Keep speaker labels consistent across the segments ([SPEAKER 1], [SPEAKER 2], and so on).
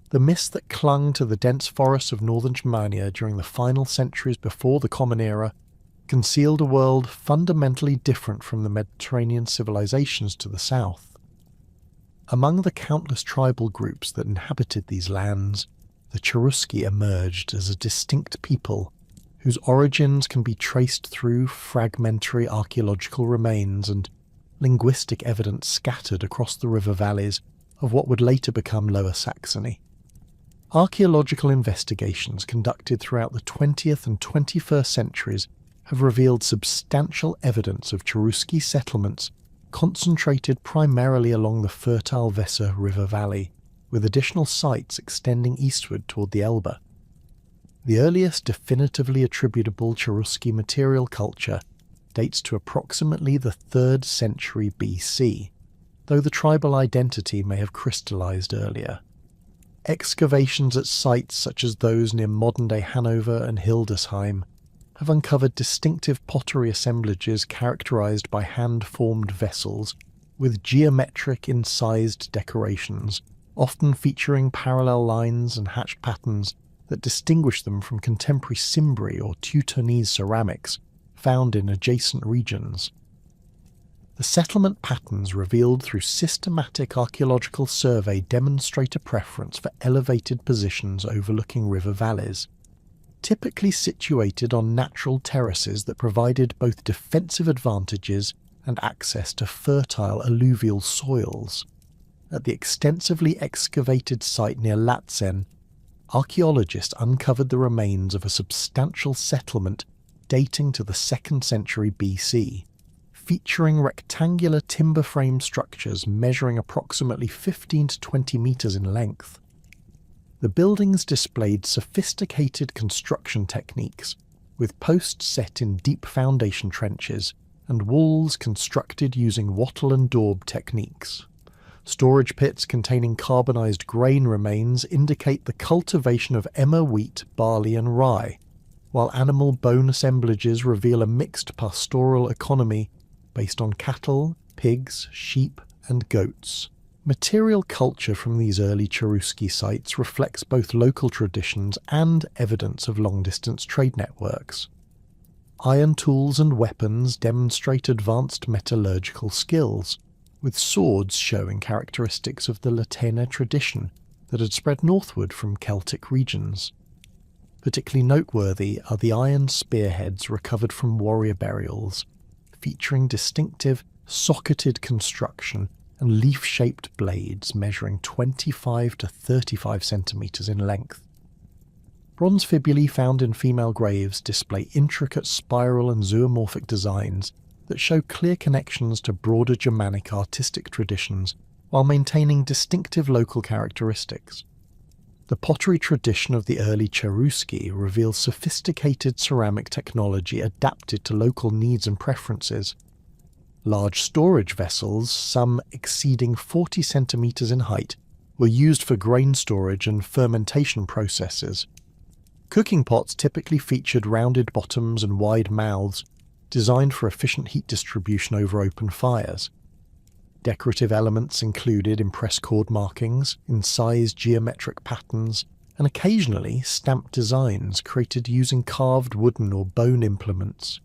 [SPEAKER 1] The mist that clung to the dense forests of northern Germania during the final centuries before the Common Era concealed a world fundamentally different from the Mediterranean civilizations to the south. Among the countless tribal groups that inhabited these lands, the Cherusci emerged as a distinct people whose origins can be traced through fragmentary archaeological remains and linguistic evidence scattered across the river valleys of what would later become Lower Saxony. Archaeological investigations conducted throughout the 20th and 21st centuries have revealed substantial evidence of Cherusci settlements concentrated primarily along the fertile Weser River Valley, with additional sites extending eastward toward the Elbe. The earliest definitively attributable Cherusci material culture dates to approximately the 3rd century BC, though the tribal identity may have crystallized earlier. Excavations at sites such as those near modern-day Hanover and Hildesheim have uncovered distinctive pottery assemblages characterized by hand-formed vessels with geometric incised decorations, often featuring parallel lines and hatched patterns that distinguish them from contemporary Cimbri or Teutonese ceramics found in adjacent regions. The settlement patterns revealed through systematic archaeological survey demonstrate a preference for elevated positions overlooking river valleys, typically situated on natural terraces that provided both defensive advantages and access to fertile alluvial soils. At the extensively excavated site near Latzen, archaeologists uncovered the remains of a substantial settlement dating to the 2nd century BC, featuring rectangular timber frame structures measuring approximately 15 to 20 metres in length. The buildings displayed sophisticated construction techniques, with posts set in deep foundation trenches and walls constructed using wattle and daub techniques. Storage pits containing carbonized grain remains indicate the cultivation of emmer wheat, barley and rye, while animal bone assemblages reveal a mixed pastoral economy based on cattle, pigs, sheep and goats. Material culture from these early Cherusci sites reflects both local traditions and evidence of long-distance trade networks. Iron tools and weapons demonstrate advanced metallurgical skills, with swords showing characteristics of the Latena tradition that had spread northward from Celtic regions. Particularly noteworthy are the iron spearheads recovered from warrior burials, featuring distinctive socketed construction and leaf-shaped blades measuring 25 to 35 centimetres in length. Bronze fibulae found in female graves display intricate spiral and zoomorphic designs that show clear connections to broader Germanic artistic traditions while maintaining distinctive local characteristics. The pottery tradition of the early Cherusci reveals sophisticated ceramic technology adapted to local needs and preferences. Large storage vessels, some exceeding 40 centimetres in height, were used for grain storage and fermentation processes. Cooking pots typically featured rounded bottoms and wide mouths, designed for efficient heat distribution over open fires. Decorative elements included impressed cord markings, incised geometric patterns, and occasionally stamped designs created using carved wooden or bone implements.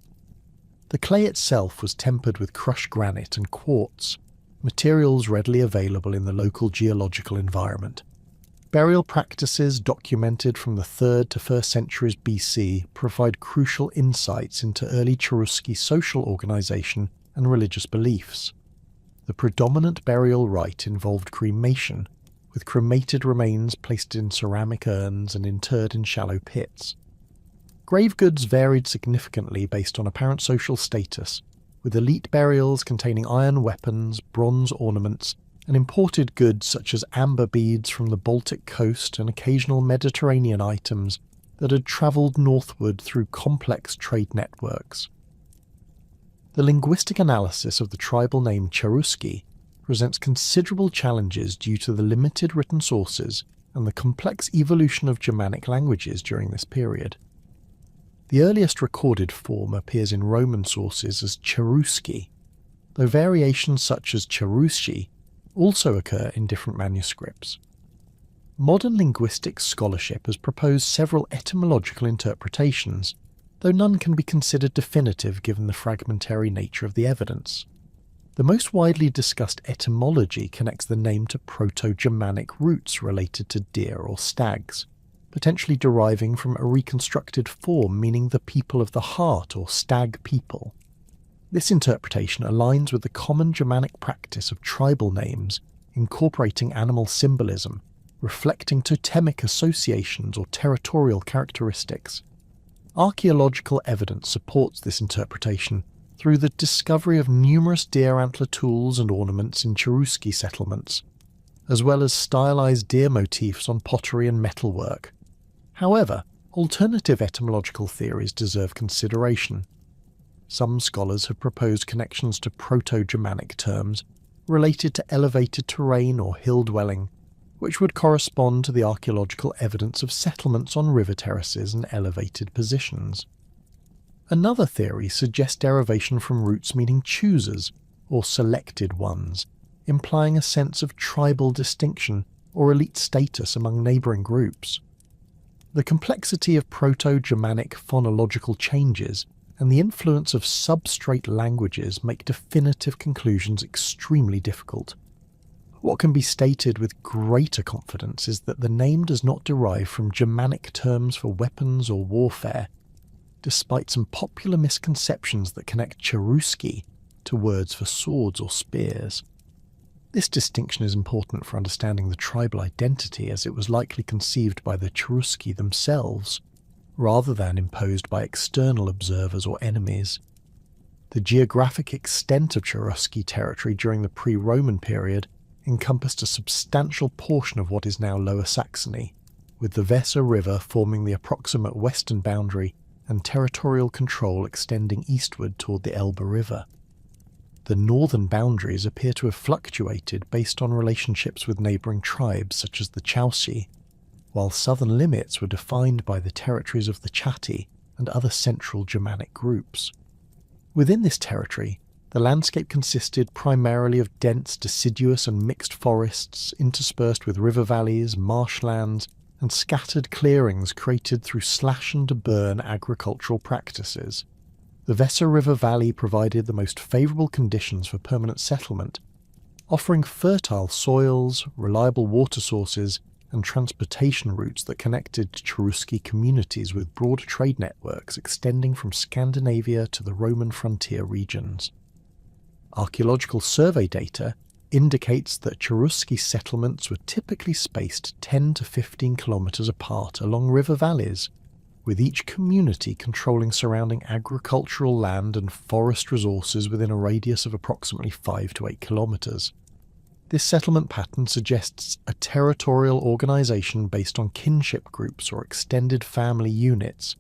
[SPEAKER 1] The clay itself was tempered with crushed granite and quartz, materials readily available in the local geological environment. Burial practices documented from the 3rd to 1st centuries BC provide crucial insights into early Cherusci social organisation and religious beliefs. The predominant burial rite involved cremation, with cremated remains placed in ceramic urns and interred in shallow pits. Grave goods varied significantly based on apparent social status, with elite burials containing iron weapons, bronze ornaments, and imported goods such as amber beads from the Baltic coast and occasional Mediterranean items that had travelled northward through complex trade networks. The linguistic analysis of the tribal name Cherusci presents considerable challenges due to the limited written sources and the complex evolution of Germanic languages during this period. The earliest recorded form appears in Roman sources as Cherusci, though variations such as Cherusci also occur in different manuscripts. Modern linguistic scholarship has proposed several etymological interpretations, though none can be considered definitive given the fragmentary nature of the evidence. The most widely discussed etymology connects the name to Proto-Germanic roots related to deer or stags, potentially deriving from a reconstructed form meaning the people of the heart or stag people. This interpretation aligns with the common Germanic practice of tribal names incorporating animal symbolism, reflecting totemic associations or territorial characteristics. Archaeological evidence supports this interpretation through the discovery of numerous deer antler tools and ornaments in Cherusci settlements, as well as stylized deer motifs on pottery and metalwork. However, alternative etymological theories deserve consideration. Some scholars have proposed connections to Proto-Germanic terms related to elevated terrain or hill dwelling, which would correspond to the archaeological evidence of settlements on river terraces and elevated positions. Another theory suggests derivation from roots meaning choosers or selected ones, implying a sense of tribal distinction or elite status among neighbouring groups. The complexity of Proto-Germanic phonological changes and the influence of substrate languages make definitive conclusions extremely difficult. What can be stated with greater confidence is that the name does not derive from Germanic terms for weapons or warfare, despite some popular misconceptions that connect Cherusci to words for swords or spears. This distinction is important for understanding the tribal identity, as it was likely conceived by the Cherusci themselves, rather than imposed by external observers or enemies. The geographic extent of Cherusci territory during the pre-Roman period encompassed a substantial portion of what is now Lower Saxony, with the Weser River forming the approximate western boundary and territorial control extending eastward toward the Elbe River. The northern boundaries appear to have fluctuated based on relationships with neighbouring tribes such as the Cherusci, while southern limits were defined by the territories of the Chatti and other central Germanic groups. Within this territory, the landscape consisted primarily of dense, deciduous and mixed forests interspersed with river valleys, marshlands, and scattered clearings created through slash-and-burn agricultural practices. The Weser River Valley provided the most favourable conditions for permanent settlement, offering fertile soils, reliable water sources, and transportation routes that connected Cherusci communities with broad trade networks extending from Scandinavia to the Roman frontier regions. Archaeological survey data indicates that Cherusci settlements were typically spaced 10 to 15 kilometres apart along river valleys, with each community controlling surrounding agricultural land and forest resources within a radius of approximately 5 to 8 kilometres. This settlement pattern suggests a territorial organisation based on kinship groups or extended family units,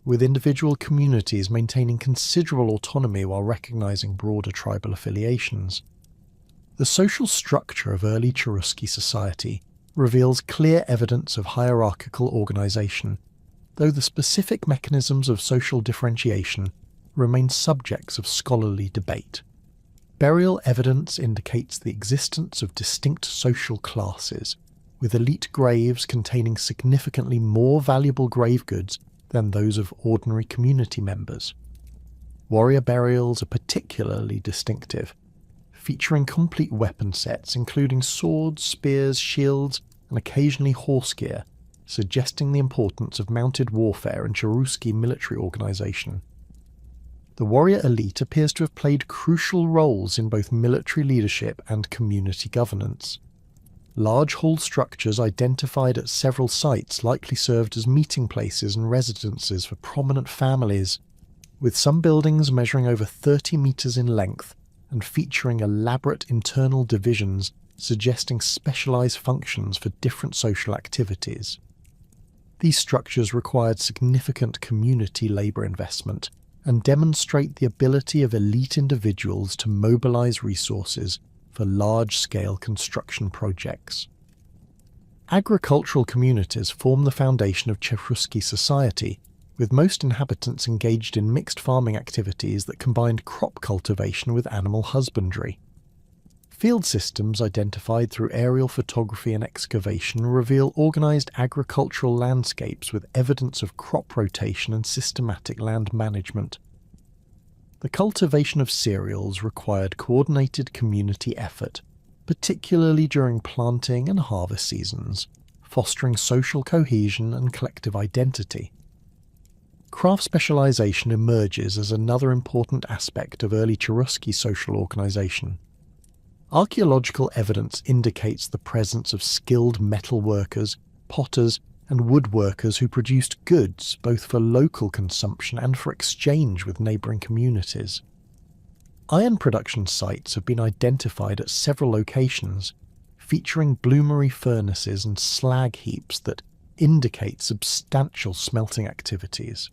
[SPEAKER 1] with individual communities maintaining considerable autonomy while recognising broader tribal affiliations. The social structure of early Cherusci society reveals clear evidence of hierarchical organisation, though the specific mechanisms of social differentiation remain subjects of scholarly debate. Burial evidence indicates the existence of distinct social classes, with elite graves containing significantly more valuable grave goods than those of ordinary community members. Warrior burials are particularly distinctive, featuring complete weapon sets including swords, spears, shields, and occasionally horse gear, suggesting the importance of mounted warfare in Cherusci military organisation. The warrior elite appears to have played crucial roles in both military leadership and community governance. Large hall structures identified at several sites likely served as meeting places and residences for prominent families, with some buildings measuring over 30 metres in length and featuring elaborate internal divisions suggesting specialised functions for different social activities. These structures required significant community labour investment and demonstrate the ability of elite individuals to mobilise resources for large-scale construction projects. Agricultural communities form the foundation of Cherusci society, with most inhabitants engaged in mixed farming activities that combined crop cultivation with animal husbandry. Field systems identified through aerial photography and excavation reveal organised agricultural landscapes with evidence of crop rotation and systematic land management. The cultivation of cereals required coordinated community effort, particularly during planting and harvest seasons, fostering social cohesion and collective identity. Craft specialisation emerges as another important aspect of early Cherusci social organisation. Archaeological evidence indicates the presence of skilled metal workers, potters, and woodworkers who produced goods both for local consumption and for exchange with neighbouring communities. Iron production sites have been identified at several locations, featuring bloomery furnaces and slag heaps that indicate substantial smelting activities.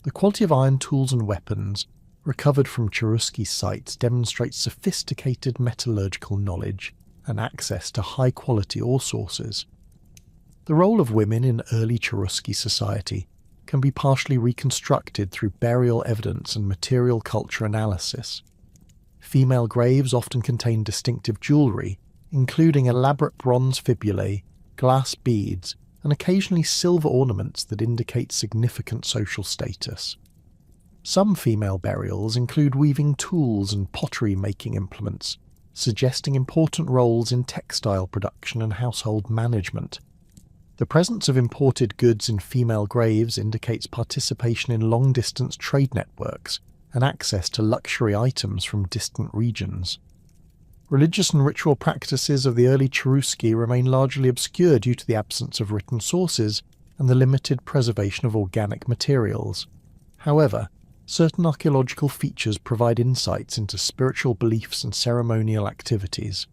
[SPEAKER 1] The quality of iron tools and weapons recovered from Cherusci sites demonstrates sophisticated metallurgical knowledge and access to high-quality ore sources. The role of women in early Cherusci society can be partially reconstructed through burial evidence and material culture analysis. Female graves often contain distinctive jewellery, including elaborate bronze fibulae, glass beads, and occasionally silver ornaments that indicate significant social status. Some female burials include weaving tools and pottery-making implements, suggesting important roles in textile production and household management. The presence of imported goods in female graves indicates participation in long-distance trade networks and access to luxury items from distant regions. Religious and ritual practices of the early Cherusci remain largely obscure due to the absence of written sources and the limited preservation of organic materials. However, certain archaeological features provide insights into spiritual beliefs and ceremonial activities.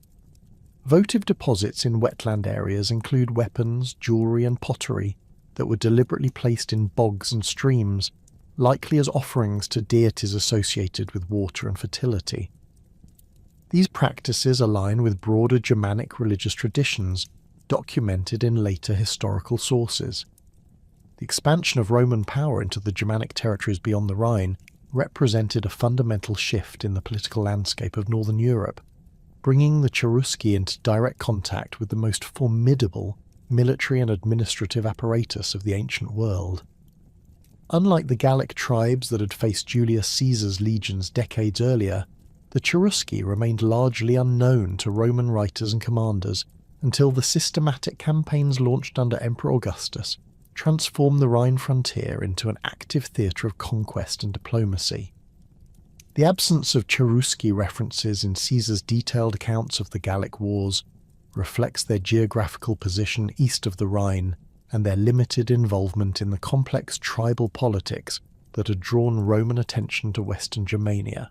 [SPEAKER 1] Votive deposits in wetland areas include weapons, jewellery and pottery that were deliberately placed in bogs and streams, likely as offerings to deities associated with water and fertility. These practices align with broader Germanic religious traditions documented in later historical sources. The expansion of Roman power into the Germanic territories beyond the Rhine represented a fundamental shift in the political landscape of Northern Europe, bringing the Cherusci into direct contact with the most formidable military and administrative apparatus of the ancient world. Unlike the Gallic tribes that had faced Julius Caesar's legions decades earlier, the Cherusci remained largely unknown to Roman writers and commanders until the systematic campaigns launched under Emperor Augustus transformed the Rhine frontier into an active theatre of conquest and diplomacy. The absence of Cherusci references in Caesar's detailed accounts of the Gallic wars reflects their geographical position east of the Rhine and their limited involvement in the complex tribal politics that had drawn Roman attention to Western Germania.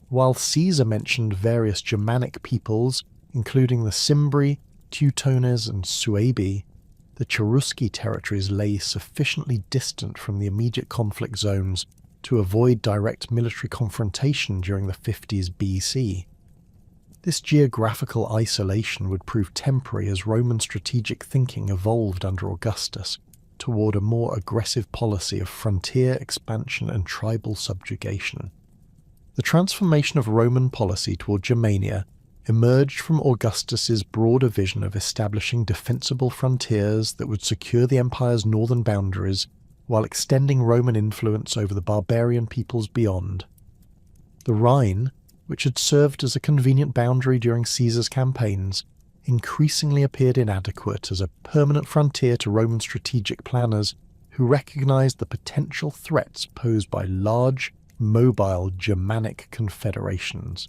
[SPEAKER 1] While Caesar mentioned various Germanic peoples, including the Cimbri, Teutones and Suebi, the Cherusci territories lay sufficiently distant from the immediate conflict zones to avoid direct military confrontation during the 50s BC. This geographical isolation would prove temporary as Roman strategic thinking evolved under Augustus toward a more aggressive policy of frontier expansion and tribal subjugation. The transformation of Roman policy toward Germania emerged from Augustus's broader vision of establishing defensible frontiers that would secure the empire's northern boundaries while extending Roman influence over the barbarian peoples beyond. The Rhine, which had served as a convenient boundary during Caesar's campaigns, increasingly appeared inadequate as a permanent frontier to Roman strategic planners who recognized the potential threats posed by large, mobile Germanic confederations.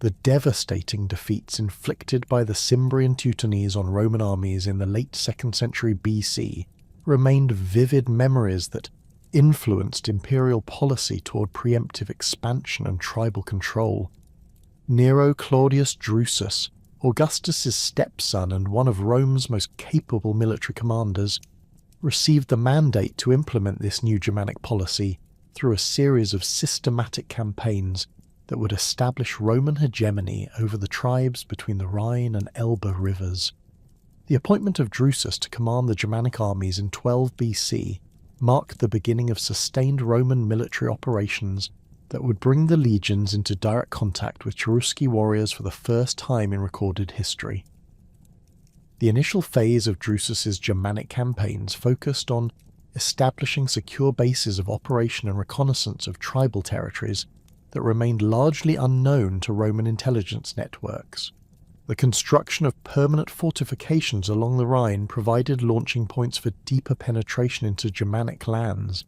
[SPEAKER 1] The devastating defeats inflicted by the Cimbri and Teutones on Roman armies in the late 2nd century BC remained vivid memories that influenced imperial policy toward preemptive expansion and tribal control. Nero Claudius Drusus, Augustus's stepson and one of Rome's most capable military commanders, received the mandate to implement this new Germanic policy through a series of systematic campaigns that would establish Roman hegemony over the tribes between the Rhine and Elbe rivers. The appointment of Drusus to command the Germanic armies in 12 BC marked the beginning of sustained Roman military operations that would bring the legions into direct contact with Cherusci warriors for the first time in recorded history. The initial phase of Drusus's Germanic campaigns focused on establishing secure bases of operation and reconnaissance of tribal territories that remained largely unknown to Roman intelligence networks. The construction of permanent fortifications along the Rhine provided launching points for deeper penetration into Germanic lands,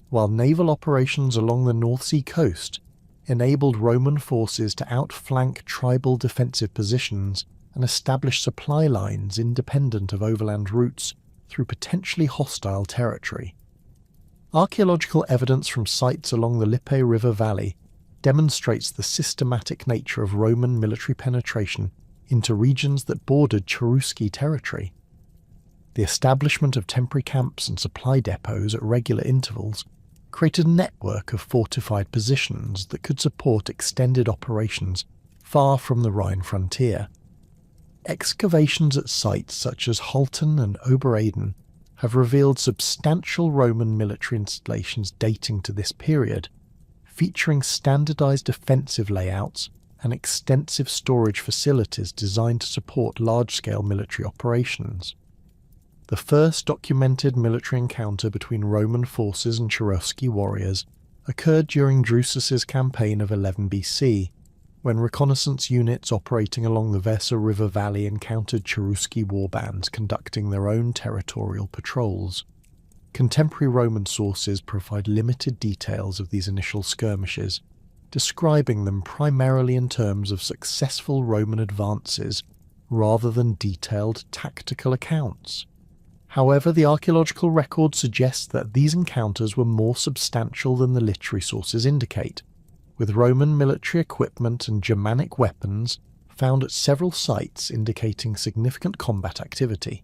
[SPEAKER 1] while naval operations along the North Sea coast enabled Roman forces to outflank tribal defensive positions and establish supply lines independent of overland routes through potentially hostile territory. Archaeological evidence from sites along the Lippe River Valley demonstrates the systematic nature of Roman military penetration into regions that bordered Cherusci territory. The establishment of temporary camps and supply depots at regular intervals created a network of fortified positions that could support extended operations far from the Rhine frontier. Excavations at sites such as Halten and Obereden have revealed substantial Roman military installations dating to this period, featuring standardized defensive layouts and extensive storage facilities designed to support large-scale military operations. The first documented military encounter between Roman forces and Cherusci warriors occurred during Drusus's campaign of 11 BC, when reconnaissance units operating along the Weser River Valley encountered Cherusci warbands conducting their own territorial patrols. Contemporary Roman sources provide limited details of these initial skirmishes, describing them primarily in terms of successful Roman advances rather than detailed tactical accounts. However, the archaeological record suggests that these encounters were more substantial than the literary sources indicate, with Roman military equipment and Germanic weapons found at several sites indicating significant combat activity.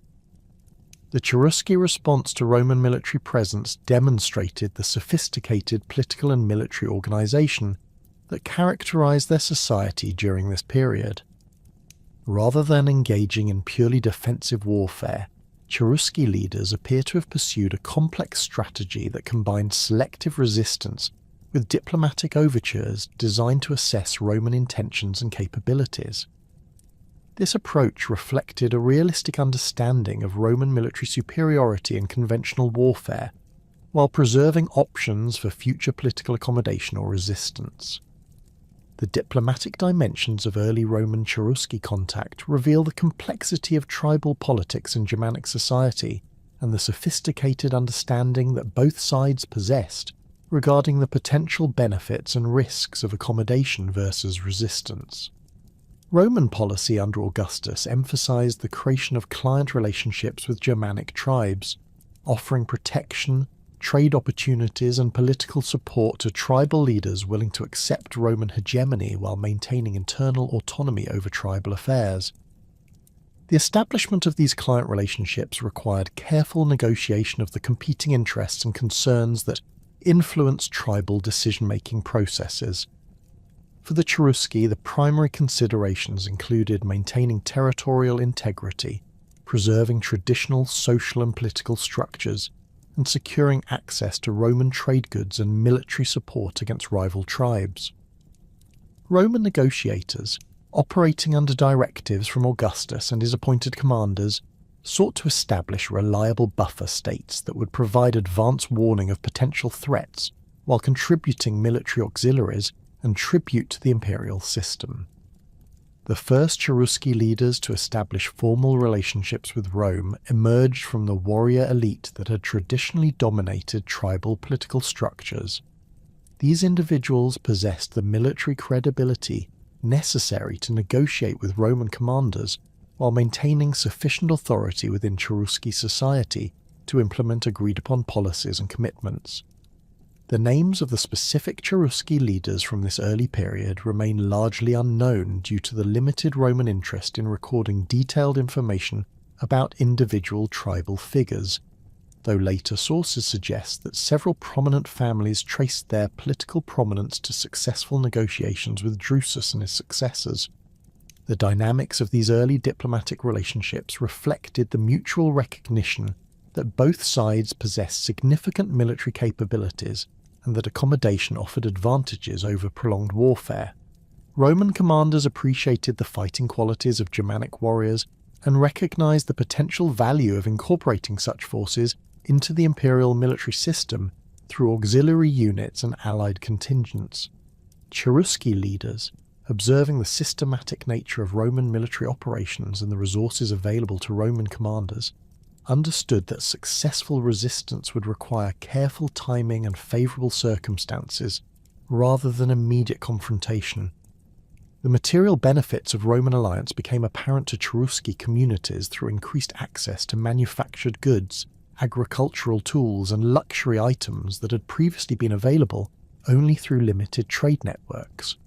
[SPEAKER 1] The Cherusci response to Roman military presence demonstrated the sophisticated political and military organization that characterized their society during this period. Rather than engaging in purely defensive warfare, Cherusci leaders appear to have pursued a complex strategy that combined selective resistance with diplomatic overtures designed to assess Roman intentions and capabilities. This approach reflected a realistic understanding of Roman military superiority in conventional warfare, while preserving options for future political accommodation or resistance. The diplomatic dimensions of early Roman Cherusci contact reveal the complexity of tribal politics in Germanic society and the sophisticated understanding that both sides possessed regarding the potential benefits and risks of accommodation versus resistance. Roman policy under Augustus emphasized the creation of client relationships with Germanic tribes, offering protection, trade opportunities and political support to tribal leaders willing to accept Roman hegemony while maintaining internal autonomy over tribal affairs. The establishment of these client relationships required careful negotiation of the competing interests and concerns that influenced tribal decision-making processes. For the Cherusci, the primary considerations included maintaining territorial integrity, preserving traditional social and political structures, and securing access to Roman trade goods and military support against rival tribes. Roman negotiators, operating under directives from Augustus and his appointed commanders, sought to establish reliable buffer states that would provide advance warning of potential threats while contributing military auxiliaries and tribute to the imperial system. The first Cherusci leaders to establish formal relationships with Rome emerged from the warrior elite that had traditionally dominated tribal political structures. These individuals possessed the military credibility necessary to negotiate with Roman commanders while maintaining sufficient authority within Cherusci society to implement agreed-upon policies and commitments. The names of the specific Cherusci leaders from this early period remain largely unknown due to the limited Roman interest in recording detailed information about individual tribal figures, though later sources suggest that several prominent families traced their political prominence to successful negotiations with Drusus and his successors. The dynamics of these early diplomatic relationships reflected the mutual recognition that both sides possessed significant military capabilities and that accommodation offered advantages over prolonged warfare. Roman commanders appreciated the fighting qualities of Germanic warriors and recognized the potential value of incorporating such forces into the imperial military system through auxiliary units and allied contingents. Cherusci leaders, observing the systematic nature of Roman military operations and the resources available to Roman commanders, understood that successful resistance would require careful timing and favourable circumstances rather than immediate confrontation. The material benefits of Roman alliance became apparent to Cherusci communities through increased access to manufactured goods, agricultural tools and luxury items that had previously been available only through limited trade networks.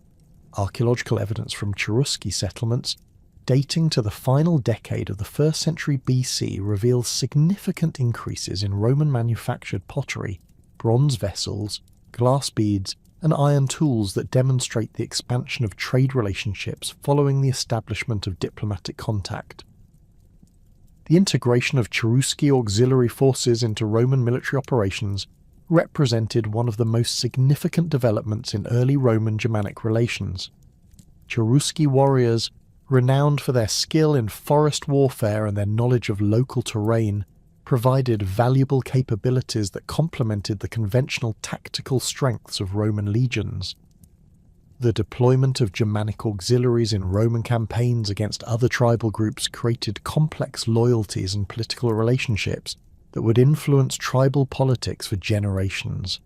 [SPEAKER 1] Archaeological evidence from Cherusci settlements dating to the final decade of the 1st century BC reveals significant increases in Roman manufactured pottery, bronze vessels, glass beads, and iron tools that demonstrate the expansion of trade relationships following the establishment of diplomatic contact. The integration of Cherusci auxiliary forces into Roman military operations represented one of the most significant developments in early Roman Germanic relations. Cherusci warriors, renowned for their skill in forest warfare and their knowledge of local terrain, provided valuable capabilities that complemented the conventional tactical strengths of Roman legions. The deployment of Germanic auxiliaries in Roman campaigns against other tribal groups created complex loyalties and political relationships that would influence tribal politics for generations.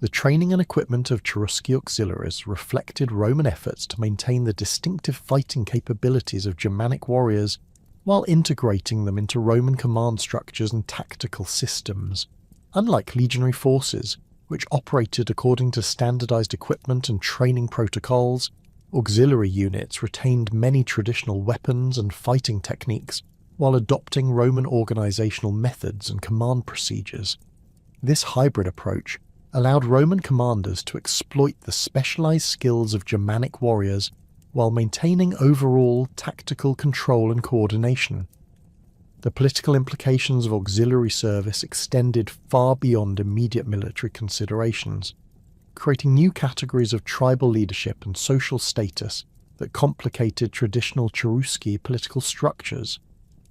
[SPEAKER 1] The training and equipment of Cherusci auxiliaries reflected Roman efforts to maintain the distinctive fighting capabilities of Germanic warriors while integrating them into Roman command structures and tactical systems. Unlike legionary forces, which operated according to standardized equipment and training protocols, auxiliary units retained many traditional weapons and fighting techniques while adopting Roman organizational methods and command procedures. This hybrid approach allowed Roman commanders to exploit the specialized skills of Germanic warriors while maintaining overall tactical control and coordination. The political implications of auxiliary service extended far beyond immediate military considerations, creating new categories of tribal leadership and social status that complicated traditional Cherusci political structures.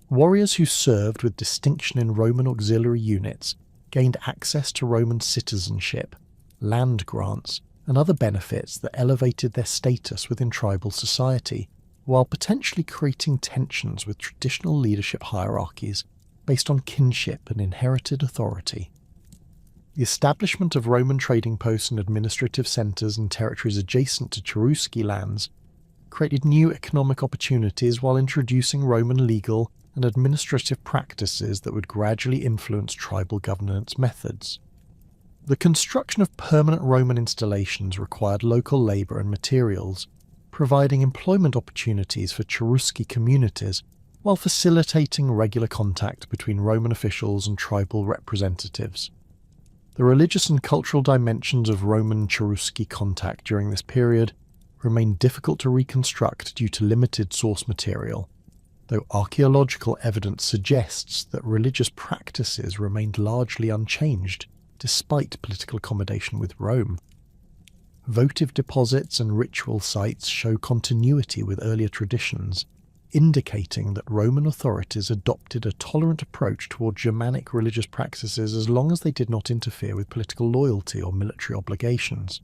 [SPEAKER 1] Warriors who served with distinction in Roman auxiliary units gained access to Roman citizenship, land grants, and other benefits that elevated their status within tribal society, while potentially creating tensions with traditional leadership hierarchies based on kinship and inherited authority. The establishment of Roman trading posts and administrative centres in territories adjacent to Cherusci lands created new economic opportunities while introducing Roman legal and administrative practices that would gradually influence tribal governance methods. The construction of permanent Roman installations required local labour and materials, providing employment opportunities for Cherusci communities while facilitating regular contact between Roman officials and tribal representatives. The religious and cultural dimensions of Roman Cherusci contact during this period remain difficult to reconstruct due to limited source material, though archaeological evidence suggests that religious practices remained largely unchanged despite political accommodation with Rome. Votive deposits and ritual sites show continuity with earlier traditions, indicating that Roman authorities adopted a tolerant approach toward Germanic religious practices as long as they did not interfere with political loyalty or military obligations.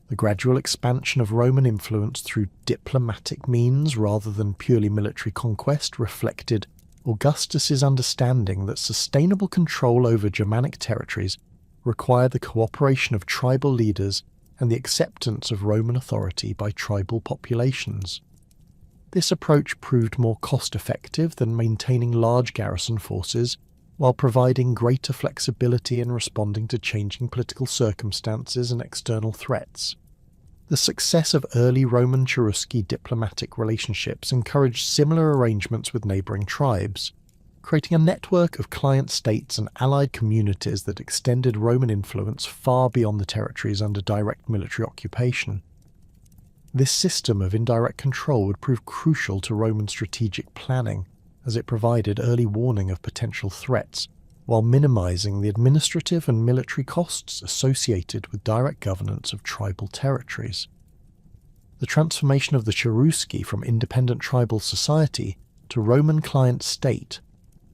[SPEAKER 1] The gradual expansion of Roman influence through diplomatic means rather than purely military conquest reflected Augustus's understanding that sustainable control over Germanic territories required the cooperation of tribal leaders and the acceptance of Roman authority by tribal populations. This approach proved more cost-effective than maintaining large garrison forces, while providing greater flexibility in responding to changing political circumstances and external threats. The success of early Roman Cherusci diplomatic relationships encouraged similar arrangements with neighbouring tribes, creating a network of client states and allied communities that extended Roman influence far beyond the territories under direct military occupation. This system of indirect control would prove crucial to Roman strategic planning, as it provided early warning of potential threats while minimizing the administrative and military costs associated with direct governance of tribal territories. The transformation of the Cherusci from independent tribal society to Roman client state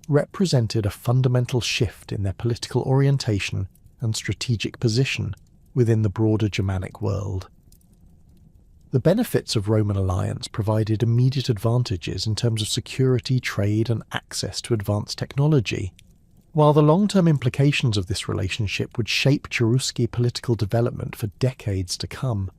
[SPEAKER 1] represented a fundamental shift in their political orientation and strategic position within the broader Germanic world. The benefits of Roman alliance provided immediate advantages in terms of security, trade, and access to advanced technology, while the long-term implications of this relationship would shape Cherusci political development for decades to come.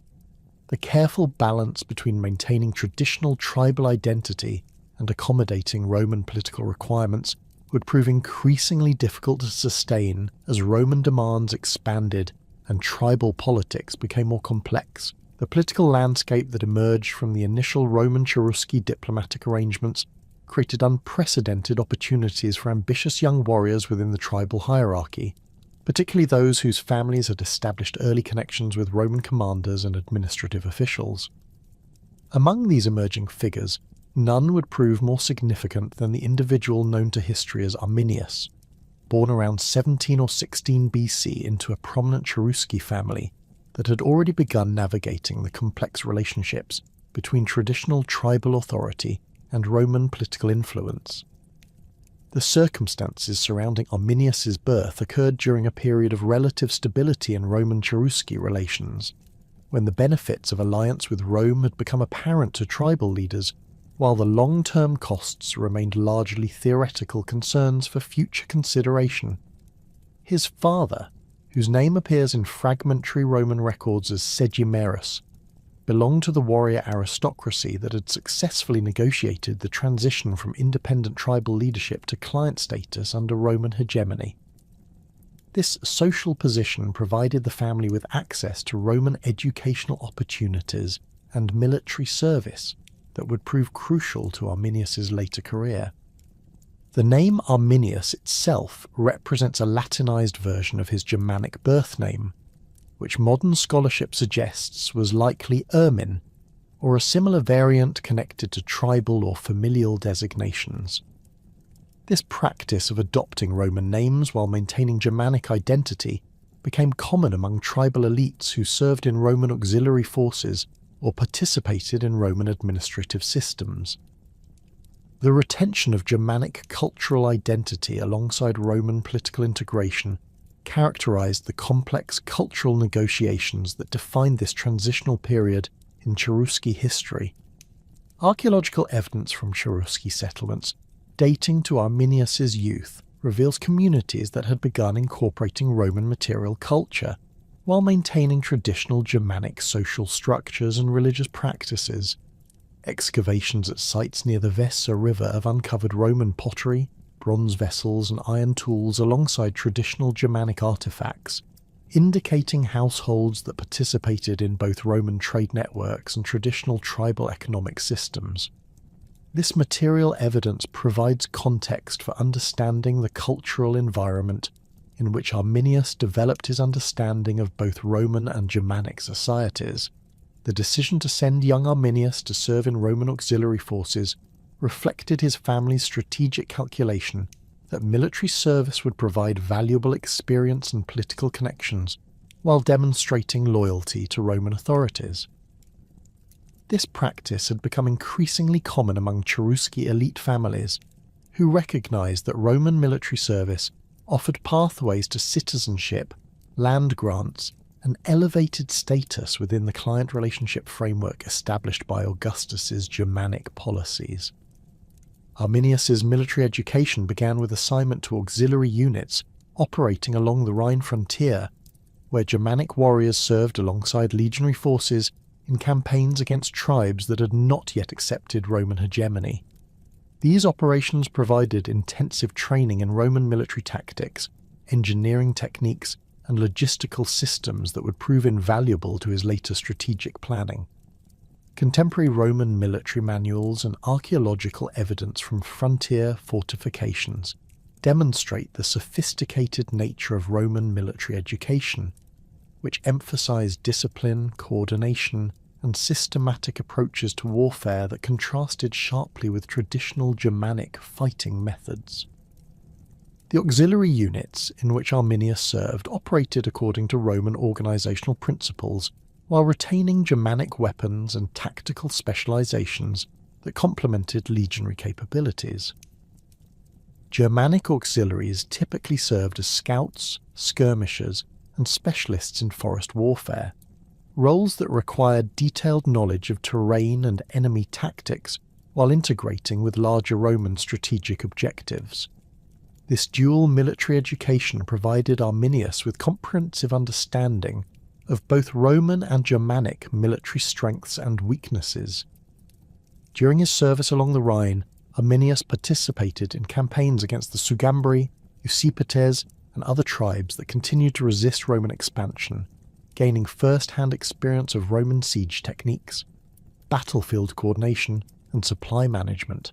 [SPEAKER 1] The careful balance between maintaining traditional tribal identity and accommodating Roman political requirements would prove increasingly difficult to sustain as Roman demands expanded and tribal politics became more complex. The political landscape that emerged from the initial Roman Cherusci diplomatic arrangements created unprecedented opportunities for ambitious young warriors within the tribal hierarchy, particularly those whose families had established early connections with Roman commanders and administrative officials. Among these emerging figures, none would prove more significant than the individual known to history as Arminius. Born around 17 or 16 BC into a prominent Cherusci family that had already begun navigating the complex relationships between traditional tribal authority and Roman political influence. The circumstances surrounding Arminius's birth occurred during a period of relative stability in Roman Cherusci relations, when the benefits of alliance with Rome had become apparent to tribal leaders, while the long-term costs remained largely theoretical concerns for future consideration. His father, whose name appears in fragmentary Roman records as Segimerus, belonged to the warrior aristocracy that had successfully negotiated the transition from independent tribal leadership to client status under Roman hegemony. This social position provided the family with access to Roman educational opportunities and military service that would prove crucial to Arminius's later career. The name Arminius itself represents a Latinized version of his Germanic birth name, which modern scholarship suggests was likely Ermin, or a similar variant connected to tribal or familial designations. This practice of adopting Roman names while maintaining Germanic identity became common among tribal elites who served in Roman auxiliary forces or participated in Roman administrative systems. The retention of Germanic cultural identity alongside Roman political integration characterized the complex cultural negotiations that defined this transitional period in Cherusci history. Archaeological evidence from Cherusci settlements dating to Arminius's youth reveals communities that had begun incorporating Roman material culture while maintaining traditional Germanic social structures and religious practices. Excavations at sites near the Weser River have uncovered Roman pottery, bronze vessels and iron tools alongside traditional Germanic artifacts, indicating households that participated in both Roman trade networks and traditional tribal economic systems. This material evidence provides context for understanding the cultural environment in which Arminius developed his understanding of both Roman and Germanic societies. The decision to send young Arminius to serve in Roman auxiliary forces reflected his family's strategic calculation that military service would provide valuable experience and political connections, while demonstrating loyalty to Roman authorities. This practice had become increasingly common among Cherusci elite families, who recognized that Roman military service offered pathways to citizenship, land grants, and elevated status within the client relationship framework established by Augustus's Germanic policies. Arminius's military education began with assignment to auxiliary units operating along the Rhine frontier, where Germanic warriors served alongside legionary forces in campaigns against tribes that had not yet accepted Roman hegemony. These operations provided intensive training in Roman military tactics, engineering techniques, and logistical systems that would prove invaluable to his later strategic planning. Contemporary Roman military manuals and archaeological evidence from frontier fortifications demonstrate the sophisticated nature of Roman military education, which emphasized discipline, coordination, and systematic approaches to warfare that contrasted sharply with traditional Germanic fighting methods. The auxiliary units in which Arminius served operated according to Roman organisational principles while retaining Germanic weapons and tactical specialisations that complemented legionary capabilities. Germanic auxiliaries typically served as scouts, skirmishers, and specialists in forest warfare, roles that required detailed knowledge of terrain and enemy tactics while integrating with larger Roman strategic objectives. This dual military education provided Arminius with comprehensive understanding of both Roman and Germanic military strengths and weaknesses. During his service along the Rhine, Arminius participated in campaigns against the Sugambri, Usipetes, and other tribes that continued to resist Roman expansion, gaining first-hand experience of Roman siege techniques, battlefield coordination, and supply management.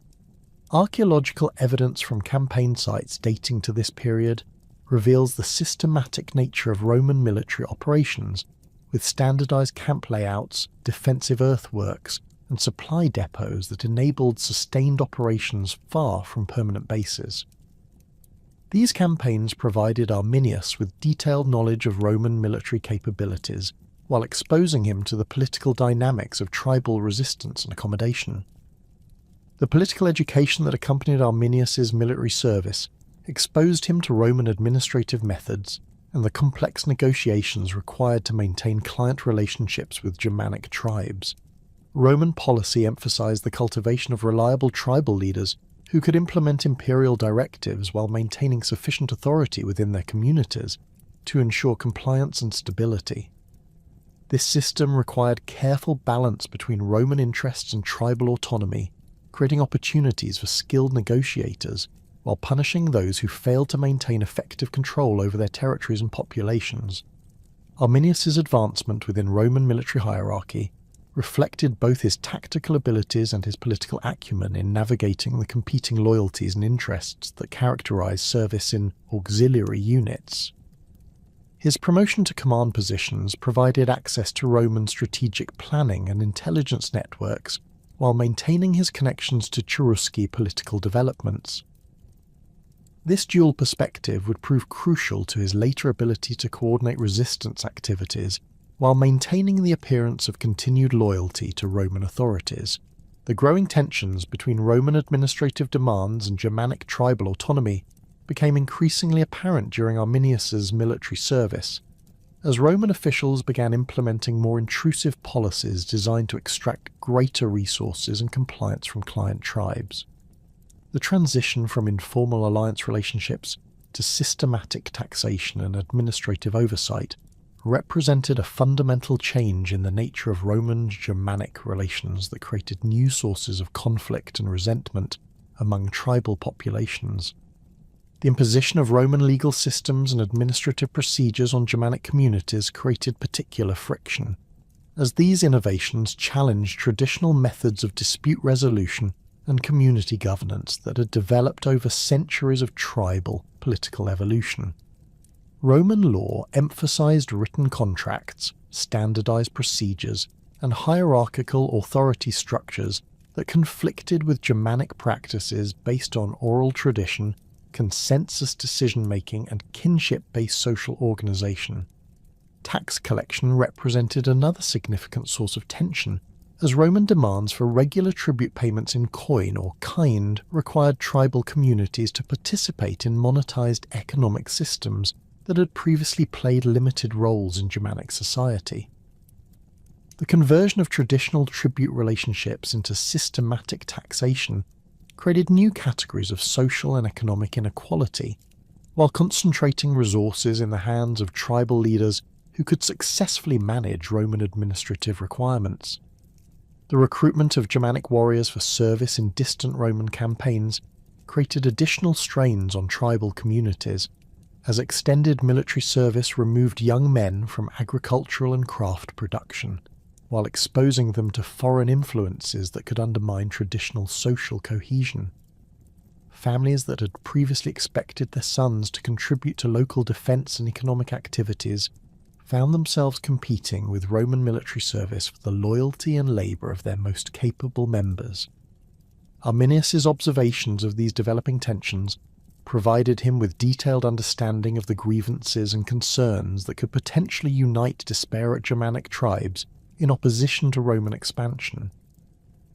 [SPEAKER 1] Archaeological evidence from campaign sites dating to this period reveals the systematic nature of Roman military operations, with standardized camp layouts, defensive earthworks, and supply depots that enabled sustained operations far from permanent bases. These campaigns provided Arminius with detailed knowledge of Roman military capabilities, while exposing him to the political dynamics of tribal resistance and accommodation. The political education that accompanied Arminius's military service exposed him to Roman administrative methods and the complex negotiations required to maintain client relationships with Germanic tribes. Roman policy emphasized the cultivation of reliable tribal leaders who could implement imperial directives while maintaining sufficient authority within their communities to ensure compliance and stability. This system required careful balance between Roman interests and tribal autonomy, creating opportunities for skilled negotiators while punishing those who failed to maintain effective control over their territories and populations. Arminius's advancement within Roman military hierarchy reflected both his tactical abilities and his political acumen in navigating the competing loyalties and interests that characterized service in auxiliary units. His promotion to command positions provided access to Roman strategic planning and intelligence networks while maintaining his connections to Cherusci political developments. This dual perspective would prove crucial to his later ability to coordinate resistance activities while maintaining the appearance of continued loyalty to Roman authorities. The growing tensions between Roman administrative demands and Germanic tribal autonomy became increasingly apparent during Arminius's military service, as Roman officials began implementing more intrusive policies designed to extract greater resources and compliance from client tribes. The transition from informal alliance relationships to systematic taxation and administrative oversight represented a fundamental change in the nature of Roman-Germanic relations that created new sources of conflict and resentment among tribal populations. The imposition of Roman legal systems and administrative procedures on Germanic communities created particular friction, as these innovations challenged traditional methods of dispute resolution and community governance that had developed over centuries of tribal political evolution. Roman law emphasized written contracts, standardized procedures, and hierarchical authority structures that conflicted with Germanic practices based on oral tradition, consensus decision-making, and kinship-based social organization. Tax collection represented another significant source of tension, as Roman demands for regular tribute payments in coin or kind required tribal communities to participate in monetized economic systems that had previously played limited roles in Germanic society. The conversion of traditional tribute relationships into systematic taxation created new categories of social and economic inequality, while concentrating resources in the hands of tribal leaders who could successfully manage Roman administrative requirements. The recruitment of Germanic warriors for service in distant Roman campaigns created additional strains on tribal communities, as extended military service removed young men from agricultural and craft production, while exposing them to foreign influences that could undermine traditional social cohesion. Families that had previously expected their sons to contribute to local defence and economic activities found themselves competing with Roman military service for the loyalty and labour of their most capable members. Arminius's observations of these developing tensions provided him with detailed understanding of the grievances and concerns that could potentially unite disparate Germanic tribes in opposition to Roman expansion.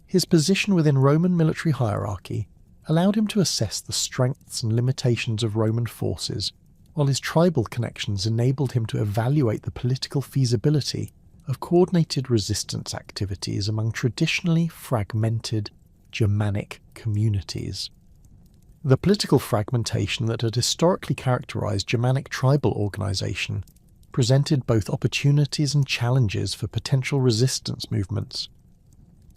[SPEAKER 1] His position within Roman military hierarchy allowed him to assess the strengths and limitations of Roman forces, while his tribal connections enabled him to evaluate the political feasibility of coordinated resistance activities among traditionally fragmented Germanic communities. The political fragmentation that had historically characterized Germanic tribal organization presented both opportunities and challenges for potential resistance movements.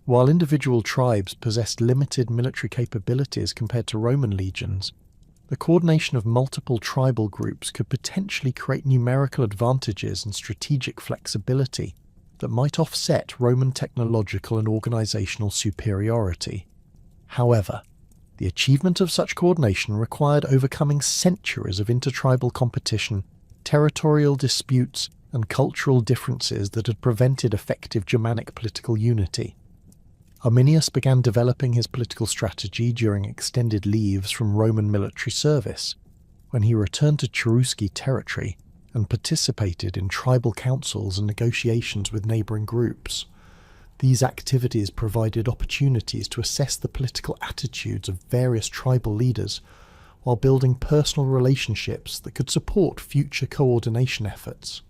[SPEAKER 1] While individual tribes possessed limited military capabilities compared to Roman legions, the coordination of multiple tribal groups could potentially create numerical advantages and strategic flexibility that might offset Roman technological and organizational superiority. However, the achievement of such coordination required overcoming centuries of intertribal competition, territorial disputes, and cultural differences that had prevented effective Germanic political unity. Arminius began developing his political strategy during extended leaves from Roman military service, when he returned to Cherusci territory and participated in tribal councils and negotiations with neighbouring groups. These activities provided opportunities to assess the political attitudes of various tribal leaders, while building personal relationships that could support future coordination efforts.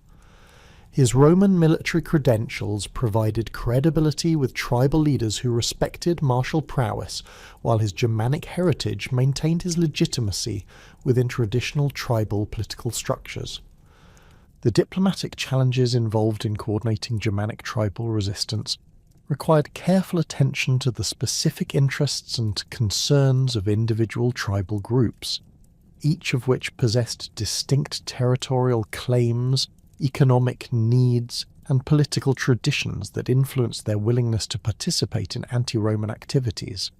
[SPEAKER 1] His Roman military credentials provided credibility with tribal leaders who respected martial prowess, while his Germanic heritage maintained his legitimacy within traditional tribal political structures. The diplomatic challenges involved in coordinating Germanic tribal resistance required careful attention to the specific interests and concerns of individual tribal groups, each of which possessed distinct territorial claims, economic needs, and political traditions that influenced their willingness to participate in anti-Roman activities.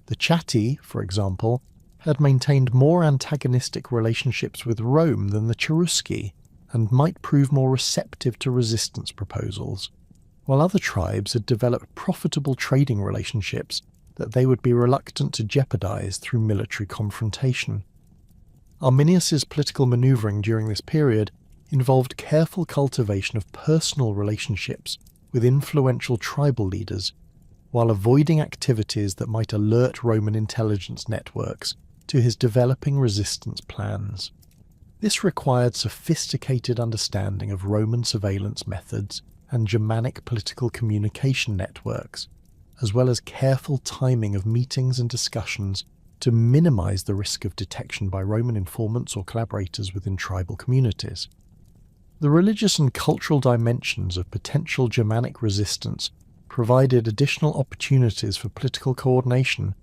[SPEAKER 1] The Chatti, for example, had maintained more antagonistic relationships with Rome than the Cherusci, and might prove more receptive to resistance proposals, while other tribes had developed profitable trading relationships that they would be reluctant to jeopardize through military confrontation. Arminius's political maneuvering during this period involved careful cultivation of personal relationships with influential tribal leaders, while avoiding activities that might alert Roman intelligence networks to his developing resistance plans. This required sophisticated understanding of Roman surveillance methods and Germanic political communication networks, as well as careful timing of meetings and discussions to minimize the risk of detection by Roman informants or collaborators within tribal communities. The religious and cultural dimensions of potential Germanic resistance provided additional opportunities for political coordination,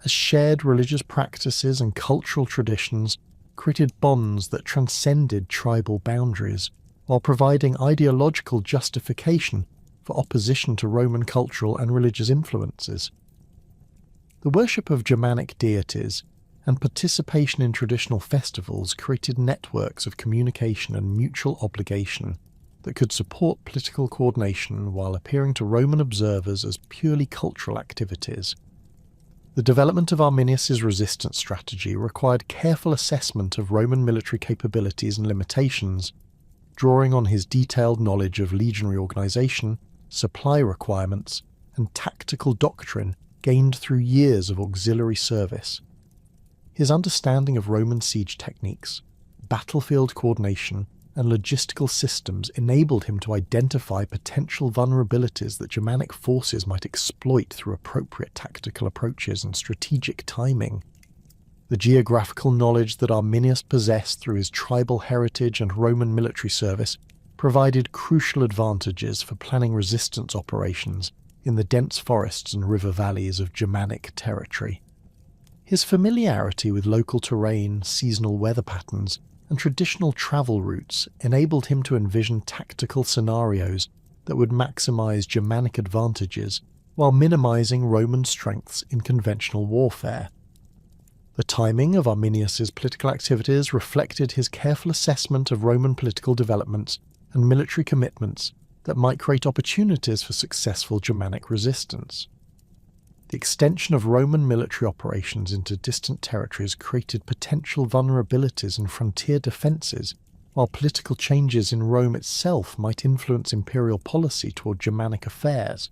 [SPEAKER 1] as shared religious practices and cultural traditions created bonds that transcended tribal boundaries, while providing ideological justification for opposition to Roman cultural and religious influences. The worship of Germanic deities and participation in traditional festivals created networks of communication and mutual obligation that could support political coordination while appearing to Roman observers as purely cultural activities. The development of Arminius's resistance strategy required careful assessment of Roman military capabilities and limitations, drawing on his detailed knowledge of legionary organization, supply requirements, and tactical doctrine gained through years of auxiliary service. His understanding of Roman siege techniques, battlefield coordination, and logistical systems enabled him to identify potential vulnerabilities that Germanic forces might exploit through appropriate tactical approaches and strategic timing. The geographical knowledge that Arminius possessed through his tribal heritage and Roman military service provided crucial advantages for planning resistance operations in the dense forests and river valleys of Germanic territory. His familiarity with local terrain, seasonal weather patterns, and traditional travel routes enabled him to envision tactical scenarios that would maximize Germanic advantages while minimizing Roman strengths in conventional warfare. The timing of Arminius's political activities reflected his careful assessment of Roman political developments and military commitments that might create opportunities for successful Germanic resistance. The extension of Roman military operations into distant territories created potential vulnerabilities in frontier defences, while political changes in Rome itself might influence imperial policy toward Germanic affairs.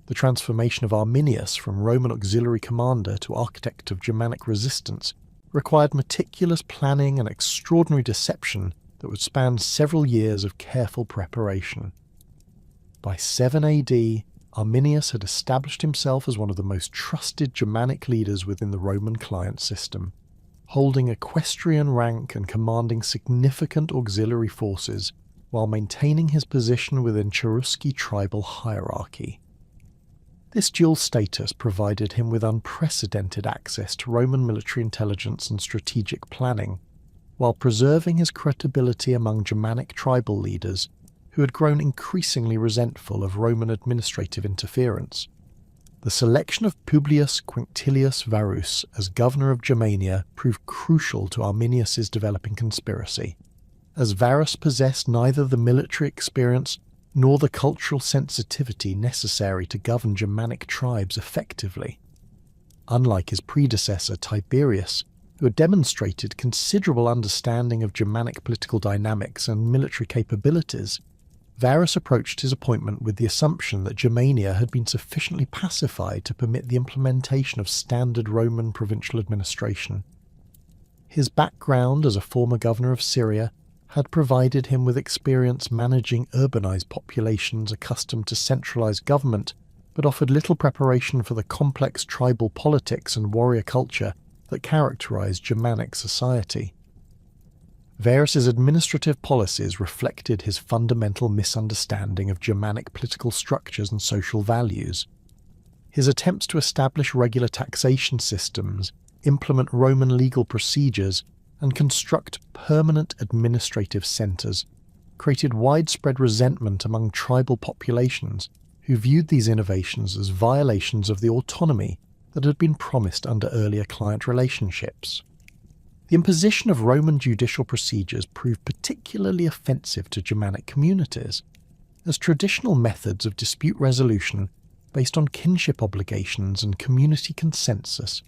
[SPEAKER 1] The transformation of Arminius from Roman auxiliary commander to architect of Germanic resistance required meticulous planning and extraordinary deception that would span several years of careful preparation. By 7 AD, Arminius had established himself as one of the most trusted Germanic leaders within the Roman client system, holding equestrian rank and commanding significant auxiliary forces while maintaining his position within Cherusci tribal hierarchy. This dual status provided him with unprecedented access to Roman military intelligence and strategic planning, while preserving his credibility among Germanic tribal leaders who had grown increasingly resentful of Roman administrative interference. The selection of Publius Quinctilius Varus as governor of Germania proved crucial to Arminius's developing conspiracy, as Varus possessed neither the military experience nor the cultural sensitivity necessary to govern Germanic tribes effectively. Unlike his predecessor Tiberius, who had demonstrated considerable understanding of Germanic political dynamics and military capabilities, Varus approached his appointment with the assumption that Germania had been sufficiently pacified to permit the implementation of standard Roman provincial administration. His background as a former governor of Syria had provided him with experience managing urbanized populations accustomed to centralized government, but offered little preparation for the complex tribal politics and warrior culture that characterized Germanic society. Varus's administrative policies reflected his fundamental misunderstanding of Germanic political structures and social values. His attempts to establish regular taxation systems, implement Roman legal procedures, and construct permanent administrative centres created widespread resentment among tribal populations who viewed these innovations as violations of the autonomy that had been promised under earlier client relationships. The imposition of Roman judicial procedures proved particularly offensive to Germanic communities, as traditional methods of dispute resolution based on kinship obligations and community consensus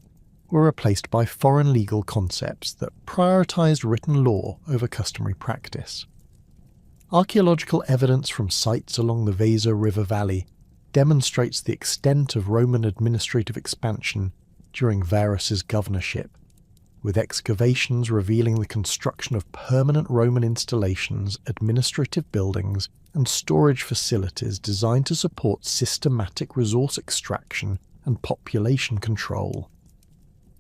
[SPEAKER 1] were replaced by foreign legal concepts that prioritized written law over customary practice. Archaeological evidence from sites along the Weser River Valley demonstrates the extent of Roman administrative expansion during Varus's governorship, with excavations revealing the construction of permanent Roman installations, administrative buildings, and storage facilities designed to support systematic resource extraction and population control.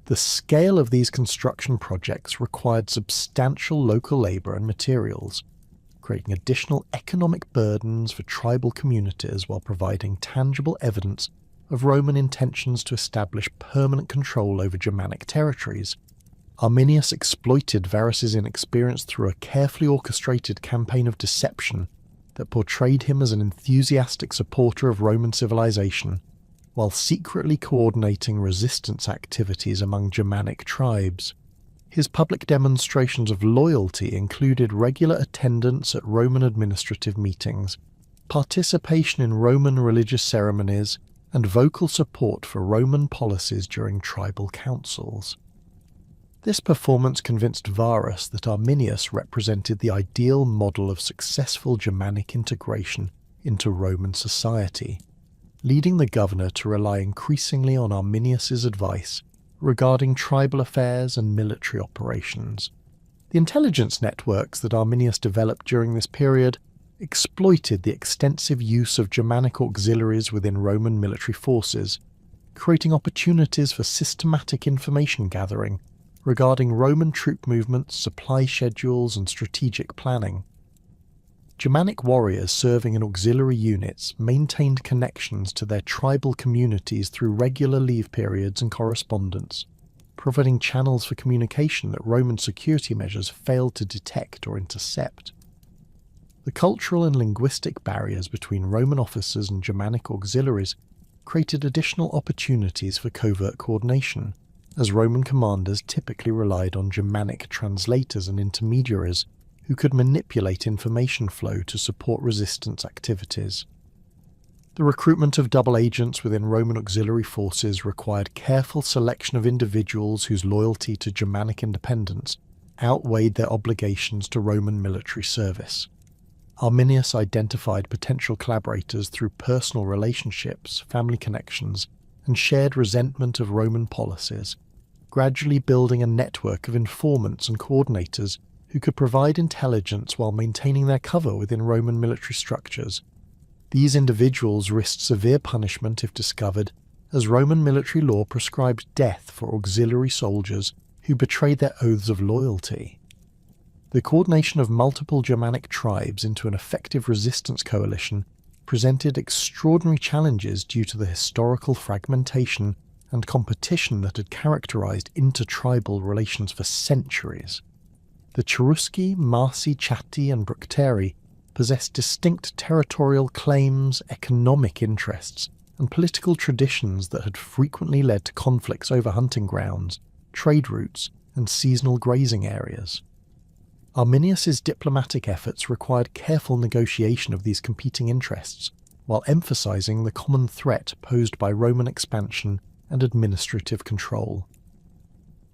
[SPEAKER 1] The scale of these construction projects required substantial local labour and materials, creating additional economic burdens for tribal communities while providing tangible evidence of Roman intentions to establish permanent control over Germanic territories. Arminius exploited Varus's inexperience through a carefully orchestrated campaign of deception that portrayed him as an enthusiastic supporter of Roman civilization, while secretly coordinating resistance activities among Germanic tribes. His public demonstrations of loyalty included regular attendance at Roman administrative meetings, participation in Roman religious ceremonies, and vocal support for Roman policies during tribal councils. This performance convinced Varus that Arminius represented the ideal model of successful Germanic integration into Roman society, leading the governor to rely increasingly on Arminius's advice regarding tribal affairs and military operations. The intelligence networks that Arminius developed during this period exploited the extensive use of Germanic auxiliaries within Roman military forces, creating opportunities for systematic information gathering regarding Roman troop movements, supply schedules, and strategic planning. Germanic warriors serving in auxiliary units maintained connections to their tribal communities through regular leave periods and correspondence, providing channels for communication that Roman security measures failed to detect or intercept. The cultural and linguistic barriers between Roman officers and Germanic auxiliaries created additional opportunities for covert coordination, as Roman commanders typically relied on Germanic translators and intermediaries who could manipulate information flow to support resistance activities. The recruitment of double agents within Roman auxiliary forces required careful selection of individuals whose loyalty to Germanic independence outweighed their obligations to Roman military service. Arminius identified potential collaborators through personal relationships, family connections, and shared resentment of Roman policies, gradually building a network of informants and coordinators who could provide intelligence while maintaining their cover within Roman military structures. These individuals risked severe punishment if discovered, as Roman military law prescribed death for auxiliary soldiers who betrayed their oaths of loyalty. The coordination of multiple Germanic tribes into an effective resistance coalition presented extraordinary challenges due to the historical fragmentation and competition that had characterized intertribal relations for centuries. The Cherusci, Marsi, Chatti, and Bructeri possessed distinct territorial claims, economic interests, and political traditions that had frequently led to conflicts over hunting grounds, trade routes, and seasonal grazing areas. Arminius's diplomatic efforts required careful negotiation of these competing interests, while emphasizing the common threat posed by Roman expansion and administrative control.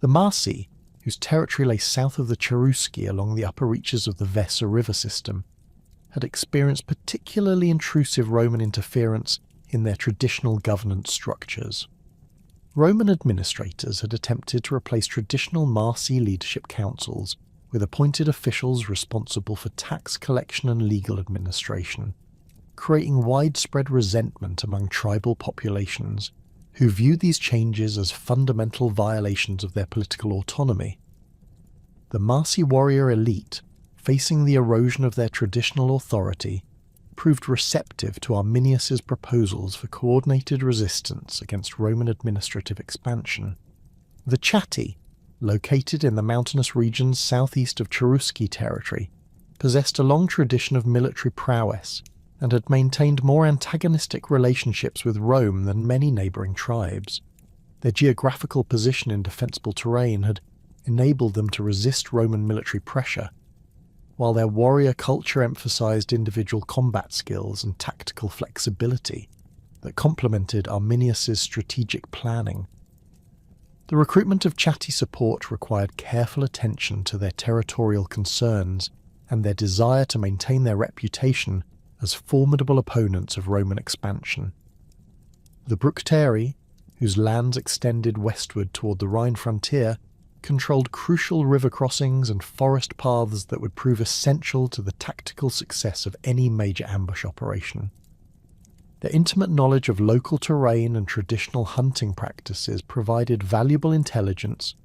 [SPEAKER 1] The Marsi, whose territory lay south of the Cherusci along the upper reaches of the Weser river system, had experienced particularly intrusive Roman interference in their traditional governance structures. Roman administrators had attempted to replace traditional Marsi leadership councils with appointed officials responsible for tax collection and legal administration, creating widespread resentment among tribal populations, who viewed these changes as fundamental violations of their political autonomy. The Marsi warrior elite, facing the erosion of their traditional authority, proved receptive to Arminius's proposals for coordinated resistance against Roman administrative expansion. The Chatti, located in the mountainous regions southeast of Cherusci territory, possessed a long tradition of military prowess and had maintained more antagonistic relationships with Rome than many neighbouring tribes. Their geographical position in defensible terrain had enabled them to resist Roman military pressure, while their warrior culture emphasized individual combat skills and tactical flexibility that complemented Arminius's strategic planning. The recruitment of Chatti support required careful attention to their territorial concerns and their desire to maintain their reputation as formidable opponents of Roman expansion. The Bructeri, whose lands extended westward toward the Rhine frontier, controlled crucial river crossings and forest paths that would prove essential to the tactical success of any major ambush operation. Their intimate knowledge of local terrain and traditional hunting practices provided valuable intelligence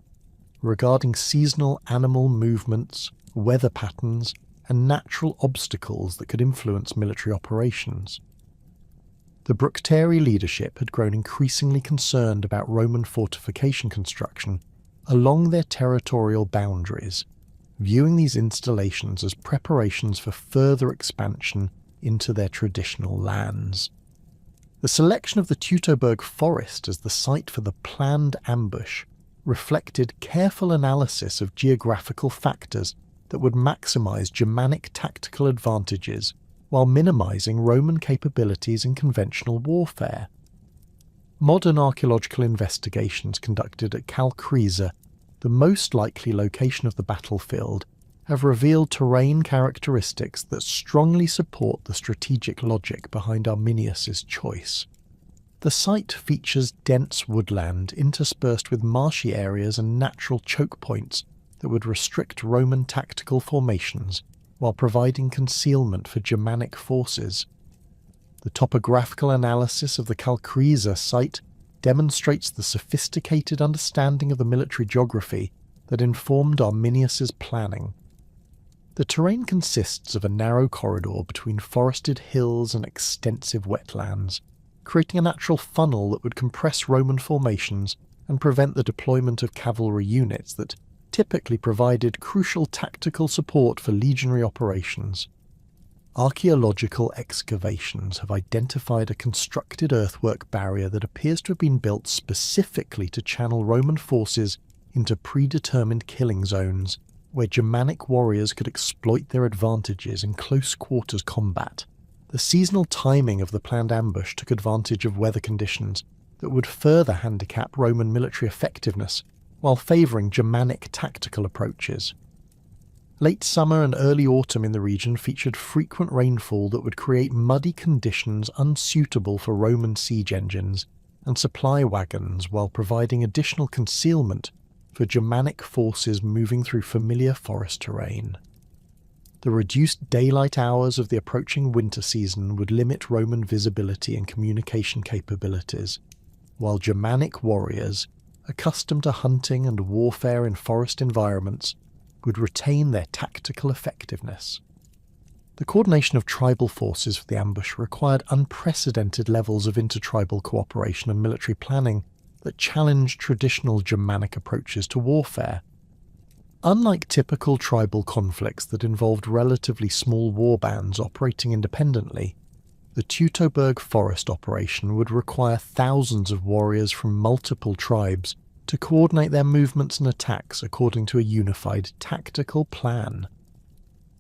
[SPEAKER 1] regarding seasonal animal movements, weather patterns, and natural obstacles that could influence military operations. The Bructeri leadership had grown increasingly concerned about Roman fortification construction along their territorial boundaries, viewing these installations as preparations for further expansion into their traditional lands. The selection of the Teutoburg Forest as the site for the planned ambush reflected careful analysis of geographical factors that would maximize Germanic tactical advantages while minimizing Roman capabilities in conventional warfare. Modern archaeological investigations conducted at Calcresa, the most likely location of the battlefield, have revealed terrain characteristics that strongly support the strategic logic behind Arminius's choice. The site features dense woodland interspersed with marshy areas and natural choke points that would restrict Roman tactical formations while providing concealment for Germanic forces. The topographical analysis of the Calcresa site demonstrates the sophisticated understanding of the military geography that informed Arminius's planning. The terrain consists of a narrow corridor between forested hills and extensive wetlands, creating a natural funnel that would compress Roman formations and prevent the deployment of cavalry units that typically provided crucial tactical support for legionary operations. Archaeological excavations have identified a constructed earthwork barrier that appears to have been built specifically to channel Roman forces into predetermined killing zones, where Germanic warriors could exploit their advantages in close quarters combat. The seasonal timing of the planned ambush took advantage of weather conditions that would further handicap Roman military effectiveness while favouring Germanic tactical approaches. Late summer and early autumn in the region featured frequent rainfall that would create muddy conditions unsuitable for Roman siege engines and supply wagons, while providing additional concealment for Germanic forces moving through familiar forest terrain. The reduced daylight hours of the approaching winter season would limit Roman visibility and communication capabilities, while Germanic warriors, accustomed to hunting and warfare in forest environments, would retain their tactical effectiveness. The coordination of tribal forces for the ambush required unprecedented levels of intertribal cooperation and military planning that challenged traditional Germanic approaches to warfare. Unlike typical tribal conflicts that involved relatively small warbands operating independently, the Teutoburg Forest operation would require thousands of warriors from multiple tribes to coordinate their movements and attacks according to a unified tactical plan.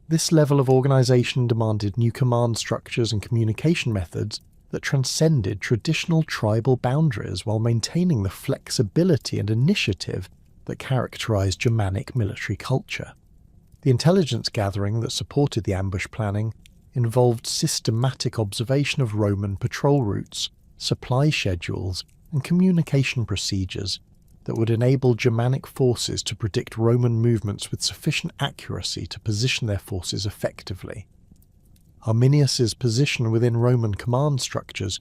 [SPEAKER 1] This level of organisation demanded new command structures and communication methods that transcended traditional tribal boundaries while maintaining the flexibility and initiative that characterised Germanic military culture. The intelligence gathering that supported the ambush planning involved systematic observation of Roman patrol routes, supply schedules, and communication procedures that would enable Germanic forces to predict Roman movements with sufficient accuracy to position their forces effectively. Arminius's position within Roman command structures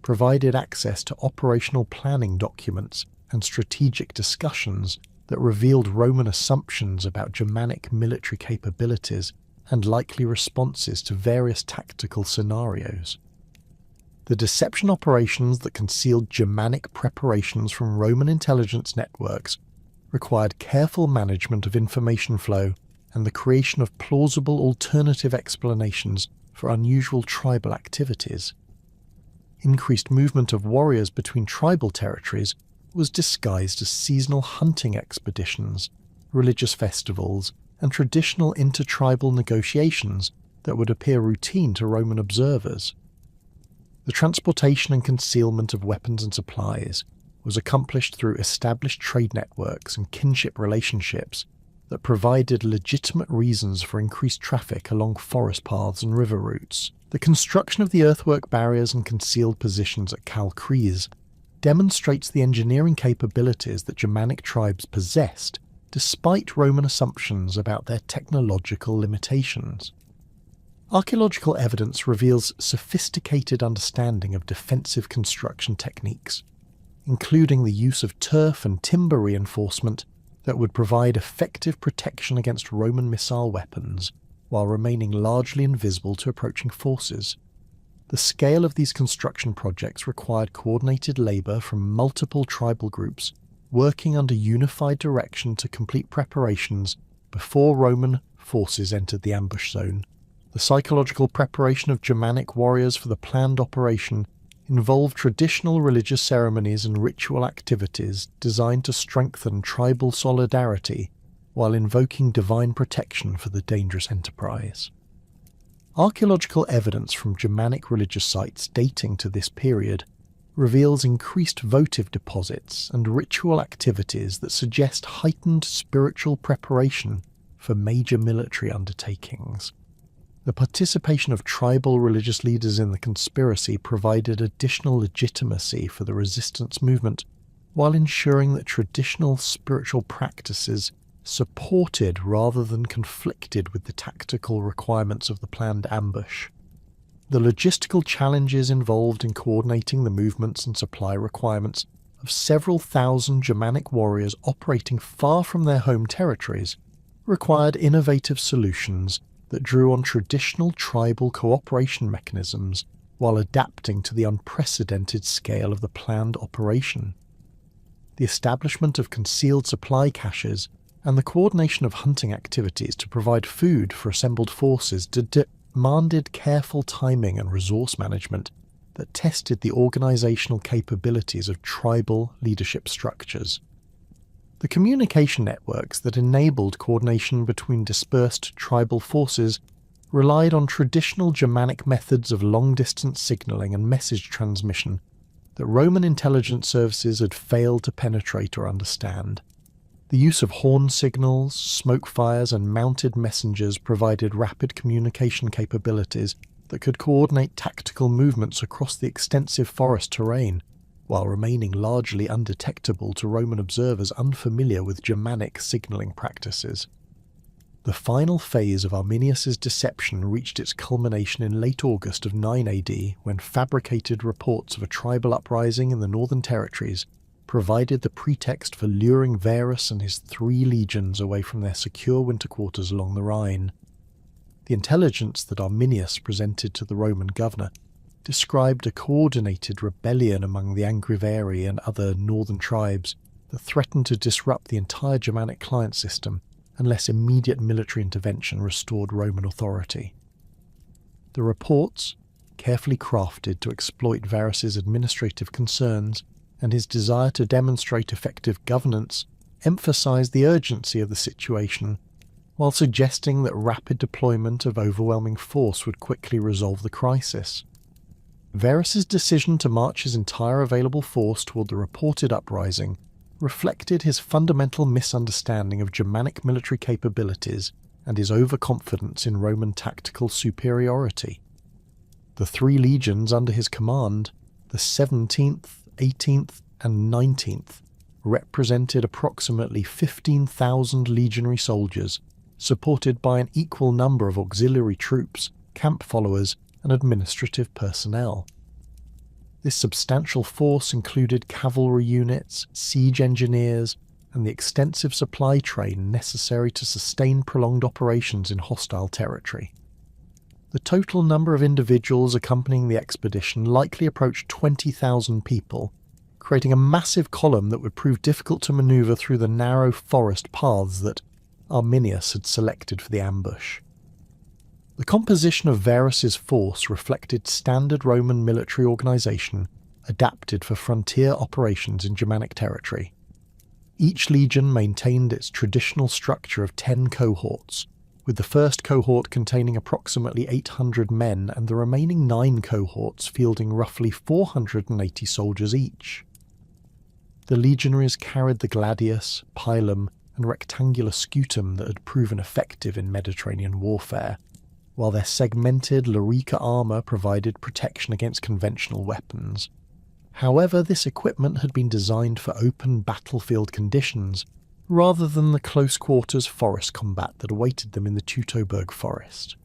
[SPEAKER 1] provided access to operational planning documents and strategic discussions that revealed Roman assumptions about Germanic military capabilities and likely responses to various tactical scenarios. The deception operations that concealed Germanic preparations from Roman intelligence networks required careful management of information flow and the creation of plausible alternative explanations for unusual tribal activities. Increased movement of warriors between tribal territories was disguised as seasonal hunting expeditions, religious festivals, and traditional intertribal negotiations that would appear routine to Roman observers. The transportation and concealment of weapons and supplies was accomplished through established trade networks and kinship relationships that provided legitimate reasons for increased traffic along forest paths and river routes. The construction of the earthwork barriers and concealed positions at Calcrease demonstrates the engineering capabilities that Germanic tribes possessed despite Roman assumptions about their technological limitations. Archaeological evidence reveals sophisticated understanding of defensive construction techniques, including the use of turf and timber reinforcement that would provide effective protection against Roman missile weapons while remaining largely invisible to approaching forces. The scale of these construction projects required coordinated labour from multiple tribal groups working under unified direction to complete preparations before Roman forces entered the ambush zone. The psychological preparation of Germanic warriors for the planned operation involved traditional religious ceremonies and ritual activities designed to strengthen tribal solidarity while invoking divine protection for the dangerous enterprise. Archaeological evidence from Germanic religious sites dating to this period reveals increased votive deposits and ritual activities that suggest heightened spiritual preparation for major military undertakings. The participation of tribal religious leaders in the conspiracy provided additional legitimacy for the resistance movement, while ensuring that traditional spiritual practices supported rather than conflicted with the tactical requirements of the planned ambush. The logistical challenges involved in coordinating the movements and supply requirements of several thousand Germanic warriors operating far from their home territories required innovative solutions that drew on traditional tribal cooperation mechanisms while adapting to the unprecedented scale of the planned operation. The establishment of concealed supply caches and the coordination of hunting activities to provide food for assembled forces demanded careful timing and resource management that tested the organizational capabilities of tribal leadership structures. The communication networks that enabled coordination between dispersed tribal forces relied on traditional Germanic methods of long-distance signalling and message transmission that Roman intelligence services had failed to penetrate or understand. The use of horn signals, smoke fires, and mounted messengers provided rapid communication capabilities that could coordinate tactical movements across the extensive forest terrain, while remaining largely undetectable to Roman observers unfamiliar with Germanic signalling practices. The final phase of Arminius's deception reached its culmination in late August of 9 AD, when fabricated reports of a tribal uprising in the northern territories provided the pretext for luring Varus and his 3 legions away from their secure winter quarters along the Rhine. The intelligence that Arminius presented to the Roman governor described a coordinated rebellion among the Angrivari and other northern tribes that threatened to disrupt the entire Germanic client system unless immediate military intervention restored Roman authority. The reports, carefully crafted to exploit Varus's administrative concerns and his desire to demonstrate effective governance, emphasized the urgency of the situation, while suggesting that rapid deployment of overwhelming force would quickly resolve the crisis. Varus's decision to march his entire available force toward the reported uprising reflected his fundamental misunderstanding of Germanic military capabilities and his overconfidence in Roman tactical superiority. The 3 legions under his command, the 17th, 18th, and 19th, represented approximately 15,000 legionary soldiers, supported by an equal number of auxiliary troops, camp followers, and administrative personnel. This substantial force included cavalry units, siege engineers, and the extensive supply train necessary to sustain prolonged operations in hostile territory. The total number of individuals accompanying the expedition likely approached 20,000 people, creating a massive column that would prove difficult to maneuver through the narrow forest paths that Arminius had selected for the ambush. The composition of Varus's force reflected standard Roman military organisation adapted for frontier operations in Germanic territory. Each legion maintained its traditional structure of 10 cohorts, with the first cohort containing approximately 800 men and the remaining 9 cohorts fielding roughly 480 soldiers each. The legionaries carried the gladius, pilum, and rectangular scutum that had proven effective in Mediterranean warfare, while their segmented larica armour provided protection against conventional weapons. However, this equipment had been designed for open battlefield conditions, rather than the close-quarters forest combat that awaited them in the Teutoburg Forest.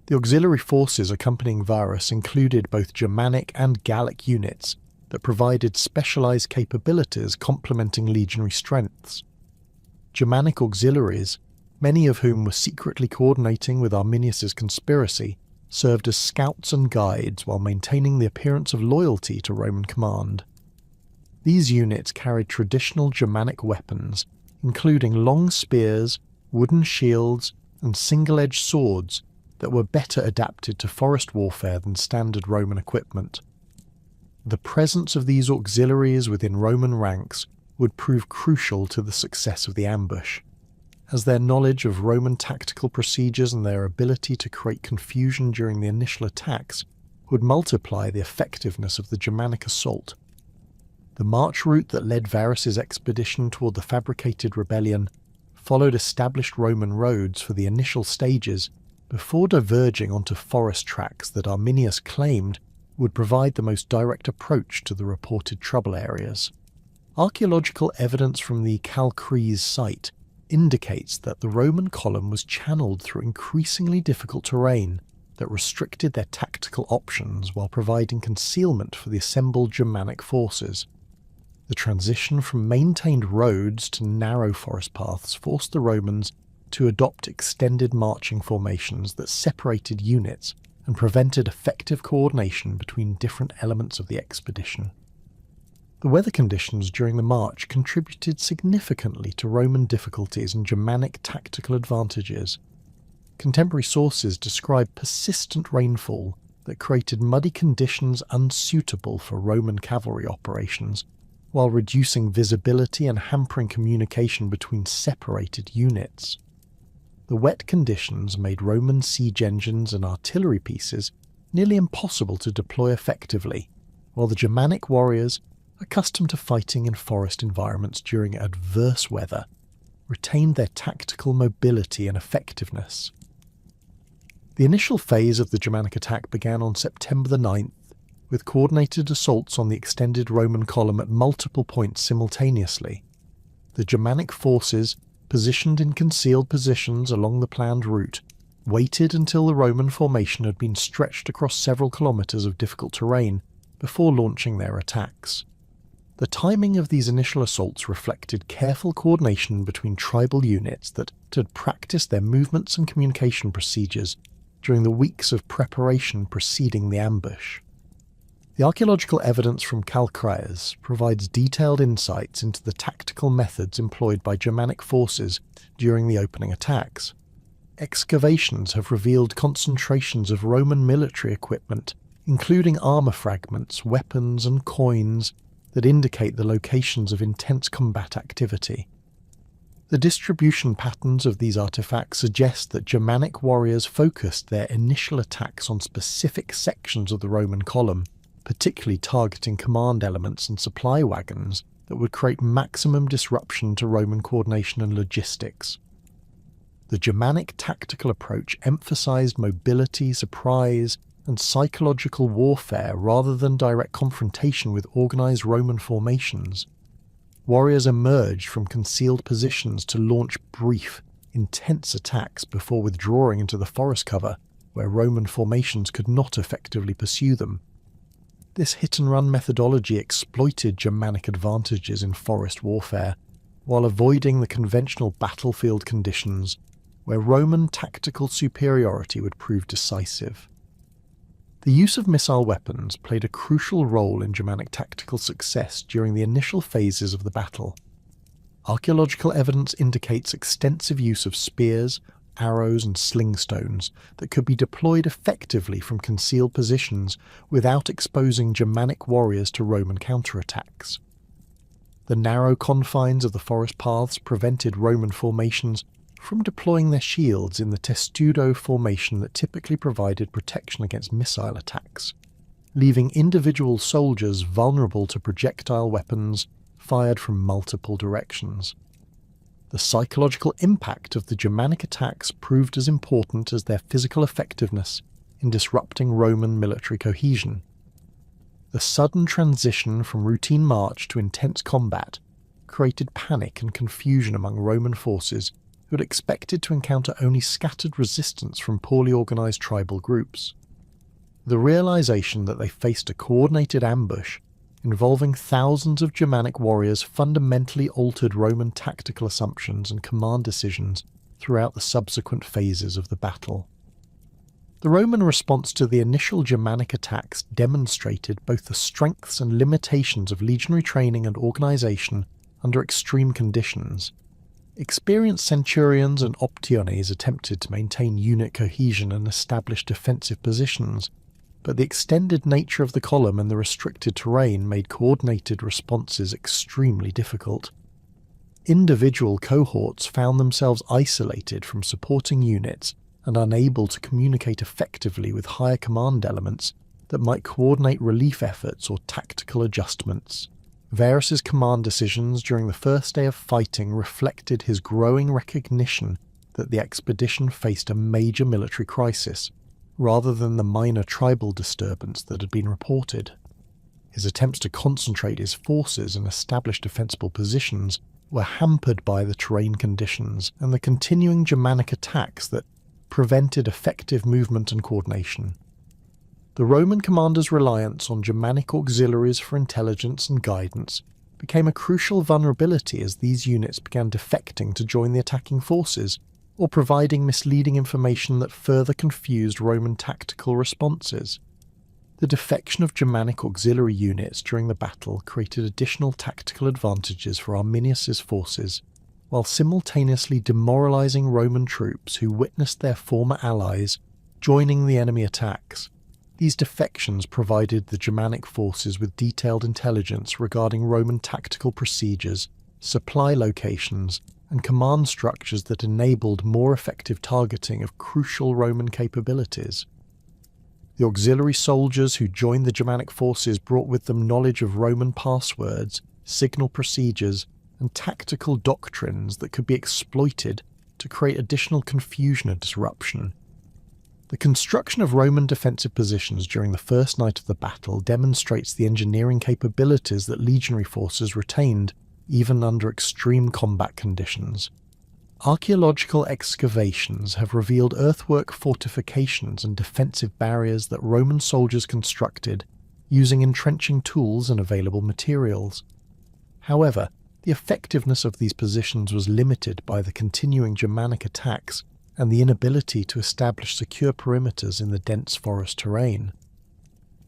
[SPEAKER 1] The auxiliary forces accompanying Varus included both Germanic and Gallic units that provided specialised capabilities complementing legionary strengths. Germanic auxiliaries, many of whom were secretly coordinating with Arminius's conspiracy, served as scouts and guides while maintaining the appearance of loyalty to Roman command. These units carried traditional Germanic weapons, including long spears, wooden shields, and single-edged swords that were better adapted to forest warfare than standard Roman equipment. The presence of these auxiliaries within Roman ranks would prove crucial to the success of the ambush, as their knowledge of Roman tactical procedures and their ability to create confusion during the initial attacks would multiply the effectiveness of the Germanic assault. The march route that led Varus's expedition toward the fabricated rebellion followed established Roman roads for the initial stages before diverging onto forest tracks that Arminius claimed would provide the most direct approach to the reported trouble areas. Archaeological evidence from the Calcrease site indicates that the Roman column was channeled through increasingly difficult terrain that restricted their tactical options while providing concealment for the assembled Germanic forces. The transition from maintained roads to narrow forest paths forced the Romans to adopt extended marching formations that separated units and prevented effective coordination between different elements of the expedition. The weather conditions during the march contributed significantly to Roman difficulties and Germanic tactical advantages. Contemporary sources describe persistent rainfall that created muddy conditions unsuitable for Roman cavalry operations, while reducing visibility and hampering communication between separated units. the wet conditions made Roman siege engines and artillery pieces nearly impossible to deploy effectively, while the Germanic warriors, accustomed to fighting in forest environments during adverse weather, retained their tactical mobility and effectiveness. The initial phase of the Germanic attack began on September the 9th, with coordinated assaults on the extended Roman column at multiple points simultaneously. The Germanic forces, positioned in concealed positions along the planned route, waited until the Roman formation had been stretched across several kilometres of difficult terrain before launching their attacks. The timing of these initial assaults reflected careful coordination between tribal units that had practiced their movements and communication procedures during the weeks of preparation preceding the ambush. The archaeological evidence from Kalkreiz provides detailed insights into the tactical methods employed by Germanic forces during the opening attacks. Excavations have revealed concentrations of Roman military equipment, including armour fragments, weapons and coins, that indicate the locations of intense combat activity. The distribution patterns of these artifacts suggest that Germanic warriors focused their initial attacks on specific sections of the Roman column, particularly targeting command elements and supply wagons that would create maximum disruption to Roman coordination and logistics. The Germanic tactical approach emphasized mobility, surprise, and psychological warfare rather than direct confrontation with organized Roman formations. Warriors emerged from concealed positions to launch brief, intense attacks before withdrawing into the forest cover, where Roman formations could not effectively pursue them. This hit-and-run methodology exploited Germanic advantages in forest warfare, while avoiding the conventional battlefield conditions, where Roman tactical superiority would prove decisive. The use of missile weapons played a crucial role in Germanic tactical success during the initial phases of the battle. Archaeological evidence indicates extensive use of spears, arrows and sling stones that could be deployed effectively from concealed positions without exposing Germanic warriors to Roman counterattacks. The narrow confines of the forest paths prevented Roman formations from deploying their shields in the testudo formation that typically provided protection against missile attacks, leaving individual soldiers vulnerable to projectile weapons fired from multiple directions. The psychological impact of the Germanic attacks proved as important as their physical effectiveness in disrupting Roman military cohesion. The sudden transition from routine march to intense combat created panic and confusion among Roman forces who had expected to encounter only scattered resistance from poorly organized tribal groups. The realization that they faced a coordinated ambush involving thousands of Germanic warriors fundamentally altered Roman tactical assumptions and command decisions throughout the subsequent phases of the battle. The Roman response to the initial Germanic attacks demonstrated both the strengths and limitations of legionary training and organization under extreme conditions. Experienced centurions and optiones attempted to maintain unit cohesion and establish defensive positions, but the extended nature of the column and the restricted terrain made coordinated responses extremely difficult. Individual cohorts found themselves isolated from supporting units and unable to communicate effectively with higher command elements that might coordinate relief efforts or tactical adjustments. Varus's command decisions during the first day of fighting reflected his growing recognition that the expedition faced a major military crisis, rather than the minor tribal disturbance that had been reported. His attempts to concentrate his forces and establish defensible positions were hampered by the terrain conditions and the continuing Germanic attacks that prevented effective movement and coordination. The Roman commander's reliance on Germanic auxiliaries for intelligence and guidance became a crucial vulnerability as these units began defecting to join the attacking forces, or providing misleading information that further confused Roman tactical responses. The defection of Germanic auxiliary units during the battle created additional tactical advantages for Arminius's forces, while simultaneously demoralizing Roman troops who witnessed their former allies joining the enemy attacks. These defections provided the Germanic forces with detailed intelligence regarding Roman tactical procedures, supply locations, and command structures that enabled more effective targeting of crucial Roman capabilities. The auxiliary soldiers who joined the Germanic forces brought with them knowledge of Roman passwords, signal procedures, and tactical doctrines that could be exploited to create additional confusion and disruption. The construction of Roman defensive positions during the first night of the battle demonstrates the engineering capabilities that legionary forces retained even under extreme combat conditions. Archaeological excavations have revealed earthwork fortifications and defensive barriers that Roman soldiers constructed using entrenching tools and available materials. However, the effectiveness of these positions was limited by the continuing Germanic attacks and the inability to establish secure perimeters in the dense forest terrain.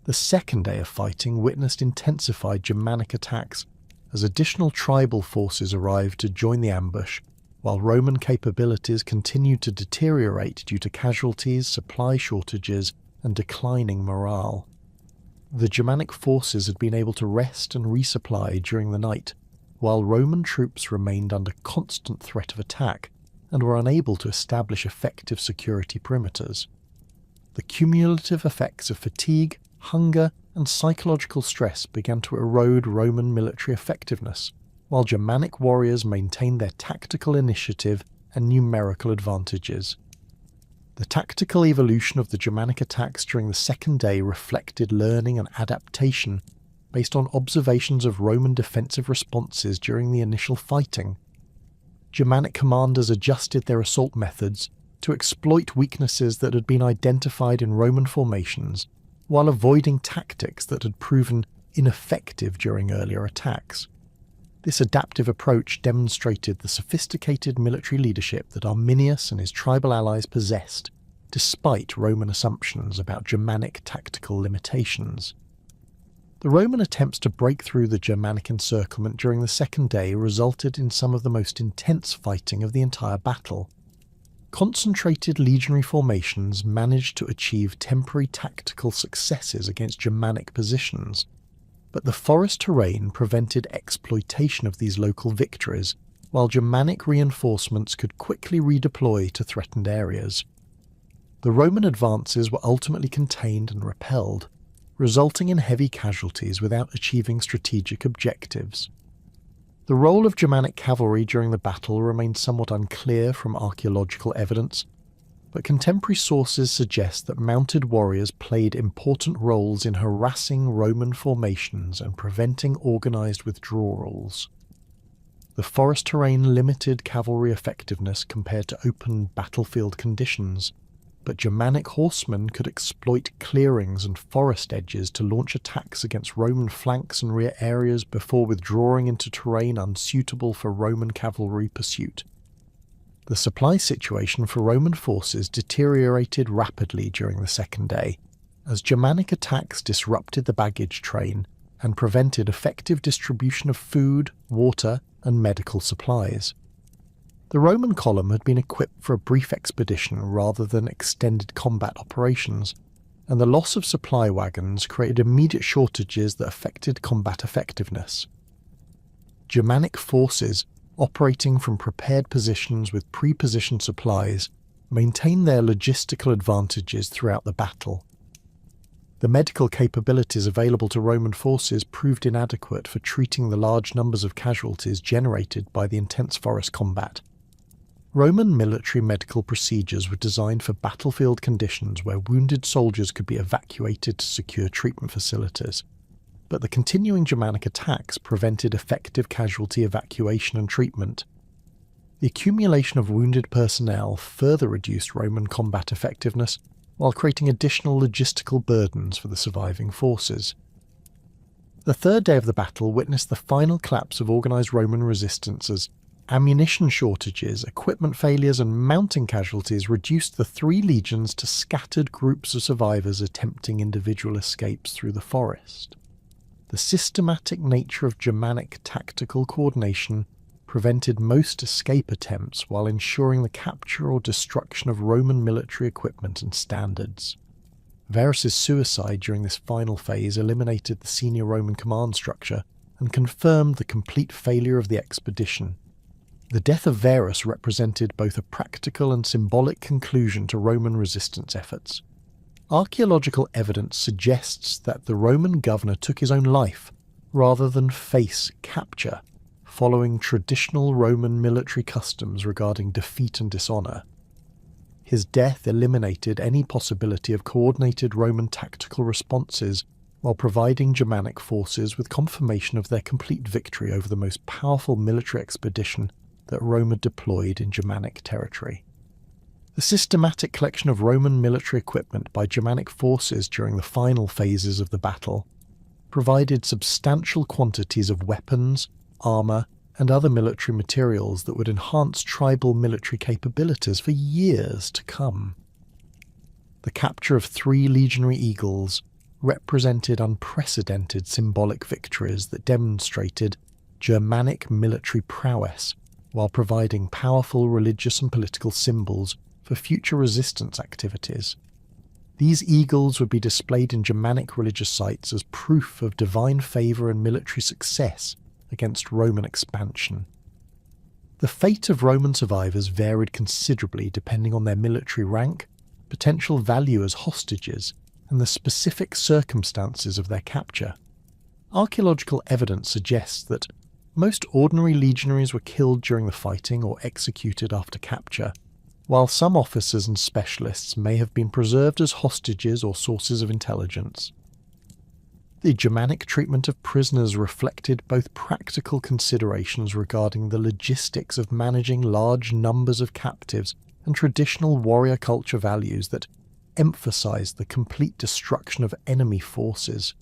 [SPEAKER 1] The second day of fighting witnessed intensified Germanic attacks as additional tribal forces arrived to join the ambush, while Roman capabilities continued to deteriorate due to casualties, supply shortages, and declining morale. The Germanic forces had been able to rest and resupply during the night, while Roman troops remained under constant threat of attack and were unable to establish effective security perimeters. The cumulative effects of fatigue, hunger, and psychological stress began to erode Roman military effectiveness, while Germanic warriors maintained their tactical initiative and numerical advantages. The tactical evolution of the Germanic attacks during the second day reflected learning and adaptation based on observations of Roman defensive responses during the initial fighting. Germanic commanders adjusted their assault methods to exploit weaknesses that had been identified in Roman formations, while avoiding tactics that had proven ineffective during earlier attacks. This adaptive approach demonstrated the sophisticated military leadership that Arminius and his tribal allies possessed, despite Roman assumptions about Germanic tactical limitations. The Roman attempts to break through the Germanic encirclement during the second day resulted in some of the most intense fighting of the entire battle. Concentrated legionary formations managed to achieve temporary tactical successes against Germanic positions, but the forest terrain prevented exploitation of these local victories, while Germanic reinforcements could quickly redeploy to threatened areas. The Roman advances were ultimately contained and repelled, resulting in heavy casualties without achieving strategic objectives. The role of Germanic cavalry during the battle remains somewhat unclear from archaeological evidence, but contemporary sources suggest that mounted warriors played important roles in harassing Roman formations and preventing organized withdrawals. The forest terrain limited cavalry effectiveness compared to open battlefield conditions, but Germanic horsemen could exploit clearings and forest edges to launch attacks against Roman flanks and rear areas before withdrawing into terrain unsuitable for Roman cavalry pursuit. The supply situation for Roman forces deteriorated rapidly during the second day, as Germanic attacks disrupted the baggage train and prevented effective distribution of food, water, and medical supplies. The Roman column had been equipped for a brief expedition rather than extended combat operations, and the loss of supply wagons created immediate shortages that affected combat effectiveness. Germanic forces, operating from prepared positions with pre-positioned supplies, maintained their logistical advantages throughout the battle. The medical capabilities available to Roman forces proved inadequate for treating the large numbers of casualties generated by the intense forest combat. Roman military medical procedures were designed for battlefield conditions where wounded soldiers could be evacuated to secure treatment facilities, but the continuing Germanic attacks prevented effective casualty evacuation and treatment. The accumulation of wounded personnel further reduced Roman combat effectiveness, while creating additional logistical burdens for the surviving forces. The third day of the battle witnessed the final collapse of organised Roman resistance as ammunition shortages, equipment failures, and mounting casualties reduced the three legions to scattered groups of survivors attempting individual escapes through the forest. The systematic nature of Germanic tactical coordination prevented most escape attempts while ensuring the capture or destruction of Roman military equipment and standards. Varus's suicide during this final phase eliminated the senior Roman command structure and confirmed the complete failure of the expedition. The death of Varus represented both a practical and symbolic conclusion to Roman resistance efforts. Archaeological evidence suggests that the Roman governor took his own life rather than face capture, following traditional Roman military customs regarding defeat and dishonour. His death eliminated any possibility of coordinated Roman tactical responses while providing Germanic forces with confirmation of their complete victory over the most powerful military expedition that Rome had deployed in Germanic territory. The systematic collection of Roman military equipment by Germanic forces during the final phases of the battle provided substantial quantities of weapons, armour, and other military materials that would enhance tribal military capabilities for years to come. The capture of 3 legionary eagles represented unprecedented symbolic victories that demonstrated Germanic military prowess while providing powerful religious and political symbols for future resistance activities. These eagles would be displayed in Germanic religious sites as proof of divine favour and military success against Roman expansion. The fate of Roman survivors varied considerably depending on their military rank, potential value as hostages, and the specific circumstances of their capture. Archaeological evidence suggests that most ordinary legionaries were killed during the fighting or executed after capture, while some officers and specialists may have been preserved as hostages or sources of intelligence. The Germanic treatment of prisoners reflected both practical considerations regarding the logistics of managing large numbers of captives and traditional warrior culture values that emphasized the complete destruction of enemy forces.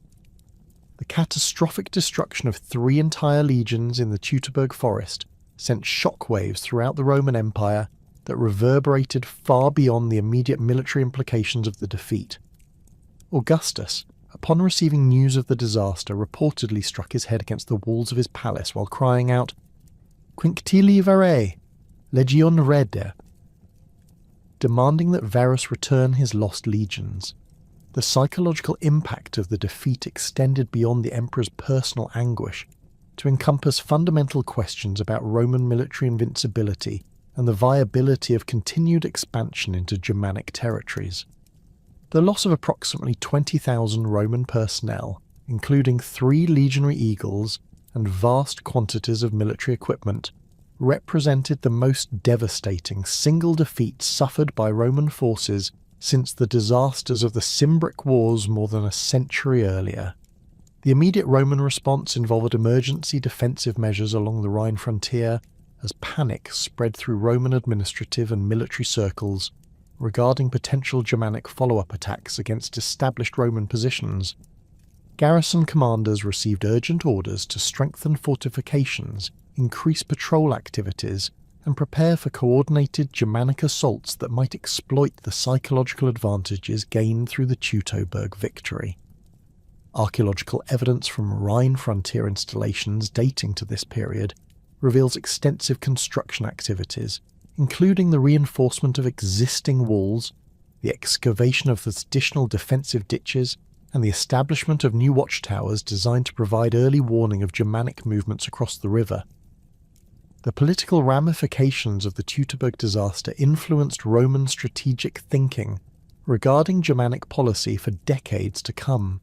[SPEAKER 1] The catastrophic destruction of 3 entire legions in the Teutoburg Forest sent shockwaves throughout the Roman Empire that reverberated far beyond the immediate military implications of the defeat. Augustus, upon receiving news of the disaster, reportedly struck his head against the walls of his palace while crying out, "Quinctili vare, legion rede," demanding that Varus return his lost legions. The psychological impact of the defeat extended beyond the emperor's personal anguish to encompass fundamental questions about Roman military invincibility and the viability of continued expansion into Germanic territories. The loss of approximately 20,000 Roman personnel, including 3 legionary eagles and vast quantities of military equipment, represented the most devastating single defeat suffered by Roman forces since the disasters of the Cimbric Wars more than a century earlier. The immediate Roman response involved emergency defensive measures along the Rhine frontier as panic spread through Roman administrative and military circles regarding potential Germanic follow-up attacks against established Roman positions. Garrison commanders received urgent orders to strengthen fortifications, increase patrol activities, and prepare for coordinated Germanic assaults that might exploit the psychological advantages gained through the Teutoburg victory. Archaeological evidence from Rhine frontier installations dating to this period reveals extensive construction activities, including the reinforcement of existing walls, the excavation of additional defensive ditches, and the establishment of new watchtowers designed to provide early warning of Germanic movements across the river. The political ramifications of the Teutoburg disaster influenced Roman strategic thinking regarding Germanic policy for decades to come.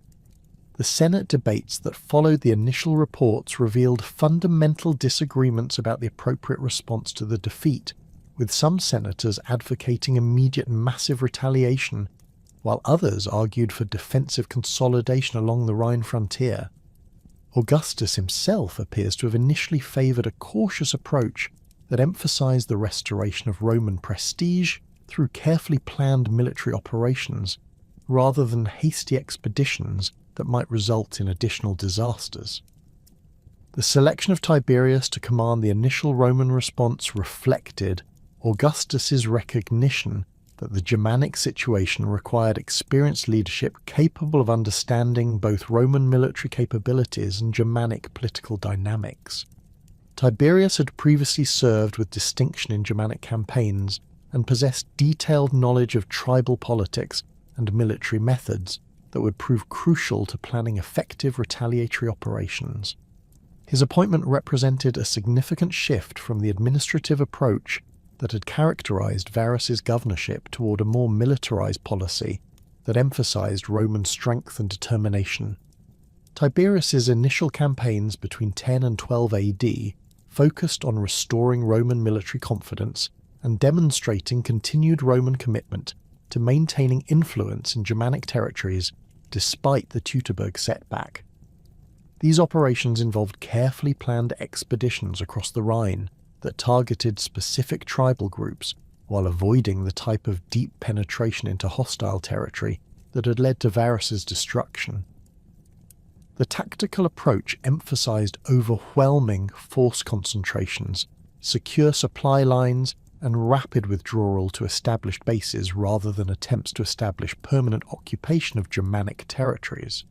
[SPEAKER 1] The Senate debates that followed the initial reports revealed fundamental disagreements about the appropriate response to the defeat, with some senators advocating immediate massive retaliation, while others argued for defensive consolidation along the Rhine frontier. Augustus himself appears to have initially favoured a cautious approach that emphasised the restoration of Roman prestige through carefully planned military operations, rather than hasty expeditions that might result in additional disasters. The selection of Tiberius to command the initial Roman response reflected Augustus's recognition that the Germanic situation required experienced leadership capable of understanding both Roman military capabilities and Germanic political dynamics. Tiberius had previously served with distinction in Germanic campaigns and possessed detailed knowledge of tribal politics and military methods that would prove crucial to planning effective retaliatory operations. His appointment represented a significant shift from the administrative approach that had characterized Varus's governorship toward a more militarized policy that emphasized Roman strength and determination. Tiberius's initial campaigns between 10 and 12 AD focused on restoring Roman military confidence and demonstrating continued Roman commitment to maintaining influence in Germanic territories despite the Teutoburg setback. These operations involved carefully planned expeditions across the Rhine that targeted specific tribal groups while avoiding the type of deep penetration into hostile territory that had led to Varus's destruction. The tactical approach emphasized overwhelming force concentrations, secure supply lines, and rapid withdrawal to established bases rather than attempts to establish permanent occupation of Germanic territories.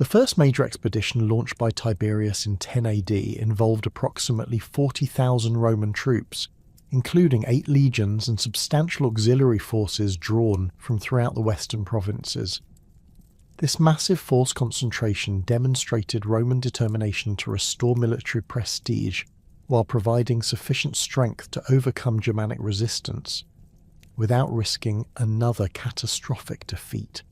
[SPEAKER 1] The first major expedition launched by Tiberius in 10 AD involved approximately 40,000 Roman troops, including 8 legions and substantial auxiliary forces drawn from throughout the western provinces. This massive force concentration demonstrated Roman determination to restore military prestige while providing sufficient strength to overcome Germanic resistance, without risking another catastrophic defeat.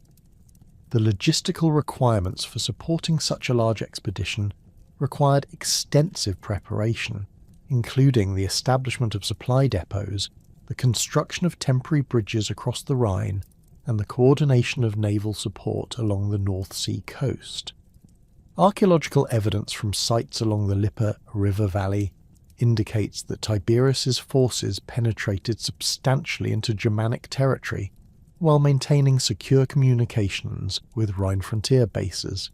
[SPEAKER 1] The logistical requirements for supporting such a large expedition required extensive preparation, including the establishment of supply depots, the construction of temporary bridges across the Rhine, and the coordination of naval support along the North Sea coast. Archaeological evidence from sites along the Lippe River valley indicates that Tiberius's forces penetrated substantially into Germanic territory while maintaining secure communications with Rhine frontier bases.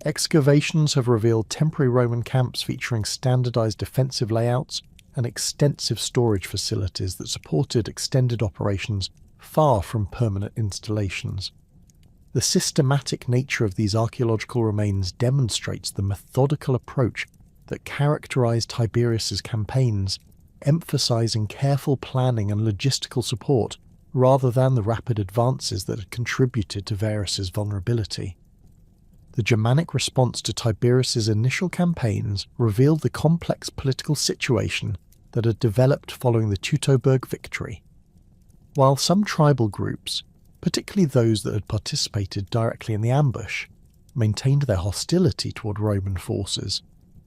[SPEAKER 1] Excavations have revealed temporary Roman camps featuring standardized defensive layouts and extensive storage facilities that supported extended operations far from permanent installations. The systematic nature of these archaeological remains demonstrates the methodical approach that characterized Tiberius's campaigns, emphasizing careful planning and logistical support rather than the rapid advances that had contributed to Varus's vulnerability. The Germanic response to Tiberius's initial campaigns revealed the complex political situation that had developed following the Teutoburg victory. While some tribal groups, particularly those that had participated directly in the ambush, maintained their hostility toward Roman forces,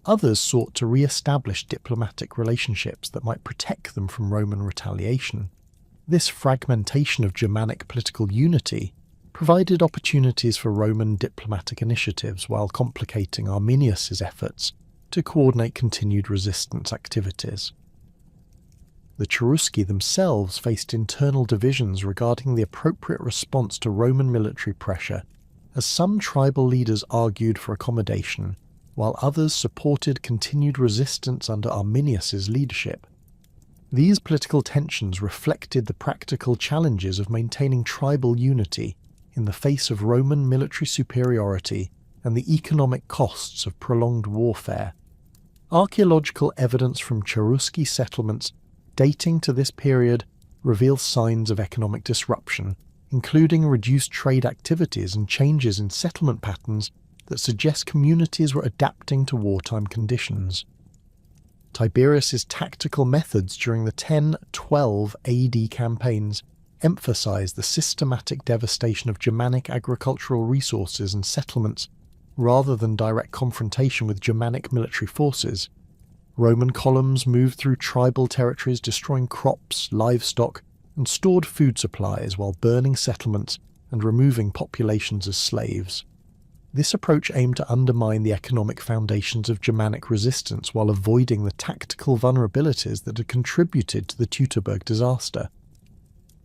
[SPEAKER 1] others sought to re-establish diplomatic relationships that might protect them from Roman retaliation. This fragmentation of Germanic political unity provided opportunities for Roman diplomatic initiatives while complicating Arminius's efforts to coordinate continued resistance activities. The Cherusci themselves faced internal divisions regarding the appropriate response to Roman military pressure, as some tribal leaders argued for accommodation, while others supported continued resistance under Arminius's leadership. These political tensions reflected the practical challenges of maintaining tribal unity in the face of Roman military superiority and the economic costs of prolonged warfare. Archaeological evidence from Cherusci settlements dating to this period reveals signs of economic disruption, including reduced trade activities and changes in settlement patterns that suggest communities were adapting to wartime conditions. Tiberius's tactical methods during the 10-12 AD campaigns emphasized the systematic devastation of Germanic agricultural resources and settlements rather than direct confrontation with Germanic military forces. Roman columns moved through tribal territories, destroying crops, livestock, and stored food supplies while burning settlements and removing populations as slaves. This approach aimed to undermine the economic foundations of Germanic resistance while avoiding the tactical vulnerabilities that had contributed to the Teutoburg disaster.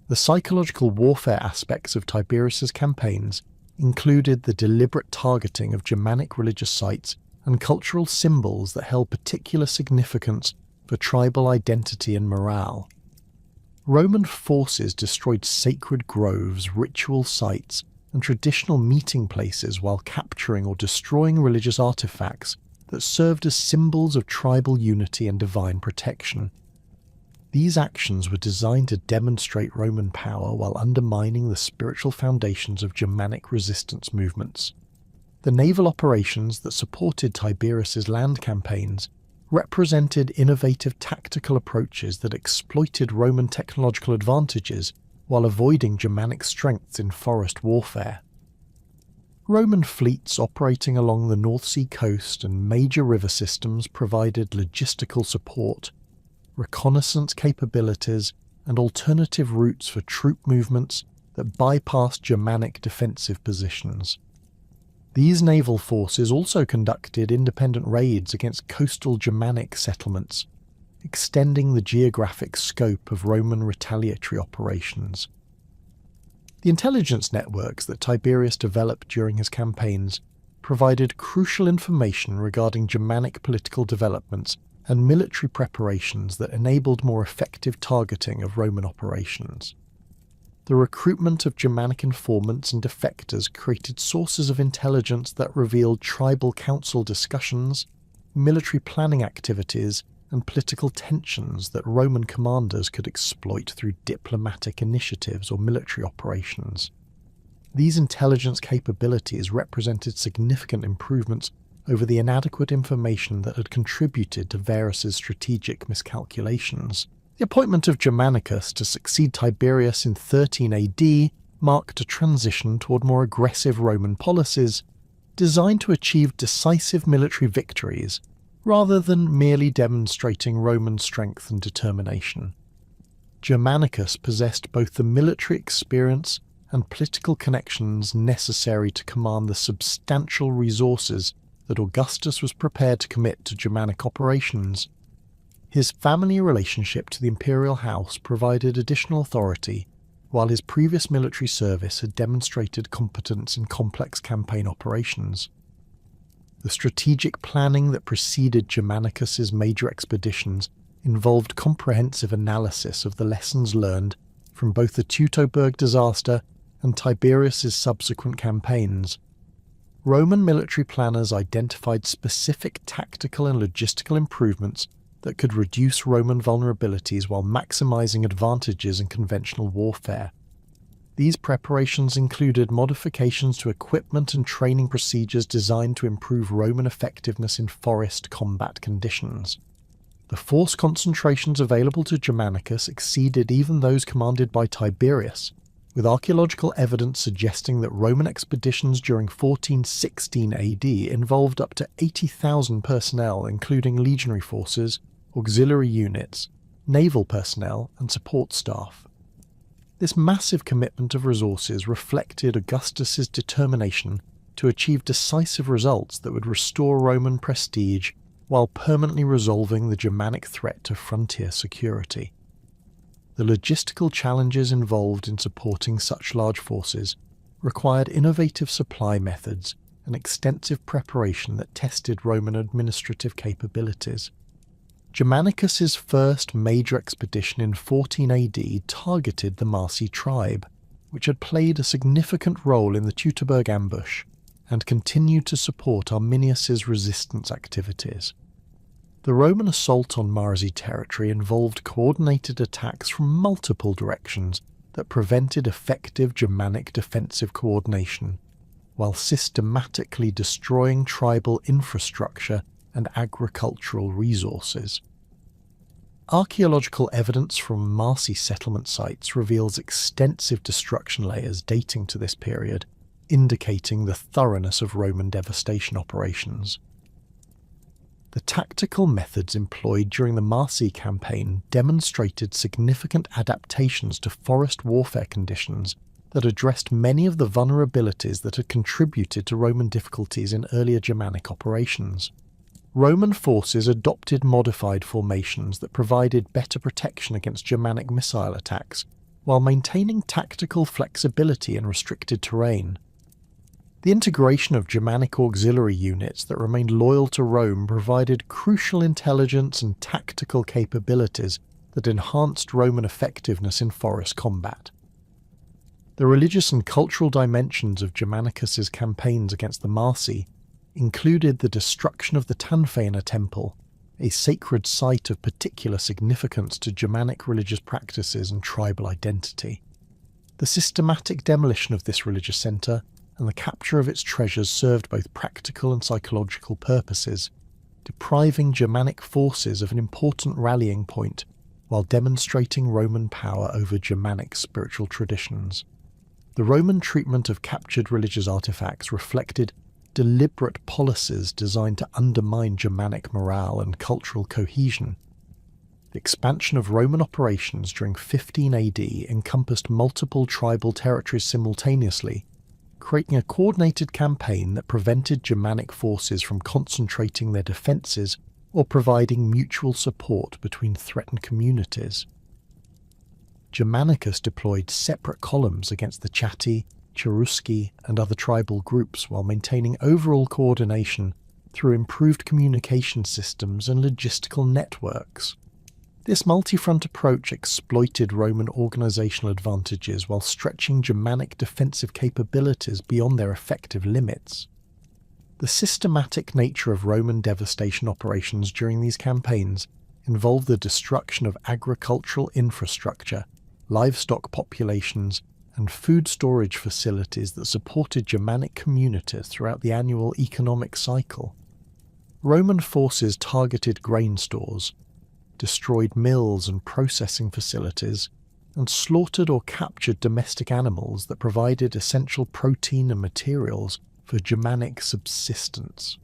[SPEAKER 1] The psychological warfare aspects of Tiberius's campaigns included the deliberate targeting of Germanic religious sites and cultural symbols that held particular significance for tribal identity and morale. Roman forces destroyed sacred groves, ritual sites, and traditional meeting places while capturing or destroying religious artifacts that served as symbols of tribal unity and divine protection. These actions were designed to demonstrate Roman power while undermining the spiritual foundations of Germanic resistance movements. The naval operations that supported Tiberius's land campaigns represented innovative tactical approaches that exploited Roman technological advantages while avoiding Germanic strengths in forest warfare. Roman fleets operating along the North Sea coast and major river systems provided logistical support, reconnaissance capabilities, and alternative routes for troop movements that bypassed Germanic defensive positions. These naval forces also conducted independent raids against coastal Germanic settlements, extending the geographic scope of Roman retaliatory operations. The intelligence networks that Tiberius developed during his campaigns provided crucial information regarding Germanic political developments and military preparations that enabled more effective targeting of Roman operations. The recruitment of Germanic informants and defectors created sources of intelligence that revealed tribal council discussions, military planning activities, and political tensions that Roman commanders could exploit through diplomatic initiatives or military operations. These intelligence capabilities represented significant improvements over the inadequate information that had contributed to Varus's strategic miscalculations. The appointment of Germanicus to succeed Tiberius in 13 AD marked a transition toward more aggressive Roman policies designed to achieve decisive military victories rather than merely demonstrating Roman strength and determination. Germanicus possessed both the military experience and political connections necessary to command the substantial resources that Augustus was prepared to commit to Germanic operations. His family relationship to the imperial house provided additional authority, while his previous military service had demonstrated competence in complex campaign operations. The strategic planning that preceded Germanicus's major expeditions involved comprehensive analysis of the lessons learned from both the Teutoburg disaster and Tiberius's subsequent campaigns. Roman military planners identified specific tactical and logistical improvements that could reduce Roman vulnerabilities while maximizing advantages in conventional warfare. These preparations included modifications to equipment and training procedures designed to improve Roman effectiveness in forest combat conditions. The force concentrations available to Germanicus exceeded even those commanded by Tiberius, with archaeological evidence suggesting that Roman expeditions during 1416 AD involved up to 80,000 personnel, including legionary forces, auxiliary units, naval personnel, and support staff. This massive commitment of resources reflected Augustus's determination to achieve decisive results that would restore Roman prestige while permanently resolving the Germanic threat to frontier security. The logistical challenges involved in supporting such large forces required innovative supply methods and extensive preparation that tested Roman administrative capabilities. Germanicus's first major expedition in 14 AD targeted the Marsi tribe, which had played a significant role in the Teutoburg ambush and continued to support Arminius's resistance activities. The Roman assault on Marsi territory involved coordinated attacks from multiple directions that prevented effective Germanic defensive coordination, while systematically destroying tribal infrastructure and agricultural resources. Archaeological evidence from Marsi settlement sites reveals extensive destruction layers dating to this period, indicating the thoroughness of Roman devastation operations. The tactical methods employed during the Marsi campaign demonstrated significant adaptations to forest warfare conditions that addressed many of the vulnerabilities that had contributed to Roman difficulties in earlier Germanic operations. Roman forces adopted modified formations that provided better protection against Germanic missile attacks, while maintaining tactical flexibility in restricted terrain. The integration of Germanic auxiliary units that remained loyal to Rome provided crucial intelligence and tactical capabilities that enhanced Roman effectiveness in forest combat. The religious and cultural dimensions of Germanicus's campaigns against the Marsi included the destruction of the Tanfeina temple, a sacred site of particular significance to Germanic religious practices and tribal identity. The systematic demolition of this religious centre and the capture of its treasures served both practical and psychological purposes, depriving Germanic forces of an important rallying point while demonstrating Roman power over Germanic spiritual traditions. The Roman treatment of captured religious artifacts reflected deliberate policies designed to undermine Germanic morale and cultural cohesion. The expansion of Roman operations during 15 AD encompassed multiple tribal territories simultaneously, creating a coordinated campaign that prevented Germanic forces from concentrating their defences or providing mutual support between threatened communities. Germanicus deployed separate columns against the Chatti, Cherusci, and other tribal groups while maintaining overall coordination through improved communication systems and logistical networks. This multi-front approach exploited Roman organisational advantages while stretching Germanic defensive capabilities beyond their effective limits. The systematic nature of Roman devastation operations during these campaigns involved the destruction of agricultural infrastructure, livestock populations, and food storage facilities that supported Germanic communities throughout the annual economic cycle. Roman forces targeted grain stores, destroyed mills and processing facilities, and slaughtered or captured domestic animals that provided essential protein and materials for Germanic subsistence.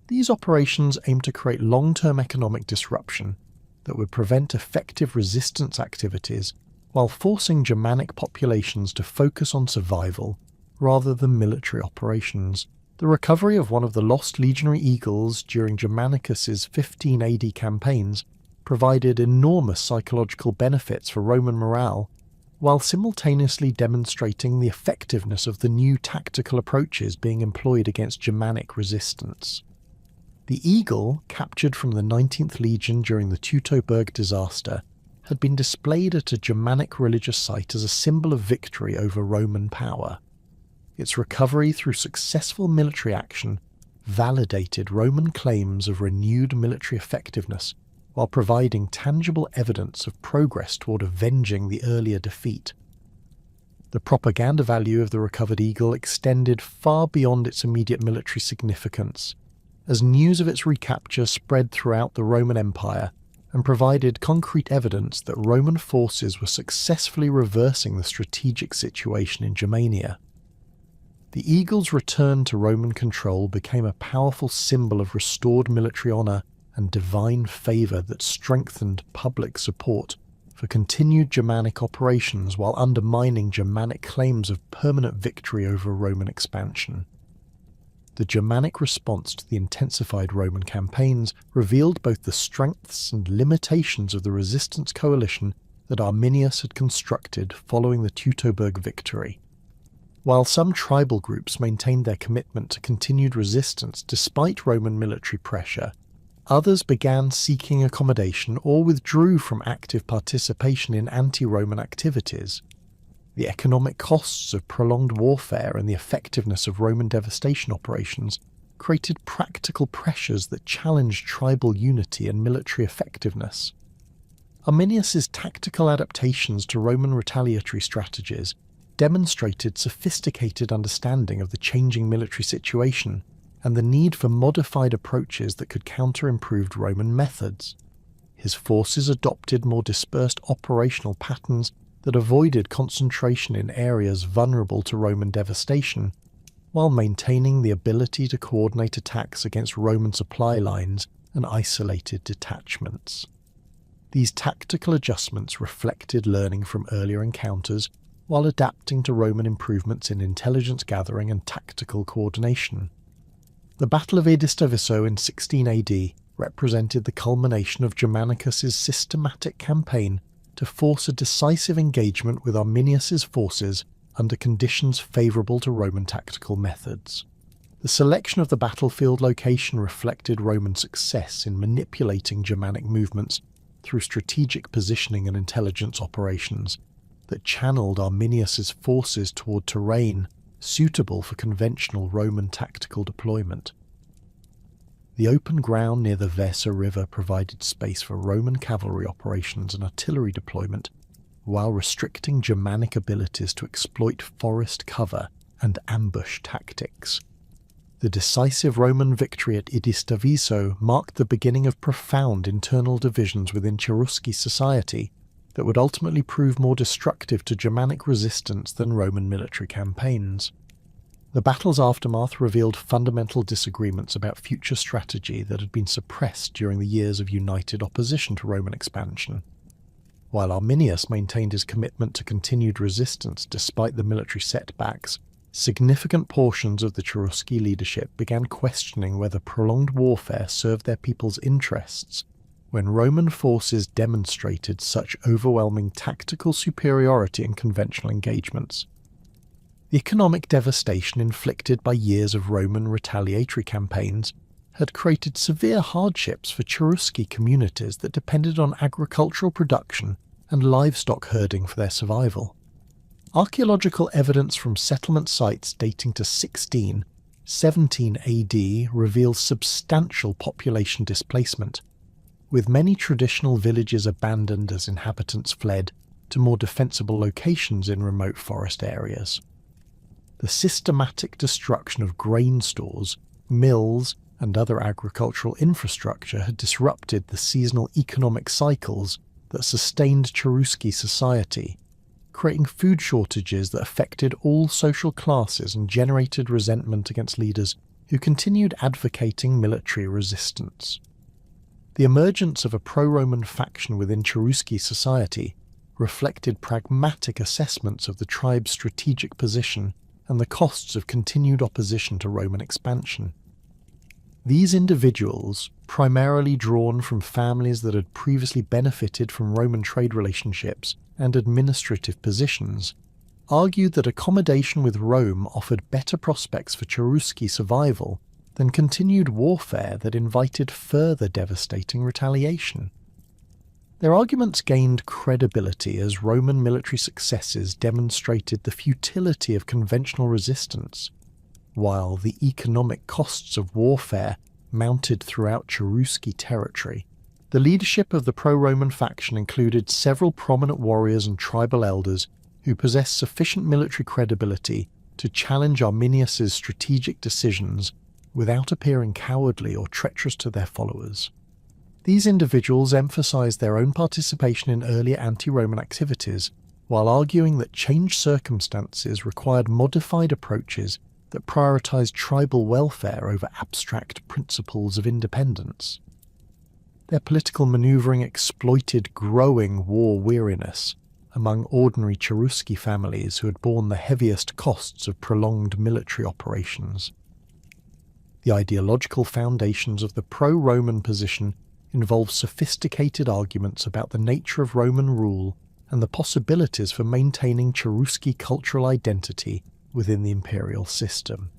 [SPEAKER 1] These operations aimed to create long-term economic disruption that would prevent effective resistance activities while forcing Germanic populations to focus on survival rather than military operations. The recovery of one of the lost legionary eagles during Germanicus's 15 AD campaigns provided enormous psychological benefits for Roman morale, while simultaneously demonstrating the effectiveness of the new tactical approaches being employed against Germanic resistance. The eagle, captured from the 19th Legion during the Teutoburg disaster, had been displayed at a Germanic religious site as a symbol of victory over Roman power. Its recovery through successful military action validated Roman claims of renewed military effectiveness while providing tangible evidence of progress toward avenging the earlier defeat. The propaganda value of the recovered eagle extended far beyond its immediate military significance, as news of its recapture spread throughout the Roman Empire and provided concrete evidence that Roman forces were successfully reversing the strategic situation in Germania. The eagle's return to Roman control became a powerful symbol of restored military honour and divine favour that strengthened public support for continued Germanic operations while undermining Germanic claims of permanent victory over Roman expansion. The Germanic response to the intensified Roman campaigns revealed both the strengths and limitations of the resistance coalition that Arminius had constructed following the Teutoburg victory. While some tribal groups maintained their commitment to continued resistance despite Roman military pressure, others began seeking accommodation or withdrew from active participation in anti-Roman activities. The economic costs of prolonged warfare and the effectiveness of Roman devastation operations created practical pressures that challenged tribal unity and military effectiveness. Arminius's tactical adaptations to Roman retaliatory strategies demonstrated sophisticated understanding of the changing military situation and the need for modified approaches that could counter improved Roman methods. His forces adopted more dispersed operational patterns that avoided concentration in areas vulnerable to Roman devastation, while maintaining the ability to coordinate attacks against Roman supply lines and isolated detachments. These tactical adjustments reflected learning from earlier encounters while adapting to Roman improvements in intelligence gathering and tactical coordination. The Battle of Edistoviso in 16 AD represented the culmination of Germanicus's systematic campaign to force a decisive engagement with Arminius's forces under conditions favourable to Roman tactical methods. The selection of the battlefield location reflected Roman success in manipulating Germanic movements through strategic positioning and intelligence operations that channeled Arminius's forces toward terrain suitable for conventional Roman tactical deployment. The open ground near the Weser River provided space for Roman cavalry operations and artillery deployment, while restricting Germanic abilities to exploit forest cover and ambush tactics. The decisive Roman victory at Idistaviso marked the beginning of profound internal divisions within Cherusci society that would ultimately prove more destructive to Germanic resistance than Roman military campaigns. The battle's aftermath revealed fundamental disagreements about future strategy that had been suppressed during the years of united opposition to Roman expansion. While Arminius maintained his commitment to continued resistance despite the military setbacks, significant portions of the Cherusci leadership began questioning whether prolonged warfare served their people's interests when Roman forces demonstrated such overwhelming tactical superiority in conventional engagements. The economic devastation inflicted by years of Roman retaliatory campaigns had created severe hardships for Cherusci communities that depended on agricultural production and livestock herding for their survival. Archaeological evidence from settlement sites dating to 16-17 AD reveals substantial population displacement, with many traditional villages abandoned as inhabitants fled to more defensible locations in remote forest areas. The systematic destruction of grain stores, mills, and other agricultural infrastructure had disrupted the seasonal economic cycles that sustained Cherusci society, creating food shortages that affected all social classes and generated resentment against leaders who continued advocating military resistance. The emergence of a pro-Roman faction within Cherusci society reflected pragmatic assessments of the tribe's strategic position and the costs of continued opposition to Roman expansion. These individuals, primarily drawn from families that had previously benefited from Roman trade relationships and administrative positions, argued that accommodation with Rome offered better prospects for Cherusci survival than continued warfare that invited further devastating retaliation. Their arguments gained credibility as Roman military successes demonstrated the futility of conventional resistance, while the economic costs of warfare mounted throughout Cherusci territory. The leadership of the pro-Roman faction included several prominent warriors and tribal elders who possessed sufficient military credibility to challenge Arminius's strategic decisions without appearing cowardly or treacherous to their followers. These individuals emphasized their own participation in earlier anti-Roman activities, while arguing that changed circumstances required modified approaches that prioritized tribal welfare over abstract principles of independence. Their political maneuvering exploited growing war weariness among ordinary Cherusci families who had borne the heaviest costs of prolonged military operations. The ideological foundations of the pro-Roman position involve sophisticated arguments about the nature of Roman rule and the possibilities for maintaining Cherusci cultural identity within the imperial system.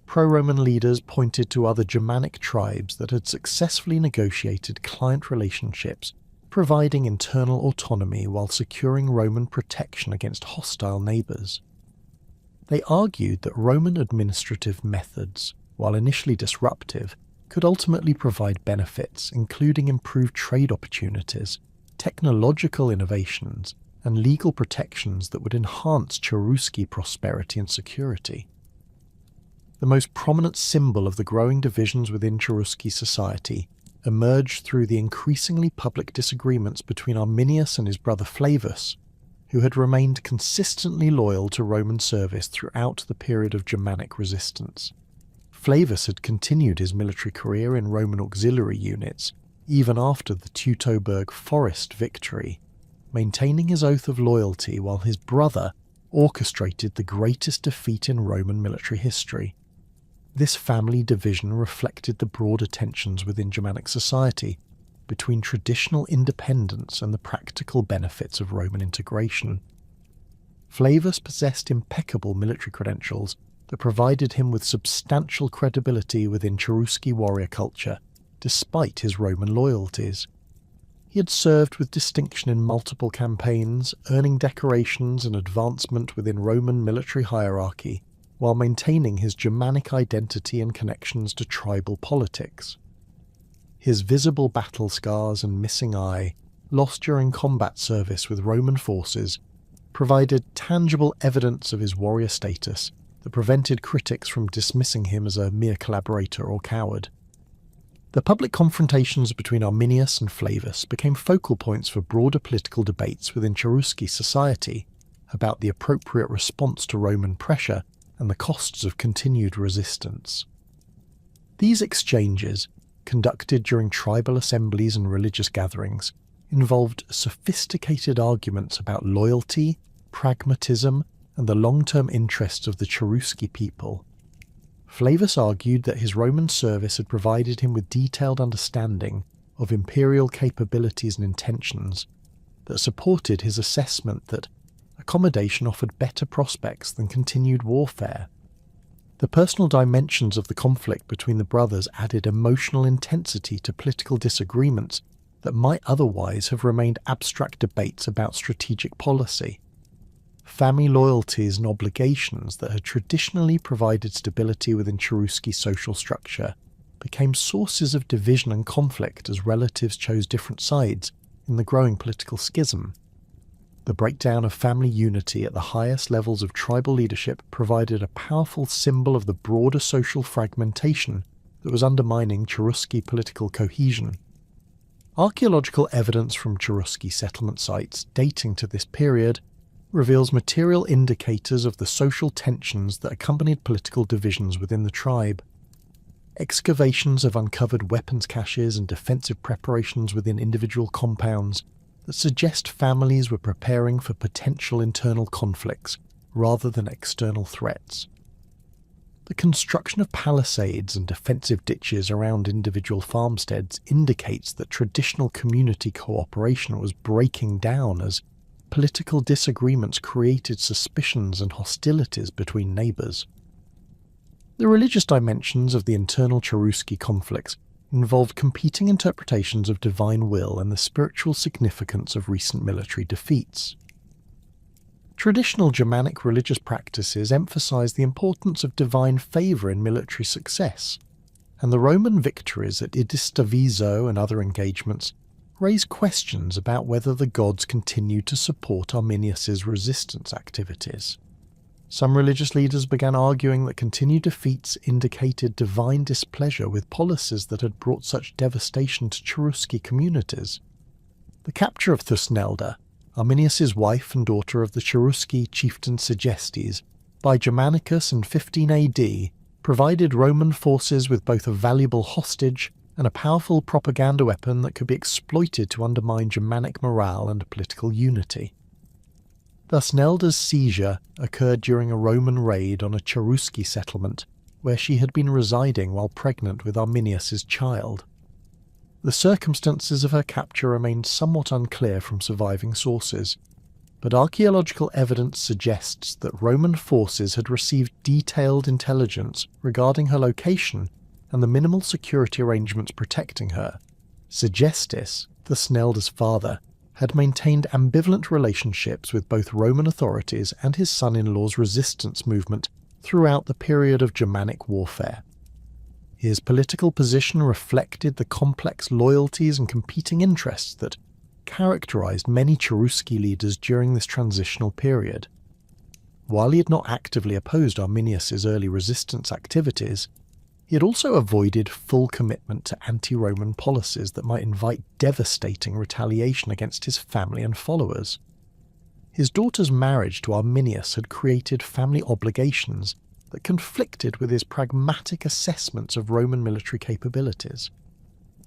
[SPEAKER 1] Pro-Roman leaders pointed to other Germanic tribes that had successfully negotiated client relationships, providing internal autonomy while securing Roman protection against hostile neighbours. They argued that Roman administrative methods, while initially disruptive, could ultimately provide benefits, including improved trade opportunities, technological innovations, and legal protections that would enhance Cherusci prosperity and security. The most prominent symbol of the growing divisions within Cherusci society emerged through the increasingly public disagreements between Arminius and his brother Flavus, who had remained consistently loyal to Roman service throughout the period of Germanic resistance. Flavus had continued his military career in Roman auxiliary units, even after the Teutoburg Forest victory, maintaining his oath of loyalty while his brother orchestrated the greatest defeat in Roman military history. This family division reflected the broader tensions within Germanic society between traditional independence and the practical benefits of Roman integration. Flavus possessed impeccable military credentials that provided him with substantial credibility within Cherusci warrior culture, despite his Roman loyalties. He had served with distinction in multiple campaigns, earning decorations and advancement within Roman military hierarchy, while maintaining his Germanic identity and connections to tribal politics. His visible battle scars and missing eye, lost during combat service with Roman forces, provided tangible evidence of his warrior status that prevented critics from dismissing him as a mere collaborator or coward. The public confrontations between Arminius and Flavus became focal points for broader political debates within Cherusci society about the appropriate response to Roman pressure and the costs of continued resistance. These exchanges, conducted during tribal assemblies and religious gatherings, involved sophisticated arguments about loyalty, pragmatism, and the long-term interests of the Cherusci people. Flavus argued that his Roman service had provided him with detailed understanding of imperial capabilities and intentions that supported his assessment that accommodation offered better prospects than continued warfare. The personal dimensions of the conflict between the brothers added emotional intensity to political disagreements that might otherwise have remained abstract debates about strategic policy. Family loyalties and obligations that had traditionally provided stability within Cherusci social structure became sources of division and conflict as relatives chose different sides in the growing political schism. The breakdown of family unity at the highest levels of tribal leadership provided a powerful symbol of the broader social fragmentation that was undermining Cherusci political cohesion. Archaeological evidence from Cherusci settlement sites dating to this period reveals material indicators of the social tensions that accompanied political divisions within the tribe. Excavations have uncovered weapons caches and defensive preparations within individual compounds that suggest families were preparing for potential internal conflicts rather than external threats. The construction of palisades and defensive ditches around individual farmsteads indicates that traditional community cooperation was breaking down as political disagreements created suspicions and hostilities between neighbours. The religious dimensions of the internal Cherusci conflicts involved competing interpretations of divine will and the spiritual significance of recent military defeats. Traditional Germanic religious practices emphasized the importance of divine favour in military success, and the Roman victories at Idista Viso and other engagements raised questions about whether the gods continued to support Arminius's resistance activities. Some religious leaders began arguing that continued defeats indicated divine displeasure with policies that had brought such devastation to Cherusci communities. The capture of Thusnelda, Arminius's wife and daughter of the Cherusci chieftain Segestes, by Germanicus in 15 AD, provided Roman forces with both a valuable hostage and a powerful propaganda weapon that could be exploited to undermine Germanic morale and political unity. Thusnelda's seizure occurred during a Roman raid on a Cherusci settlement where she had been residing while pregnant with Arminius's child. The circumstances of her capture remained somewhat unclear from surviving sources, but archaeological evidence suggests that Roman forces had received detailed intelligence regarding her location and the minimal security arrangements protecting her. Segestes, Thusnelda's father, had maintained ambivalent relationships with both Roman authorities and his son-in-law's resistance movement throughout the period of Germanic warfare. His political position reflected the complex loyalties and competing interests that characterized many Cherusci leaders during this transitional period. While he had not actively opposed Arminius's early resistance activities, he had also avoided full commitment to anti-Roman policies that might invite devastating retaliation against his family and followers. His daughter's marriage to Arminius had created family obligations that conflicted with his pragmatic assessments of Roman military capabilities.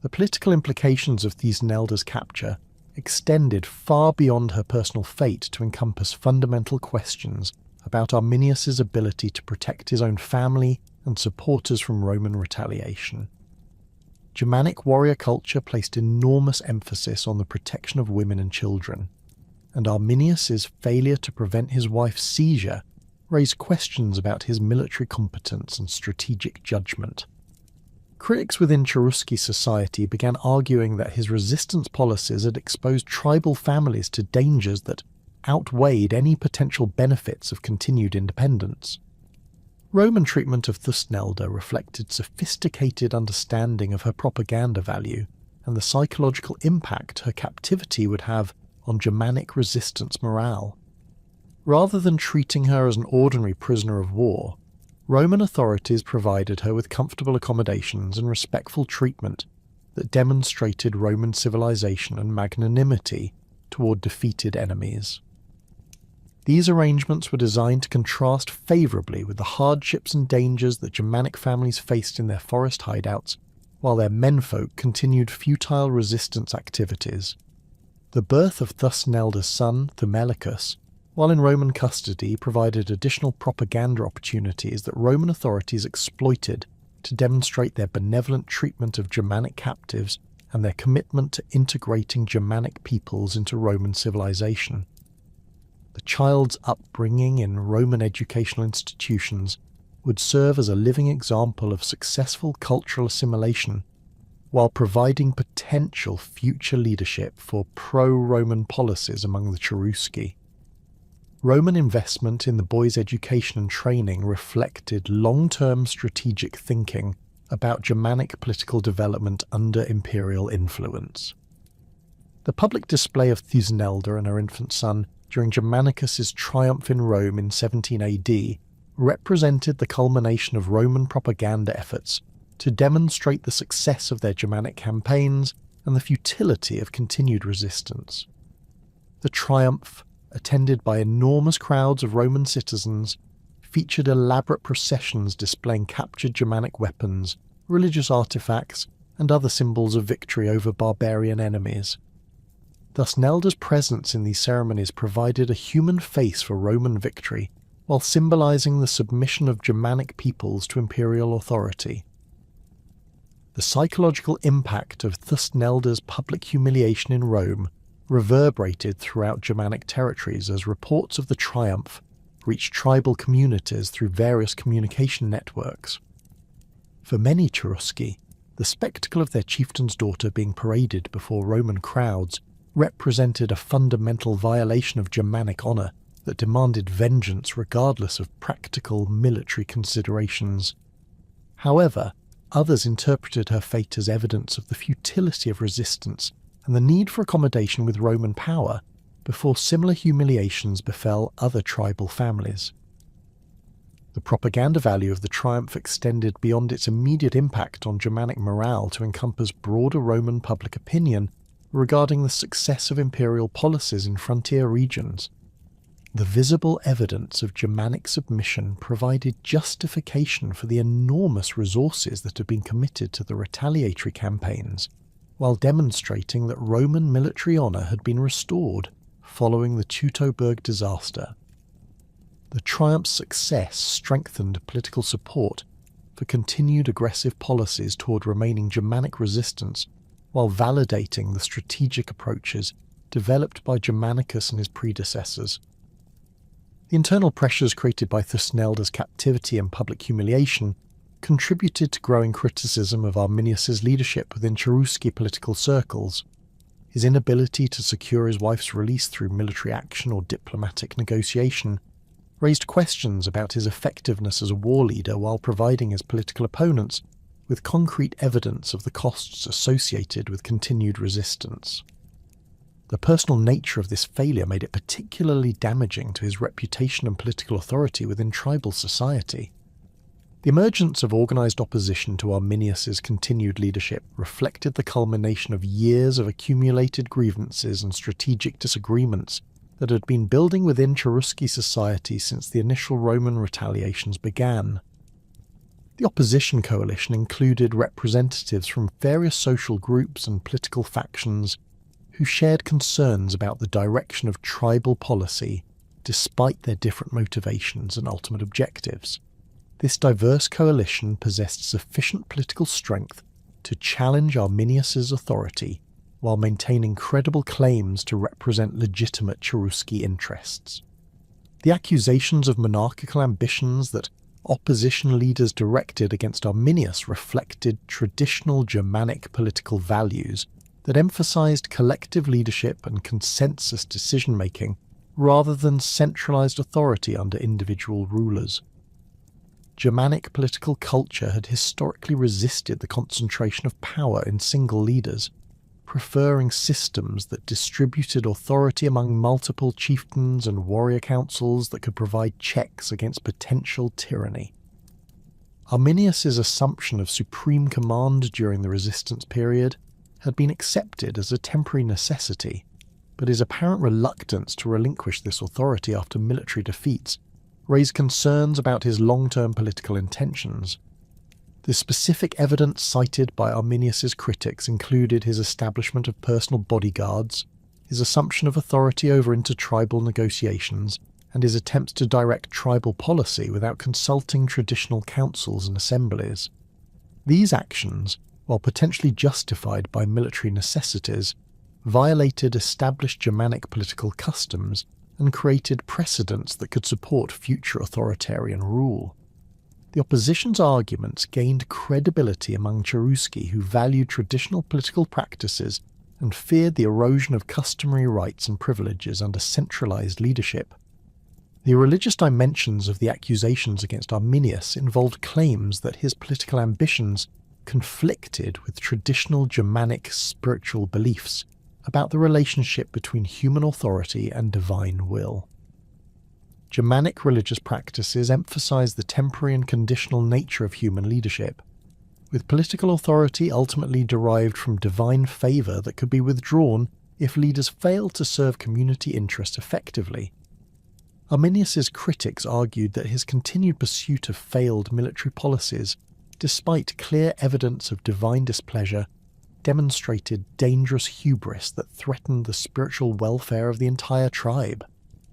[SPEAKER 1] The political implications of Thusnelda's capture extended far beyond her personal fate to encompass fundamental questions about Arminius's ability to protect his own family and supporters from Roman retaliation. Germanic warrior culture placed enormous emphasis on the protection of women and children, and Arminius's failure to prevent his wife's seizure raised questions about his military competence and strategic judgment. Critics within Cherusci society began arguing that his resistance policies had exposed tribal families to dangers that outweighed any potential benefits of continued independence. Roman treatment of Thusnelda reflected sophisticated understanding of her propaganda value and the psychological impact her captivity would have on Germanic resistance morale. Rather than treating her as an ordinary prisoner of war, Roman authorities provided her with comfortable accommodations and respectful treatment that demonstrated Roman civilization and magnanimity toward defeated enemies. These arrangements were designed to contrast favourably with the hardships and dangers that Germanic families faced in their forest hideouts, while their menfolk continued futile resistance activities. The birth of Thusnelda's son, Thumelicus, while in Roman custody, provided additional propaganda opportunities that Roman authorities exploited to demonstrate their benevolent treatment of Germanic captives and their commitment to integrating Germanic peoples into Roman civilization. The child's upbringing in Roman educational institutions would serve as a living example of successful cultural assimilation, while providing potential future leadership for pro-Roman policies among the Cherusci. Roman investment in the boy's education and training reflected long-term strategic thinking about Germanic political development under imperial influence. The public display of Thusnelda and her infant son during Germanicus's triumph in Rome in 17 AD represented the culmination of Roman propaganda efforts to demonstrate the success of their Germanic campaigns and the futility of continued resistance. The triumph, attended by enormous crowds of Roman citizens, featured elaborate processions displaying captured Germanic weapons, religious artifacts, and other symbols of victory over barbarian enemies. Thusnelda's presence in these ceremonies provided a human face for Roman victory, while symbolizing the submission of Germanic peoples to imperial authority. The psychological impact of Thusnelda's public humiliation in Rome reverberated throughout Germanic territories as reports of the triumph reached tribal communities through various communication networks. For many Cherusci, the spectacle of their chieftain's daughter being paraded before Roman crowds represented a fundamental violation of Germanic honour that demanded vengeance regardless of practical military considerations. However, others interpreted her fate as evidence of the futility of resistance and the need for accommodation with Roman power before similar humiliations befell other tribal families. The propaganda value of the triumph extended beyond its immediate impact on Germanic morale to encompass broader Roman public opinion regarding the success of imperial policies in frontier regions. The visible evidence of Germanic submission provided justification for the enormous resources that had been committed to the retaliatory campaigns, while demonstrating that Roman military honour had been restored following the Teutoburg disaster. The triumph's success strengthened political support for continued aggressive policies toward remaining Germanic resistance, while validating the strategic approaches developed by Germanicus and his predecessors. The internal pressures created by Thusnelda's captivity and public humiliation contributed to growing criticism of Arminius's leadership within Cherusci political circles. His inability to secure his wife's release through military action or diplomatic negotiation raised questions about his effectiveness as a war leader, while providing his political opponents with concrete evidence of the costs associated with continued resistance. The personal nature of this failure made it particularly damaging to his reputation and political authority within tribal society. The emergence of organised opposition to Arminius's continued leadership reflected the culmination of years of accumulated grievances and strategic disagreements that had been building within Cherusci society since the initial Roman retaliations began. The opposition coalition included representatives from various social groups and political factions who shared concerns about the direction of tribal policy despite their different motivations and ultimate objectives. This diverse coalition possessed sufficient political strength to challenge Arminius's authority while maintaining credible claims to represent legitimate Cherusci interests. The accusations of monarchical ambitions that opposition leaders directed against Arminius reflected traditional Germanic political values that emphasized collective leadership and consensus decision-making rather than centralized authority under individual rulers. Germanic political culture had historically resisted the concentration of power in single leaders, preferring systems that distributed authority among multiple chieftains and warrior councils that could provide checks against potential tyranny. Arminius's assumption of supreme command during the resistance period had been accepted as a temporary necessity, but his apparent reluctance to relinquish this authority after military defeats raised concerns about his long-term political intentions. The specific evidence cited by Arminius's critics included his establishment of personal bodyguards, his assumption of authority over intertribal negotiations, and his attempts to direct tribal policy without consulting traditional councils and assemblies. These actions, while potentially justified by military necessities, violated established Germanic political customs and created precedents that could support future authoritarian rule. The opposition's arguments gained credibility among Cherusci, who valued traditional political practices and feared the erosion of customary rights and privileges under centralized leadership. The religious dimensions of the accusations against Arminius involved claims that his political ambitions conflicted with traditional Germanic spiritual beliefs about the relationship between human authority and divine will. Germanic religious practices emphasized the temporary and conditional nature of human leadership, with political authority ultimately derived from divine favor that could be withdrawn if leaders failed to serve community interests effectively. Arminius's critics argued that his continued pursuit of failed military policies, despite clear evidence of divine displeasure, demonstrated dangerous hubris that threatened the spiritual welfare of the entire tribe.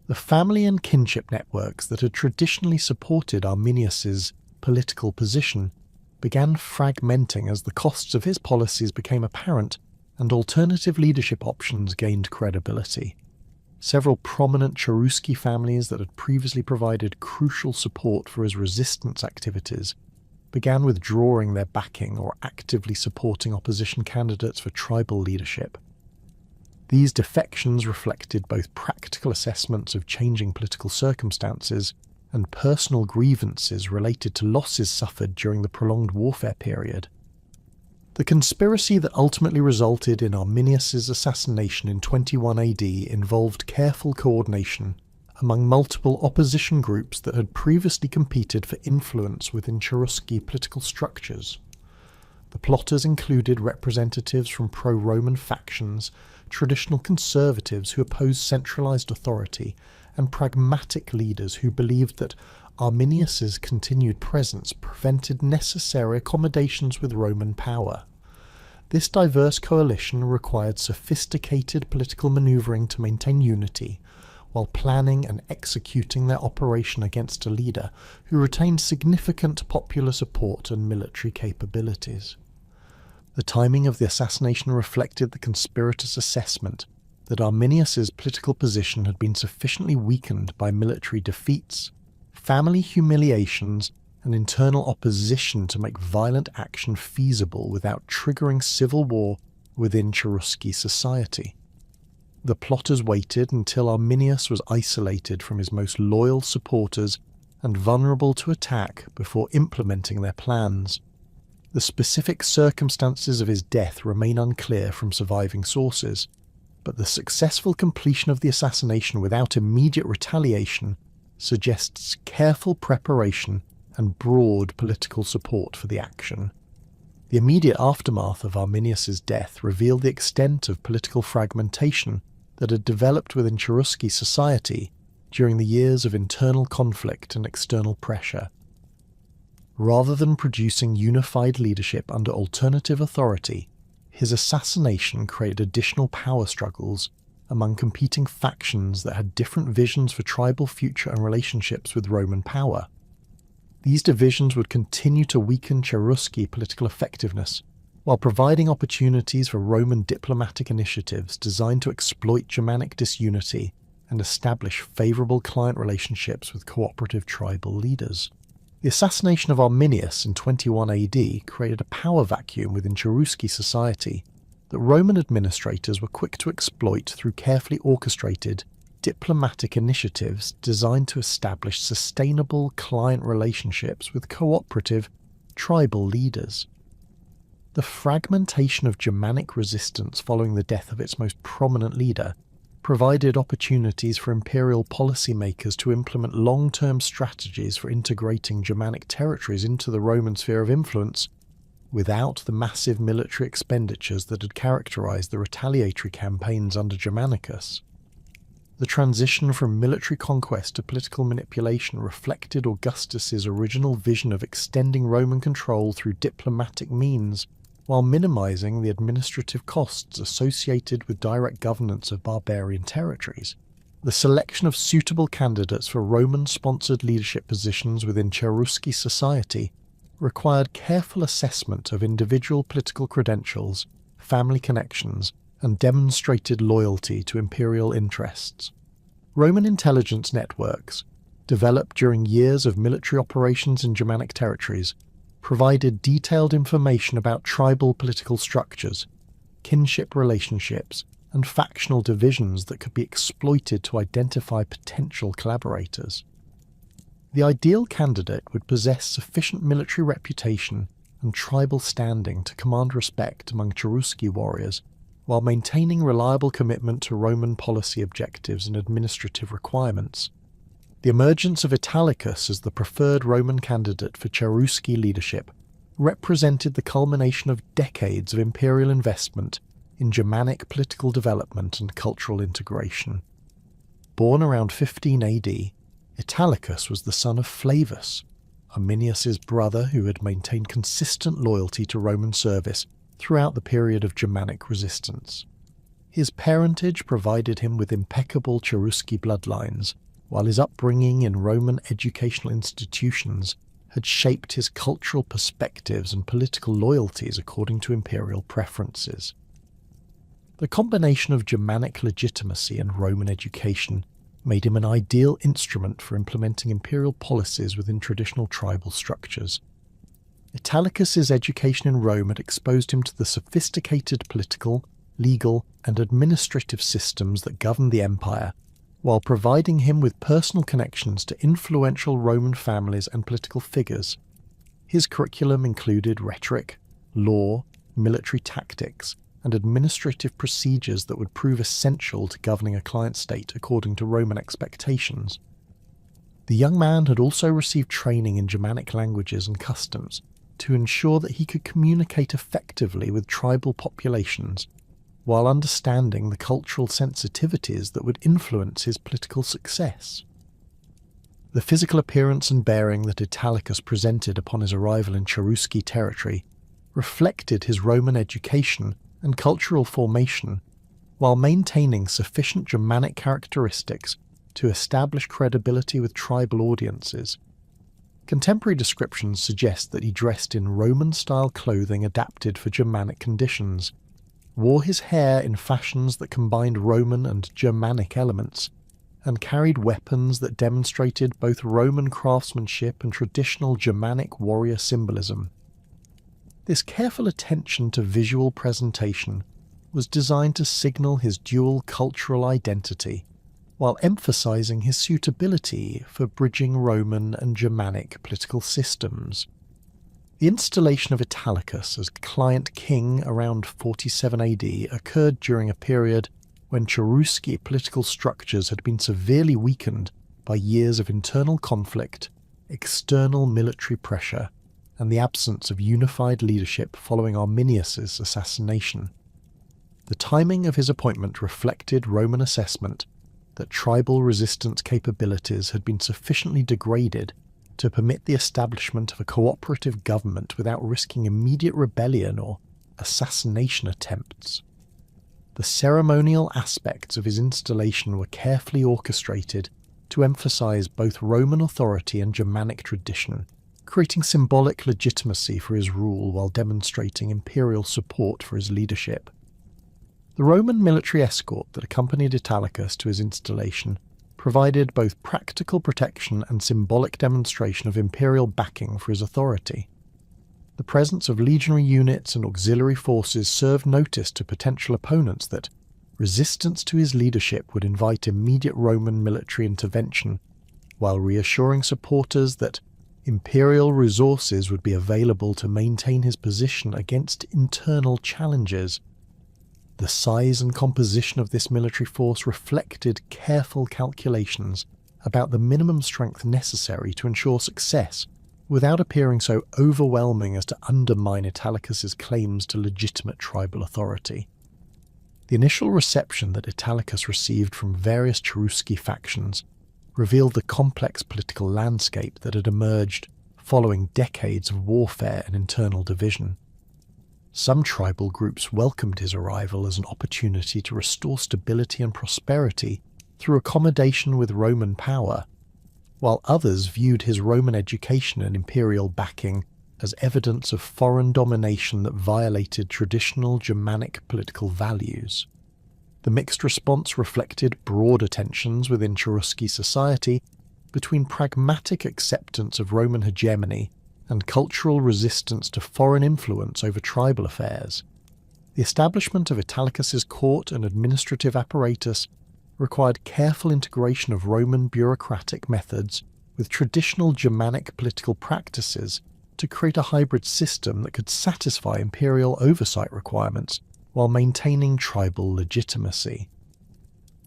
[SPEAKER 1] The family and kinship networks that had traditionally supported Arminius's political position began fragmenting as the costs of his policies became apparent and alternative leadership options gained credibility. Several prominent Cherusci families that had previously provided crucial support for his resistance activities began withdrawing their backing or actively supporting opposition candidates for tribal leadership. These defections reflected both practical assessments of changing political circumstances and personal grievances related to losses suffered during the prolonged warfare period. The conspiracy that ultimately resulted in Arminius's assassination in 21 AD involved careful coordination among multiple opposition groups that had previously competed for influence within Cherusci political structures. The plotters included representatives from pro-Roman factions, traditional conservatives who opposed centralized authority, and pragmatic leaders who believed that Arminius's continued presence prevented necessary accommodations with Roman power. This diverse coalition required sophisticated political maneuvering to maintain unity, while planning and executing their operation against a leader who retained significant popular support and military capabilities. The timing of the assassination reflected the conspirators' assessment that Arminius's political position had been sufficiently weakened by military defeats, family humiliations, and internal opposition to make violent action feasible without triggering civil war within Cherusci society. The plotters waited until Arminius was isolated from his most loyal supporters and vulnerable to attack before implementing their plans. The specific circumstances of his death remain unclear from surviving sources, but the successful completion of the assassination without immediate retaliation suggests careful preparation and broad political support for the action. The immediate aftermath of Arminius's death revealed the extent of political fragmentation that had developed within Cherusci society during the years of internal conflict and external pressure. Rather than producing unified leadership under alternative authority, his assassination created additional power struggles among competing factions that had different visions for tribal future and relationships with Roman power. These divisions would continue to weaken Cherusci political effectiveness, while providing opportunities for Roman diplomatic initiatives designed to exploit Germanic disunity and establish favourable client relationships with cooperative tribal leaders. The assassination of Arminius in 21 AD created a power vacuum within Cherusci society that Roman administrators were quick to exploit through carefully orchestrated diplomatic initiatives designed to establish sustainable client relationships with cooperative tribal leaders. The fragmentation of Germanic resistance following the death of its most prominent leader provided opportunities for imperial policymakers to implement long-term strategies for integrating Germanic territories into the Roman sphere of influence without the massive military expenditures that had characterized the retaliatory campaigns under Germanicus. The transition from military conquest to political manipulation reflected Augustus's original vision of extending Roman control through diplomatic means, while minimizing the administrative costs associated with direct governance of barbarian territories. The selection of suitable candidates for Roman-sponsored leadership positions within Cherusci society required careful assessment of individual political credentials, family connections, and demonstrated loyalty to imperial interests. Roman intelligence networks, developed during years of military operations in Germanic territories, provided detailed information about tribal political structures, kinship relationships, and factional divisions that could be exploited to identify potential collaborators. The ideal candidate would possess sufficient military reputation and tribal standing to command respect among Cherusci warriors, while maintaining reliable commitment to Roman policy objectives and administrative requirements. The emergence of Italicus as the preferred Roman candidate for Cherusci leadership represented the culmination of decades of imperial investment in Germanic political development and cultural integration. Born around 15 AD, Italicus was the son of Flavus, Arminius's brother who had maintained consistent loyalty to Roman service throughout the period of Germanic resistance. His parentage provided him with impeccable Cherusci bloodlines, while his upbringing in Roman educational institutions had shaped his cultural perspectives and political loyalties according to imperial preferences. The combination of Germanic legitimacy and Roman education made him an ideal instrument for implementing imperial policies within traditional tribal structures. Italicus's education in Rome had exposed him to the sophisticated political, legal, and administrative systems that governed the empire, while providing him with personal connections to influential Roman families and political figures. His curriculum included rhetoric, law, military tactics, and administrative procedures that would prove essential to governing a client state according to Roman expectations. The young man had also received training in Germanic languages and customs to ensure that he could communicate effectively with tribal populations, while understanding the cultural sensitivities that would influence his political success. The physical appearance and bearing that Italicus presented upon his arrival in Cherusci territory reflected his Roman education and cultural formation, while maintaining sufficient Germanic characteristics to establish credibility with tribal audiences. Contemporary descriptions suggest that he dressed in Roman-style clothing adapted for Germanic conditions, wore his hair in fashions that combined Roman and Germanic elements, and carried weapons that demonstrated both Roman craftsmanship and traditional Germanic warrior symbolism. This careful attention to visual presentation was designed to signal his dual cultural identity, while emphasizing his suitability for bridging Roman and Germanic political systems. The installation of Italicus as client king around 47 AD occurred during a period when Cherusci political structures had been severely weakened by years of internal conflict, external military pressure, and the absence of unified leadership following Arminius's assassination. The timing of his appointment reflected Roman assessment that tribal resistance capabilities had been sufficiently degraded to permit the establishment of a cooperative government without risking immediate rebellion or assassination attempts. The ceremonial aspects of his installation were carefully orchestrated to emphasize both Roman authority and Germanic tradition, creating symbolic legitimacy for his rule while demonstrating imperial support for his leadership. The Roman military escort that accompanied Italicus to his installation provided both practical protection and symbolic demonstration of imperial backing for his authority. The presence of legionary units and auxiliary forces served notice to potential opponents that resistance to his leadership would invite immediate Roman military intervention, while reassuring supporters that imperial resources would be available to maintain his position against internal challenges. The size and composition of this military force reflected careful calculations about the minimum strength necessary to ensure success, without appearing so overwhelming as to undermine Italicus's claims to legitimate tribal authority. The initial reception that Italicus received from various Cherusci factions revealed the complex political landscape that had emerged following decades of warfare and internal division. Some tribal groups welcomed his arrival as an opportunity to restore stability and prosperity through accommodation with Roman power, while others viewed his Roman education and imperial backing as evidence of foreign domination that violated traditional Germanic political values. The mixed response reflected broader tensions within Cherusci society between pragmatic acceptance of Roman hegemony and cultural resistance to foreign influence over tribal affairs. The establishment of Italicus's court and administrative apparatus required careful integration of Roman bureaucratic methods with traditional Germanic political practices to create a hybrid system that could satisfy imperial oversight requirements while maintaining tribal legitimacy.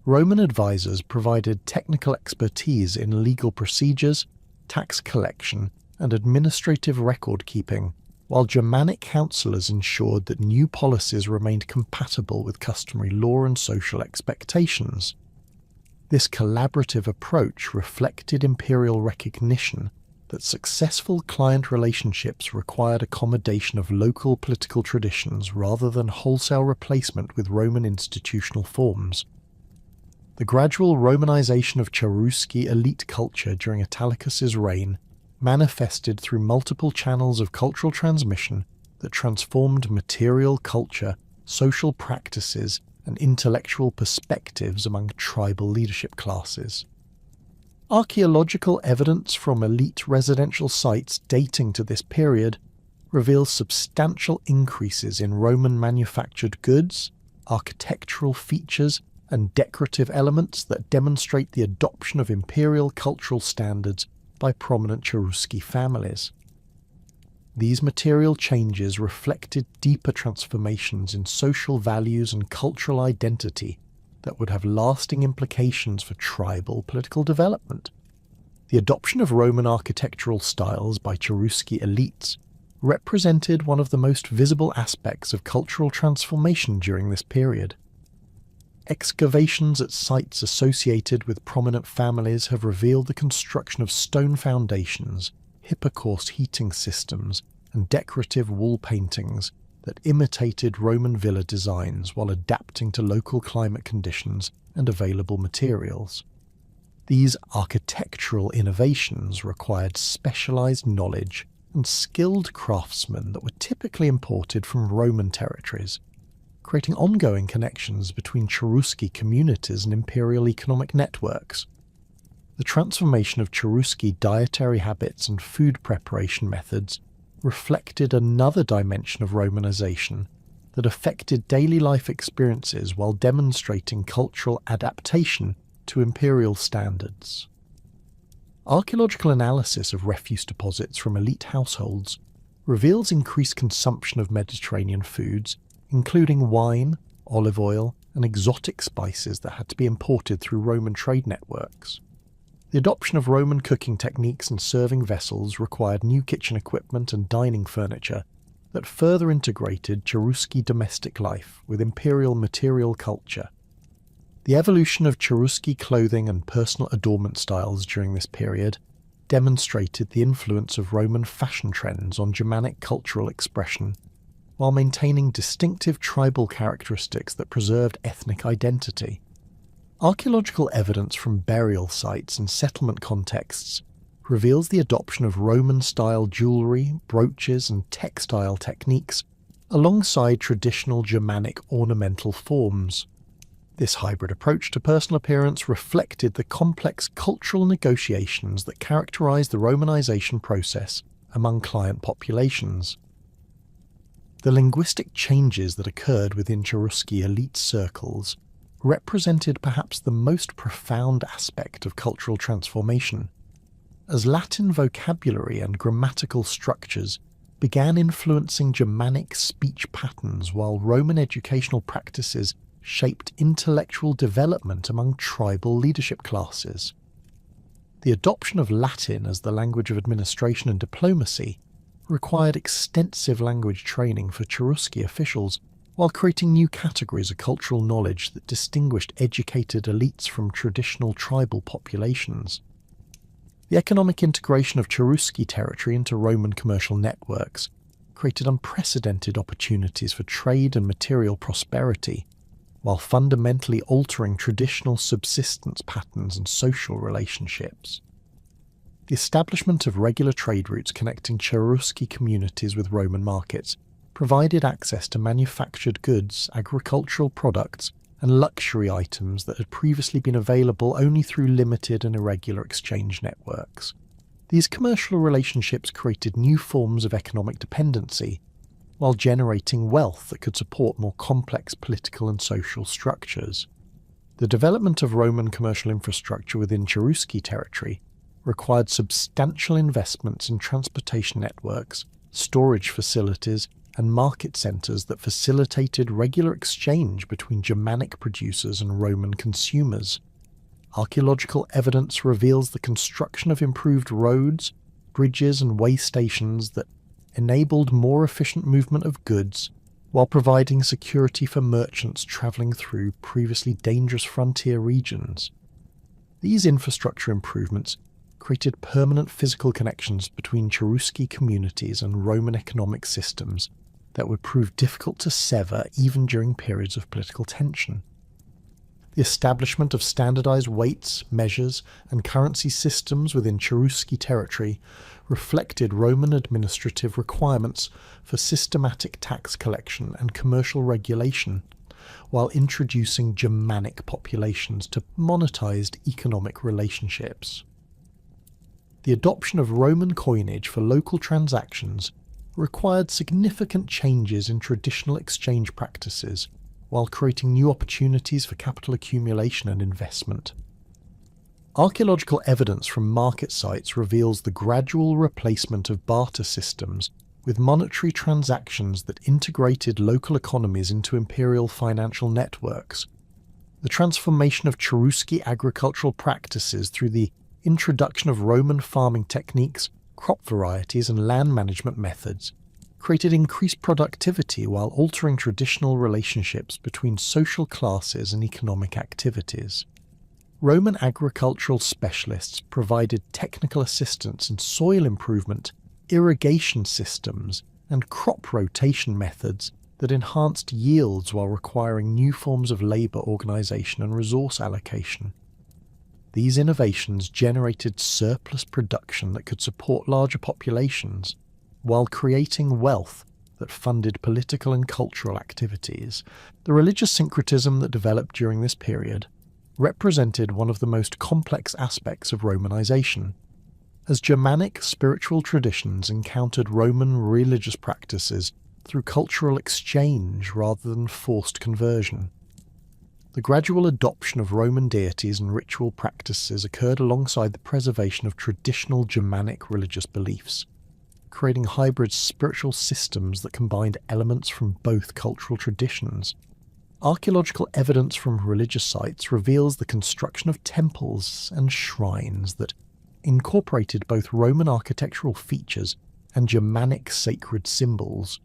[SPEAKER 1] Roman advisors provided technical expertise in legal procedures, tax collection, and administrative record-keeping, while Germanic councillors ensured that new policies remained compatible with customary law and social expectations. This collaborative approach reflected imperial recognition that successful client relationships required accommodation of local political traditions rather than wholesale replacement with Roman institutional forms. The gradual Romanization of Cherusci elite culture during Italicus's reign manifested through multiple channels of cultural transmission that transformed material culture, social practices, and intellectual perspectives among tribal leadership classes. Archaeological evidence from elite residential sites dating to this period reveals substantial increases in Roman manufactured goods, architectural features, and decorative elements that demonstrate the adoption of imperial cultural standards by prominent Cherusci families. These material changes reflected deeper transformations in social values and cultural identity that would have lasting implications for tribal political development. The adoption of Roman architectural styles by Cherusci elites represented one of the most visible aspects of cultural transformation during this period. Excavations at sites associated with prominent families have revealed the construction of stone foundations, hypocaust heating systems, and decorative wall paintings that imitated Roman villa designs while adapting to local climate conditions and available materials. These architectural innovations required specialized knowledge and skilled craftsmen that were typically imported from Roman territories, creating ongoing connections between Cherusci communities and imperial economic networks. The transformation of Cherusci dietary habits and food preparation methods reflected another dimension of Romanization that affected daily life experiences while demonstrating cultural adaptation to imperial standards. Archaeological analysis of refuse deposits from elite households reveals increased consumption of Mediterranean foods, including wine, olive oil, and exotic spices that had to be imported through Roman trade networks. The adoption of Roman cooking techniques and serving vessels required new kitchen equipment and dining furniture that further integrated Cherusci domestic life with imperial material culture. The evolution of Cherusci clothing and personal adornment styles during this period demonstrated the influence of Roman fashion trends on Germanic cultural expression, while maintaining distinctive tribal characteristics that preserved ethnic identity. Archaeological evidence from burial sites and settlement contexts reveals the adoption of Roman-style jewellery, brooches, and textile techniques alongside traditional Germanic ornamental forms. This hybrid approach to personal appearance reflected the complex cultural negotiations that characterized the Romanization process among client populations. The linguistic changes that occurred within Cherusci elite circles represented perhaps the most profound aspect of cultural transformation. as Latin vocabulary and grammatical structures began influencing Germanic speech patterns, while Roman educational practices shaped intellectual development among tribal leadership classes. The adoption of Latin as the language of administration and diplomacy required extensive language training for Cherusci officials, while creating new categories of cultural knowledge that distinguished educated elites from traditional tribal populations. The economic integration of Cherusci territory into Roman commercial networks created unprecedented opportunities for trade and material prosperity, while fundamentally altering traditional subsistence patterns and social relationships. The establishment of regular trade routes connecting Cherusci communities with Roman markets provided access to manufactured goods, agricultural products, and luxury items that had previously been available only through limited and irregular exchange networks. These commercial relationships created new forms of economic dependency, while generating wealth that could support more complex political and social structures. The development of Roman commercial infrastructure within Cherusci territory required substantial investments in transportation networks, storage facilities, and market centres that facilitated regular exchange between Germanic producers and Roman consumers. Archaeological evidence reveals the construction of improved roads, bridges, and way stations that enabled more efficient movement of goods, while providing security for merchants travelling through previously dangerous frontier regions. These infrastructure improvements created permanent physical connections between Cherusci communities and Roman economic systems that would prove difficult to sever even during periods of political tension. The establishment of standardized weights, measures, and currency systems within Cherusci territory reflected Roman administrative requirements for systematic tax collection and commercial regulation, while introducing Germanic populations to monetized economic relationships. The adoption of Roman coinage for local transactions required significant changes in traditional exchange practices, while creating new opportunities for capital accumulation and investment. Archaeological evidence from market sites reveals the gradual replacement of barter systems with monetary transactions that integrated local economies into imperial financial networks. The transformation of Cherusci agricultural practices through the introduction of Roman farming techniques, crop varieties, and land management methods created increased productivity while altering traditional relationships between social classes and economic activities. Roman agricultural specialists provided technical assistance in soil improvement, irrigation systems, and crop rotation methods that enhanced yields while requiring new forms of labour organisation and resource allocation. These innovations generated surplus production that could support larger populations, while creating wealth that funded political and cultural activities. The religious syncretism that developed during this period represented one of the most complex aspects of Romanization, as Germanic spiritual traditions encountered Roman religious practices through cultural exchange rather than forced conversion. The gradual adoption of Roman deities and ritual practices occurred alongside the preservation of traditional Germanic religious beliefs, creating hybrid spiritual systems that combined elements from both cultural traditions. Archaeological evidence from religious sites reveals the construction of temples and shrines that incorporated both Roman architectural features and Germanic sacred symbols.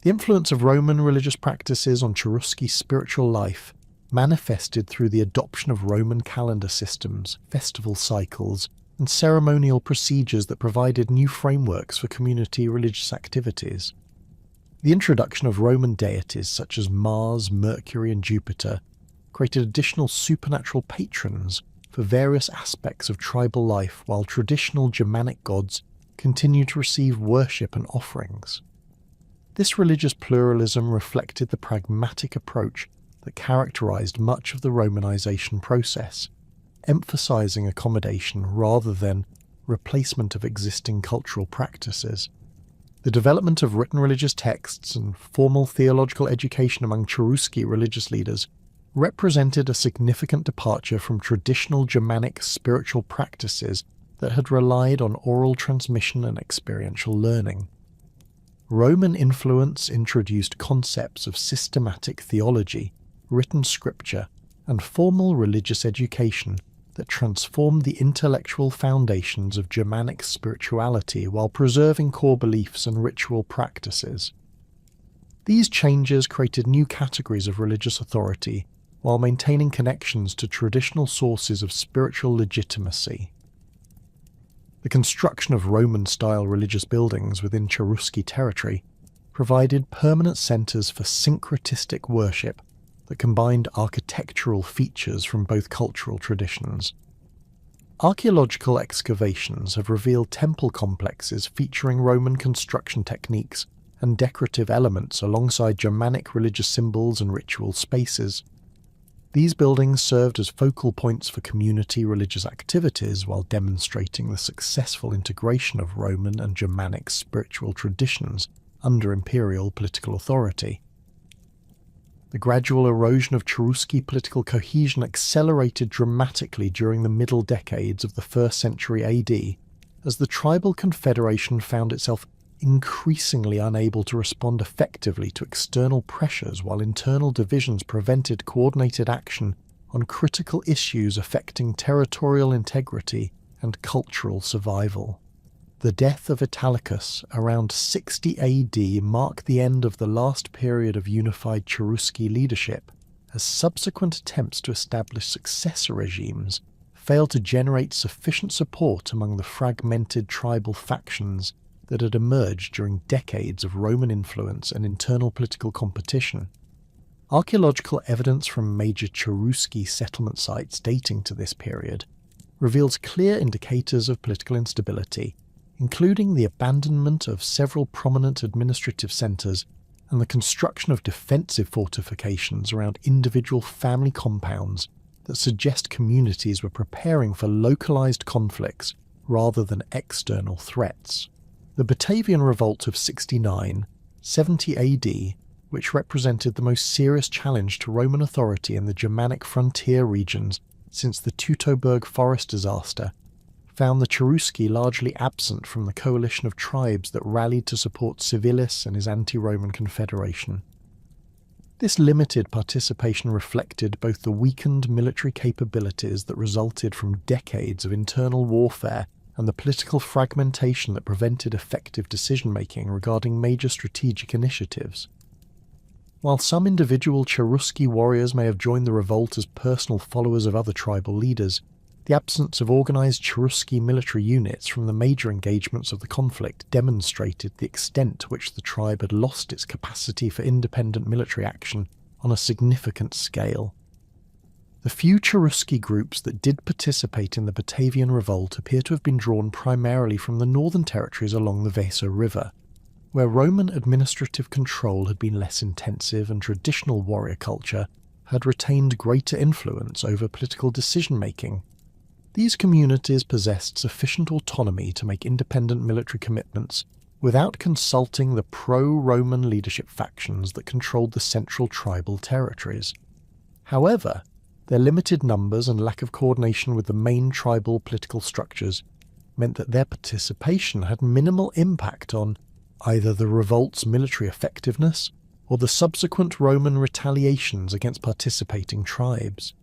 [SPEAKER 1] The influence of Roman religious practices on Cherusci spiritual life manifested through the adoption of Roman calendar systems, festival cycles, and ceremonial procedures that provided new frameworks for community religious activities. The introduction of Roman deities such as Mars, Mercury, and Jupiter created additional supernatural patrons for various aspects of tribal life, while traditional Germanic gods continued to receive worship and offerings. This religious pluralism reflected the pragmatic approach that characterized much of the Romanization process, emphasizing accommodation rather than replacement of existing cultural practices. The development of written religious texts and formal theological education among Cherusci religious leaders represented a significant departure from traditional Germanic spiritual practices that had relied on oral transmission and experiential learning. Roman influence introduced concepts of systematic theology, written scripture, and formal religious education that transformed the intellectual foundations of Germanic spirituality while preserving core beliefs and ritual practices. These changes created new categories of religious authority while maintaining connections to traditional sources of spiritual legitimacy. The construction of Roman-style religious buildings within Cherusci territory provided permanent centres for syncretistic worship that combined architectural features from both cultural traditions. Archaeological excavations have revealed temple complexes featuring Roman construction techniques and decorative elements alongside Germanic religious symbols and ritual spaces. These buildings served as focal points for community religious activities while demonstrating the successful integration of Roman and Germanic spiritual traditions under imperial political authority. The gradual erosion of Cherusci political cohesion accelerated dramatically during the middle decades of the 1st century AD, as the tribal confederation found itself increasingly unable to respond effectively to external pressures while internal divisions prevented coordinated action on critical issues affecting territorial integrity and cultural survival. The death of Italicus around 60 AD marked the end of the last period of unified Cherusci leadership, as subsequent attempts to establish successor regimes failed to generate sufficient support among the fragmented tribal factions that had emerged during decades of Roman influence and internal political competition. Archaeological evidence from major Cherusci settlement sites dating to this period reveals clear indicators of political instability, including the abandonment of several prominent administrative centres and the construction of defensive fortifications around individual family compounds that suggest communities were preparing for localised conflicts rather than external threats. The Batavian Revolt of 69, 70 AD, which represented the most serious challenge to Roman authority in the Germanic frontier regions since the Teutoburg Forest disaster, found the Cherusci largely absent from the coalition of tribes that rallied to support Civilis and his anti-Roman confederation. This limited participation reflected both the weakened military capabilities that resulted from decades of internal warfare and the political fragmentation that prevented effective decision-making regarding major strategic initiatives. While some individual Cherusci warriors may have joined the revolt as personal followers of other tribal leaders, the absence of organised Cherusci military units from the major engagements of the conflict demonstrated the extent to which the tribe had lost its capacity for independent military action on a significant scale. The few Cherusci groups that did participate in the Batavian Revolt appear to have been drawn primarily from the northern territories along the Weser River, where Roman administrative control had been less intensive and traditional warrior culture had retained greater influence over political decision-making. These communities possessed sufficient autonomy to make independent military commitments without consulting the pro-Roman leadership factions that controlled the central tribal territories. However, their limited numbers and lack of coordination with the main tribal political structures meant that their participation had minimal impact on either the revolt's military effectiveness or the subsequent Roman retaliations against participating tribes.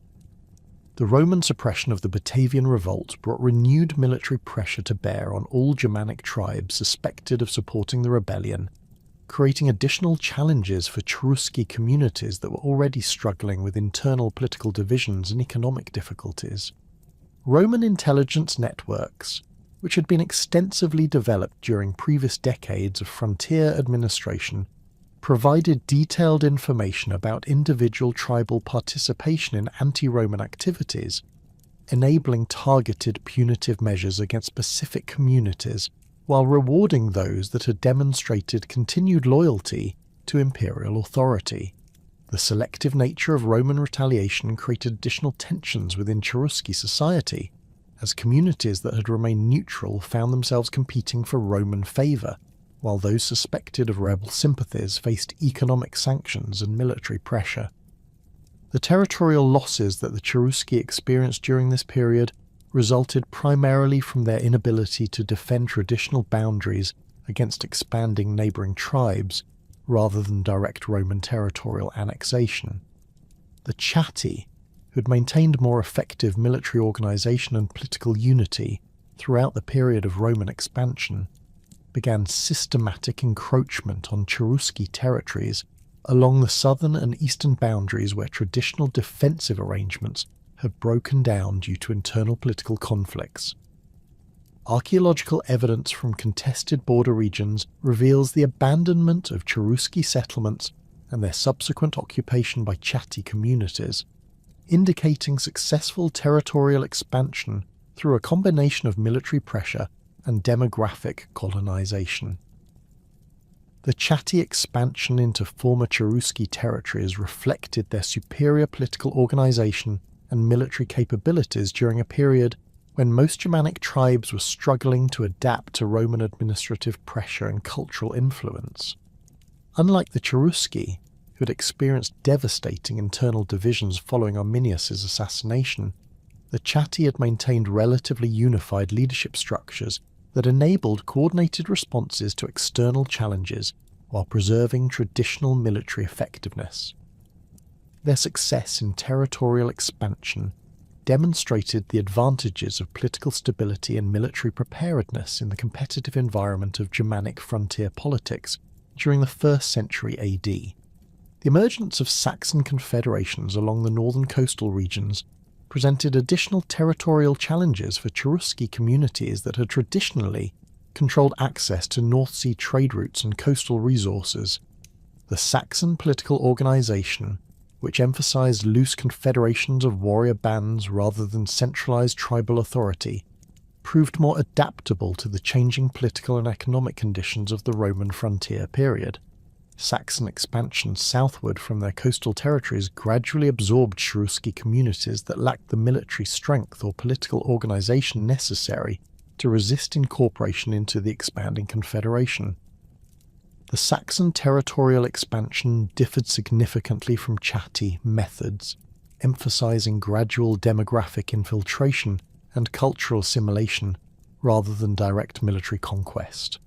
[SPEAKER 1] The Roman suppression of the Batavian Revolt brought renewed military pressure to bear on all Germanic tribes suspected of supporting the rebellion, creating additional challenges for Cherusci communities that were already struggling with internal political divisions and economic difficulties. Roman intelligence networks, which had been extensively developed during previous decades of frontier administration, provided detailed information about individual tribal participation in anti-Roman activities, enabling targeted punitive measures against specific communities while rewarding those that had demonstrated continued loyalty to imperial authority. The selective nature of Roman retaliation created additional tensions within Cherusci society, as communities that had remained neutral found themselves competing for Roman favour, while those suspected of rebel sympathies faced economic sanctions and military pressure. The territorial losses that the Cherusci experienced during this period resulted primarily from their inability to defend traditional boundaries against expanding neighbouring tribes rather than direct Roman territorial annexation. The Chatti, who had maintained more effective military organisation and political unity throughout the period of Roman expansion, began systematic encroachment on Cherusci territories along the southern and eastern boundaries where traditional defensive arrangements had broken down due to internal political conflicts. Archaeological evidence from contested border regions reveals the abandonment of Cherusci settlements and their subsequent occupation by Chatti communities, indicating successful territorial expansion through a combination of military pressure and demographic colonization. The Chatti expansion into former Cherusci territories reflected their superior political organization and military capabilities during a period when most Germanic tribes were struggling to adapt to Roman administrative pressure and cultural influence. Unlike the Cherusci, who had experienced devastating internal divisions following Arminius' assassination, the Chatti had maintained relatively unified leadership structures that enabled coordinated responses to external challenges while preserving traditional military effectiveness. Their success in territorial expansion demonstrated the advantages of political stability and military preparedness in the competitive environment of Germanic frontier politics during the 1st century AD. The emergence of Saxon confederations along the northern coastal regions presented additional territorial challenges for Cherusci communities that had traditionally controlled access to North Sea trade routes and coastal resources. The Saxon political organisation, which emphasised loose confederations of warrior bands rather than centralised tribal authority, proved more adaptable to the changing political and economic conditions of the Roman frontier period. Saxon expansion southward from their coastal territories gradually absorbed Cherusci communities that lacked the military strength or political organisation necessary to resist incorporation into the expanding confederation. The Saxon territorial expansion differed significantly from Chatti methods, emphasising gradual demographic infiltration and cultural assimilation rather than direct military conquest.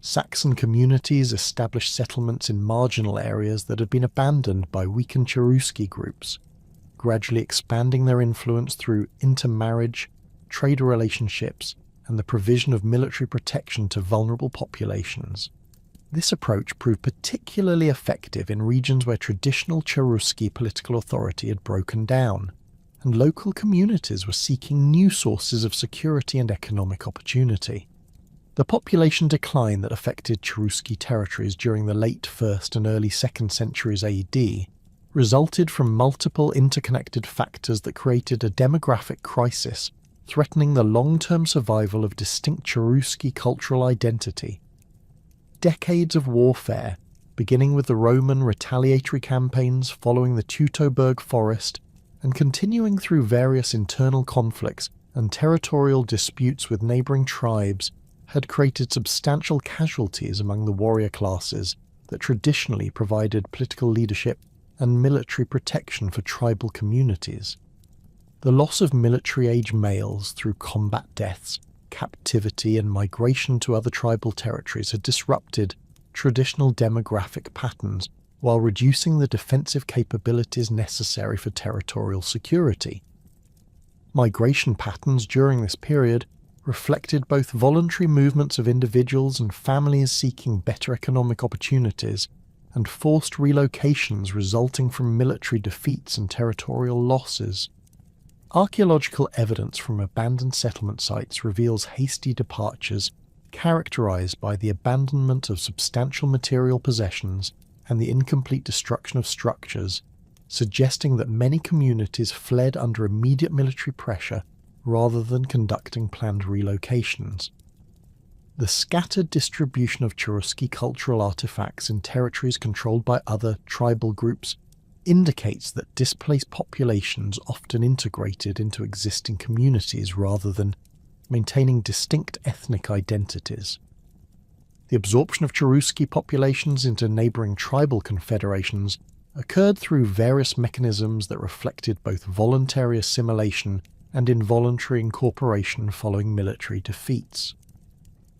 [SPEAKER 1] Saxon communities established settlements in marginal areas that had been abandoned by weakened Cherusci groups, gradually expanding their influence through intermarriage, trade relationships, and the provision of military protection to vulnerable populations. This approach proved particularly effective in regions where traditional Cherusci political authority had broken down, and local communities were seeking new sources of security and economic opportunity. The population decline that affected Cherusci territories during the late 1st and early 2nd centuries AD resulted from multiple interconnected factors that created a demographic crisis threatening the long-term survival of distinct Cherusci cultural identity. Decades of warfare, beginning with the Roman retaliatory campaigns following the Teutoburg Forest and continuing through various internal conflicts and territorial disputes with neighbouring tribes, had created substantial casualties among the warrior classes that traditionally provided political leadership and military protection for tribal communities. The loss of military-age males through combat deaths, captivity and migration to other tribal territories had disrupted traditional demographic patterns while reducing the defensive capabilities necessary for territorial security. Migration patterns during this period reflected both voluntary movements of individuals and families seeking better economic opportunities, and forced relocations resulting from military defeats and territorial losses. Archaeological evidence from abandoned settlement sites reveals hasty departures characterized by the abandonment of substantial material possessions and the incomplete destruction of structures, suggesting that many communities fled under immediate military pressure rather than conducting planned relocations. The scattered distribution of Cherusci cultural artifacts in territories controlled by other tribal groups indicates that displaced populations often integrated into existing communities rather than maintaining distinct ethnic identities. The absorption of Cherusci populations into neighbouring tribal confederations occurred through various mechanisms that reflected both voluntary assimilation and involuntary incorporation following military defeats.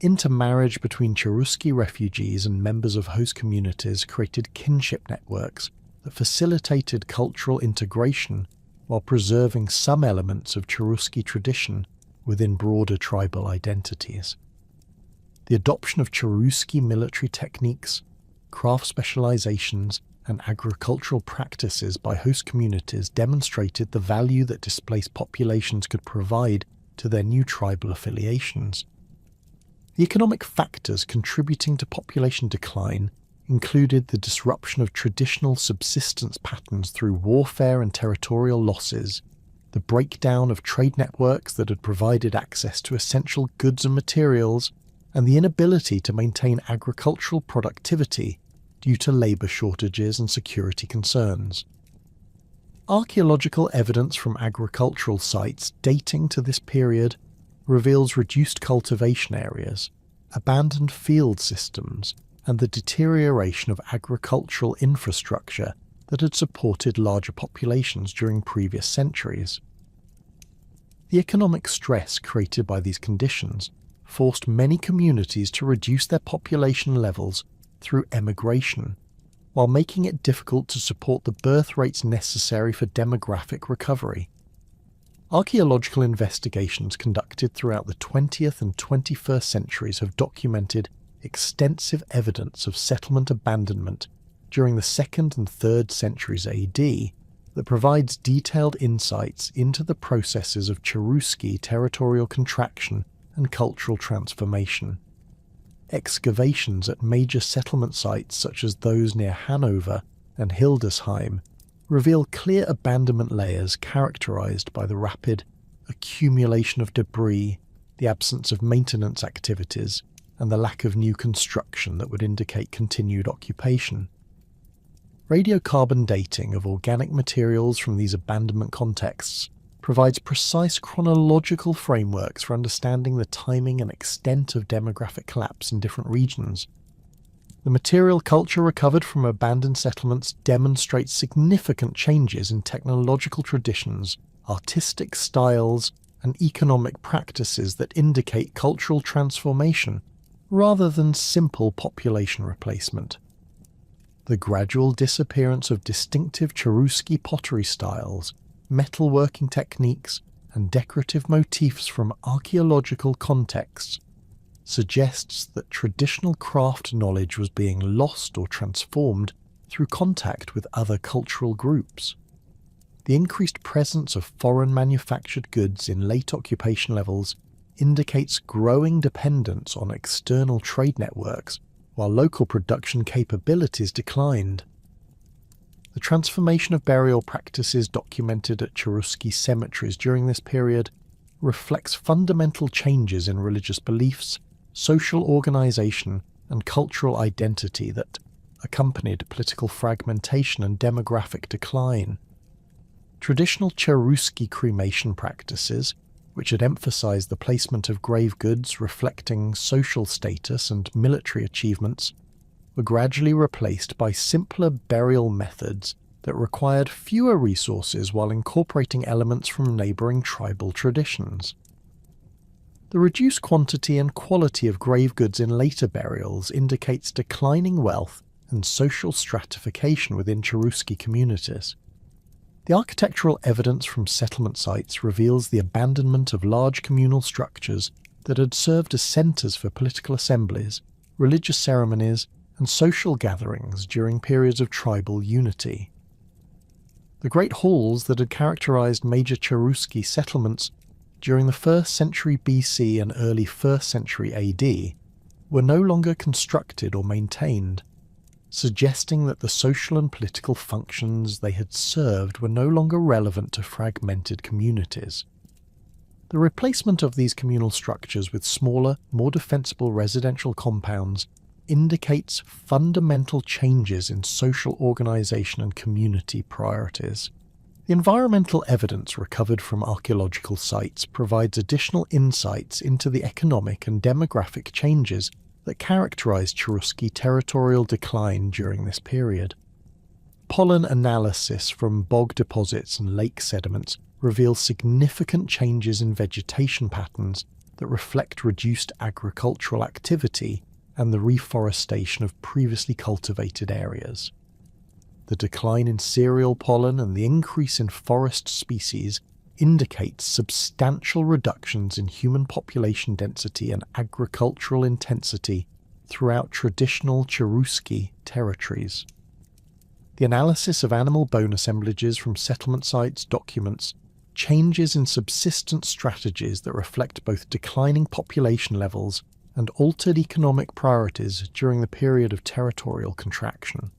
[SPEAKER 1] Intermarriage between Cherusci refugees and members of host communities created kinship networks that facilitated cultural integration while preserving some elements of Cherusci tradition within broader tribal identities. The adoption of Cherusci military techniques, craft specializations, and agricultural practices by host communities demonstrated the value that displaced populations could provide to their new tribal affiliations. The economic factors contributing to population decline included the disruption of traditional subsistence patterns through warfare and territorial losses, the breakdown of trade networks that had provided access to essential goods and materials, and the inability to maintain agricultural productivity due to labour shortages and security concerns. Archaeological evidence from agricultural sites dating to this period reveals reduced cultivation areas, abandoned field systems, and the deterioration of agricultural infrastructure that had supported larger populations during previous centuries. The economic stress created by these conditions forced many communities to reduce their population levels through emigration, while making it difficult to support the birth rates necessary for demographic recovery. Archaeological investigations conducted throughout the 20th and 21st centuries have documented extensive evidence of settlement abandonment during the 2nd and 3rd centuries AD that provides detailed insights into the processes of Cherusci territorial contraction and cultural transformation. Excavations at major settlement sites such as those near Hanover and Hildesheim reveal clear abandonment layers characterized by the rapid accumulation of debris, the absence of maintenance activities, and the lack of new construction that would indicate continued occupation. Radiocarbon dating of organic materials from these abandonment contexts provides precise chronological frameworks for understanding the timing and extent of demographic collapse in different regions. The material culture recovered from abandoned settlements demonstrates significant changes in technological traditions, artistic styles, and economic practices that indicate cultural transformation rather than simple population replacement. The gradual disappearance of distinctive Cherusci pottery styles, metalworking techniques, and decorative motifs from archaeological contexts suggests that traditional craft knowledge was being lost or transformed through contact with other cultural groups. The increased presence of foreign manufactured goods in late occupation levels indicates growing dependence on external trade networks, while local production capabilities declined. The transformation of burial practices documented at Cherusci cemeteries during this period reflects fundamental changes in religious beliefs, social organization, and cultural identity that accompanied political fragmentation and demographic decline. Traditional Cherusci cremation practices, which had emphasized the placement of grave goods reflecting social status and military achievements, were gradually replaced by simpler burial methods that required fewer resources while incorporating elements from neighboring tribal traditions. The reduced quantity and quality of grave goods in later burials indicates declining wealth and social stratification within Cherusci communities. The architectural evidence from settlement sites reveals the abandonment of large communal structures that had served as centres for political assemblies, religious ceremonies, and social gatherings during periods of tribal unity. The great halls that had characterized major Cherusci settlements during the 1st century BC and early 1st century AD were no longer constructed or maintained, suggesting that the social and political functions they had served were no longer relevant to fragmented communities. The replacement of these communal structures with smaller, more defensible residential compounds indicates fundamental changes in social organization and community priorities. The environmental evidence recovered from archaeological sites provides additional insights into the economic and demographic changes that characterized Cherusci territorial decline during this period. Pollen analysis from bog deposits and lake sediments reveal significant changes in vegetation patterns that reflect reduced agricultural activity and the reforestation of previously cultivated areas. The decline in cereal pollen and the increase in forest species indicates substantial reductions in human population density and agricultural intensity throughout traditional Cherusci territories. The analysis of animal bone assemblages from settlement sites documents changes in subsistence strategies that reflect both declining population levels and altered economic priorities during the period of territorial contraction.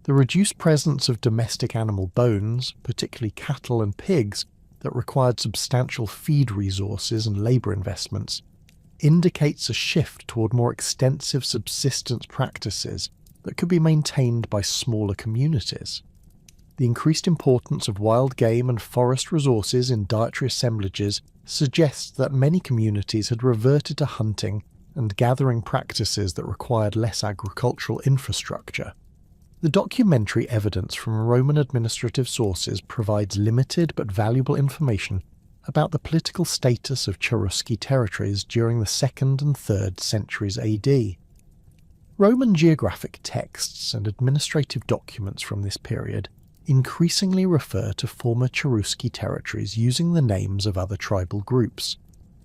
[SPEAKER 1] The reduced presence of domestic animal bones, particularly cattle and pigs, that required substantial feed resources and labour investments, indicates a shift toward more extensive subsistence practices that could be maintained by smaller communities. The increased importance of wild game and forest resources in dietary assemblages suggests that many communities had reverted to hunting and gathering practices that required less agricultural infrastructure. The documentary evidence from Roman administrative sources provides limited but valuable information about the political status of Cherusci territories during the 2nd and 3rd centuries AD. Roman geographic texts and administrative documents from this period increasingly refer to former Cherusci territories using the names of other tribal groups,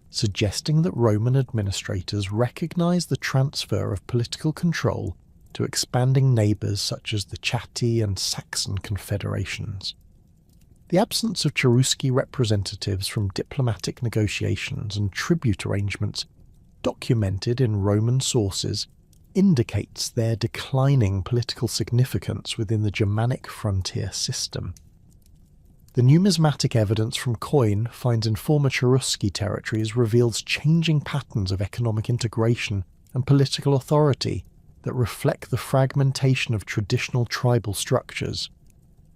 [SPEAKER 1] suggesting that Roman administrators recognized the transfer of political control to expanding neighbours such as the Chatti and Saxon confederations. The absence of Cherusci representatives from diplomatic negotiations and tribute arrangements documented in Roman sources indicates their declining political significance within the Germanic frontier system. The numismatic evidence from coin finds in former Cherusci territories reveals changing patterns of economic integration and political authority that reflect the fragmentation of traditional tribal structures.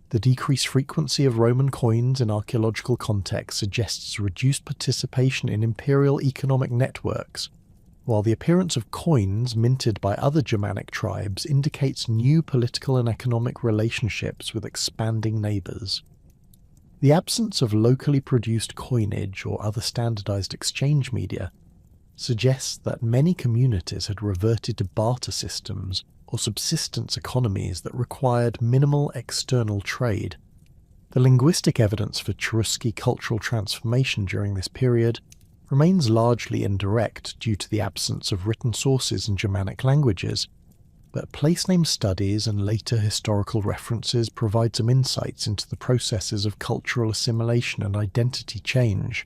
[SPEAKER 1] The decreased frequency of Roman coins in archaeological context suggests reduced participation in imperial economic networks, while the appearance of coins minted by other Germanic tribes indicates new political and economic relationships with expanding neighbours. The absence of locally produced coinage or other standardized exchange media suggests that many communities had reverted to barter systems or subsistence economies that required minimal external trade. The linguistic evidence for Cherusci cultural transformation during this period remains largely indirect due to the absence of written sources in Germanic languages, but place-name studies and later historical references provide some insights into the processes of cultural assimilation and identity change.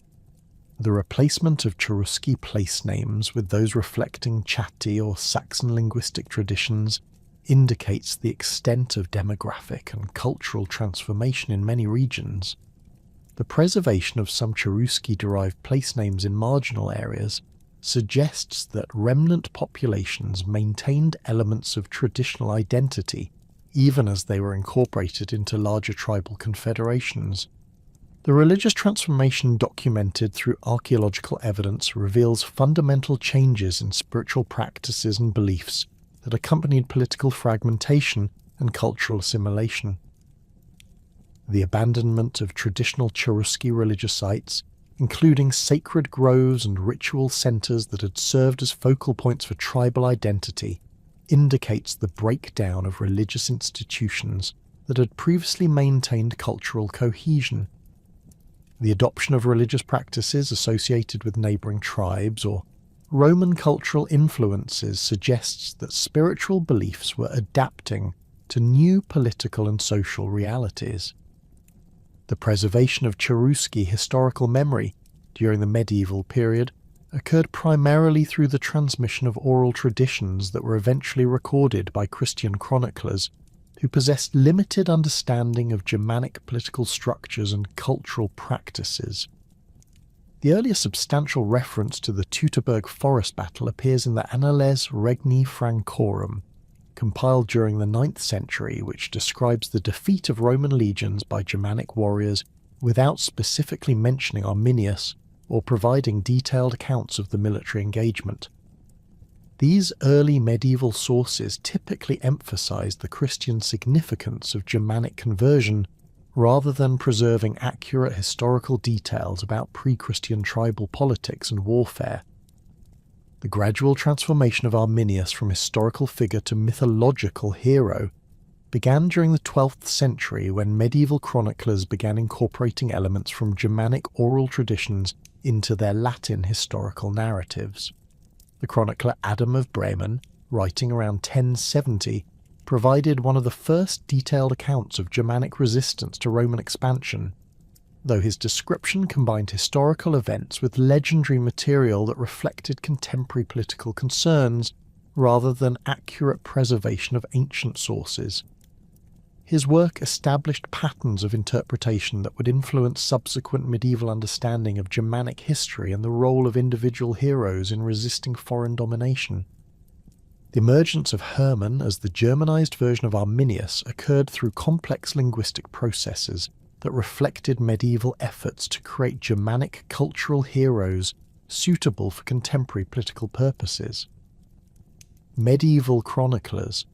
[SPEAKER 1] The replacement of Cherusci place names with those reflecting Chatti or Saxon linguistic traditions indicates the extent of demographic and cultural transformation in many regions. The preservation of some Cherusci-derived place names in marginal areas suggests that remnant populations maintained elements of traditional identity even as they were incorporated into larger tribal confederations. The religious transformation documented through archaeological evidence reveals fundamental changes in spiritual practices and beliefs that accompanied political fragmentation and cultural assimilation. The abandonment of traditional Cherusci religious sites, including sacred groves and ritual centres that had served as focal points for tribal identity, indicates the breakdown of religious institutions that had previously maintained cultural cohesion. The adoption of religious practices associated with neighbouring tribes or Roman cultural influences suggests that spiritual beliefs were adapting to new political and social realities. The preservation of Cherusci historical memory during the medieval period occurred primarily through the transmission of oral traditions that were eventually recorded by Christian chroniclers who possessed limited understanding of Germanic political structures and cultural practices. The earliest substantial reference to the Teutoburg Forest battle appears in the Annales Regni Francorum, compiled during the 9th century, which describes the defeat of Roman legions by Germanic warriors without specifically mentioning Arminius or providing detailed accounts of the military engagement. These early medieval sources typically emphasized the Christian significance of Germanic conversion rather than preserving accurate historical details about pre-Christian tribal politics and warfare. The gradual transformation of Arminius from historical figure to mythological hero began during the 12th century when medieval chroniclers began incorporating elements from Germanic oral traditions into their Latin historical narratives. The chronicler Adam of Bremen, writing around 1070, provided one of the first detailed accounts of Germanic resistance to Roman expansion, though his description combined historical events with legendary material that reflected contemporary political concerns rather than accurate preservation of ancient sources. His work established patterns of interpretation that would influence subsequent medieval understanding of Germanic history and the role of individual heroes in resisting foreign domination. The emergence of Hermann as the Germanized version of Arminius occurred through complex linguistic processes that reflected medieval efforts to create Germanic cultural heroes suitable for contemporary political purposes. Medieval chroniclers,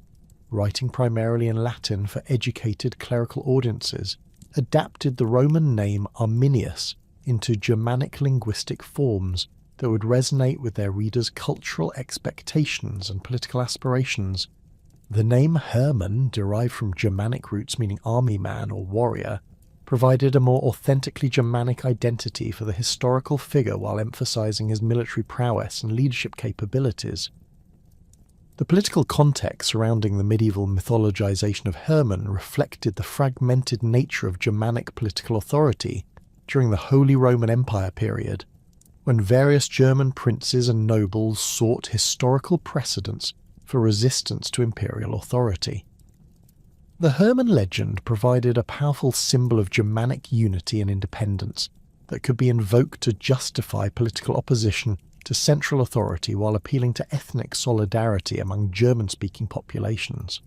[SPEAKER 1] writing primarily in Latin for educated clerical audiences, adapted the Roman name Arminius into Germanic linguistic forms that would resonate with their readers' cultural expectations and political aspirations. The name Hermann, derived from Germanic roots meaning army man or warrior, provided a more authentically Germanic identity for the historical figure while emphasizing his military prowess and leadership capabilities. The political context surrounding the medieval mythologization of Hermann reflected the fragmented nature of Germanic political authority during the Holy Roman Empire period, when various German princes and nobles sought historical precedents for resistance to imperial authority. The Hermann legend provided a powerful symbol of Germanic unity and independence that could be invoked to justify political opposition to central authority while appealing to ethnic solidarity among German-speaking populations.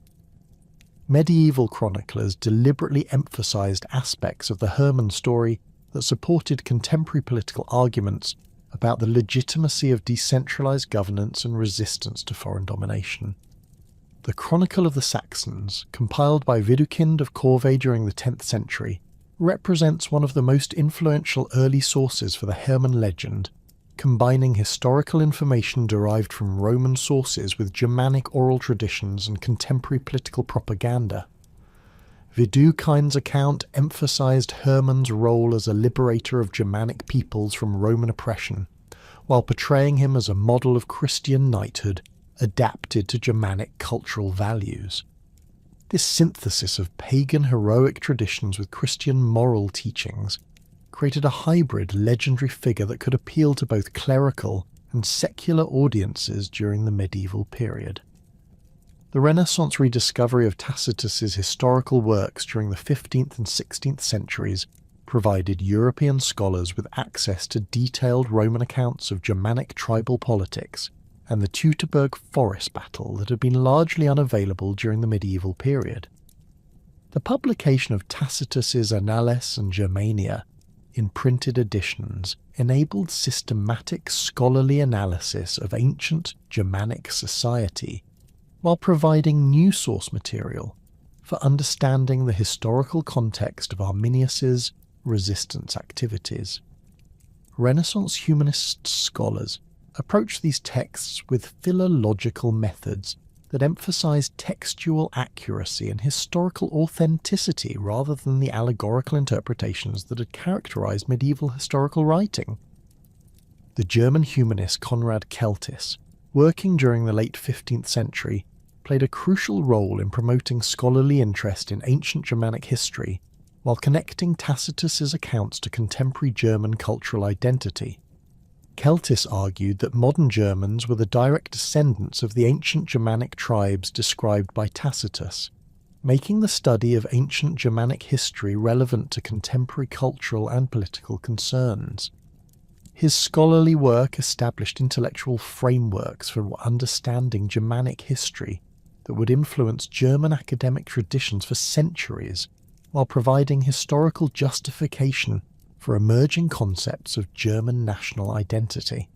[SPEAKER 1] Medieval chroniclers deliberately emphasized aspects of the Hermann story that supported contemporary political arguments about the legitimacy of decentralized governance and resistance to foreign domination. The Chronicle of the Saxons, compiled by Widukind of Corvey during the 10th century, represents one of the most influential early sources for the Hermann legend, combining historical information derived from Roman sources with Germanic oral traditions and contemporary political propaganda. Widukind's account emphasized Hermann's role as a liberator of Germanic peoples from Roman oppression, while portraying him as a model of Christian knighthood adapted to Germanic cultural values. This synthesis of pagan heroic traditions with Christian moral teachings created a hybrid legendary figure that could appeal to both clerical and secular audiences during the medieval period. The Renaissance rediscovery of Tacitus's historical works during the 15th and 16th centuries provided European scholars with access to detailed Roman accounts of Germanic tribal politics and the Teutoburg Forest battle that had been largely unavailable during the medieval period. The publication of Tacitus's Annales and Germania in printed editions enabled systematic scholarly analysis of ancient Germanic society, while providing new source material for understanding the historical context of Arminius's resistance activities. Renaissance humanist scholars approached these texts with philological methods that emphasized textual accuracy and historical authenticity rather than the allegorical interpretations that had characterized medieval historical writing. The German humanist Konrad Keltis, working during the late 15th century, played a crucial role in promoting scholarly interest in ancient Germanic history while connecting Tacitus's accounts to contemporary German cultural identity. Keltis argued that modern Germans were the direct descendants of the ancient Germanic tribes described by Tacitus, making the study of ancient Germanic history relevant to contemporary cultural and political concerns. His scholarly work established intellectual frameworks for understanding Germanic history that would influence German academic traditions for centuries, while providing historical justification for emerging concepts of German national identity.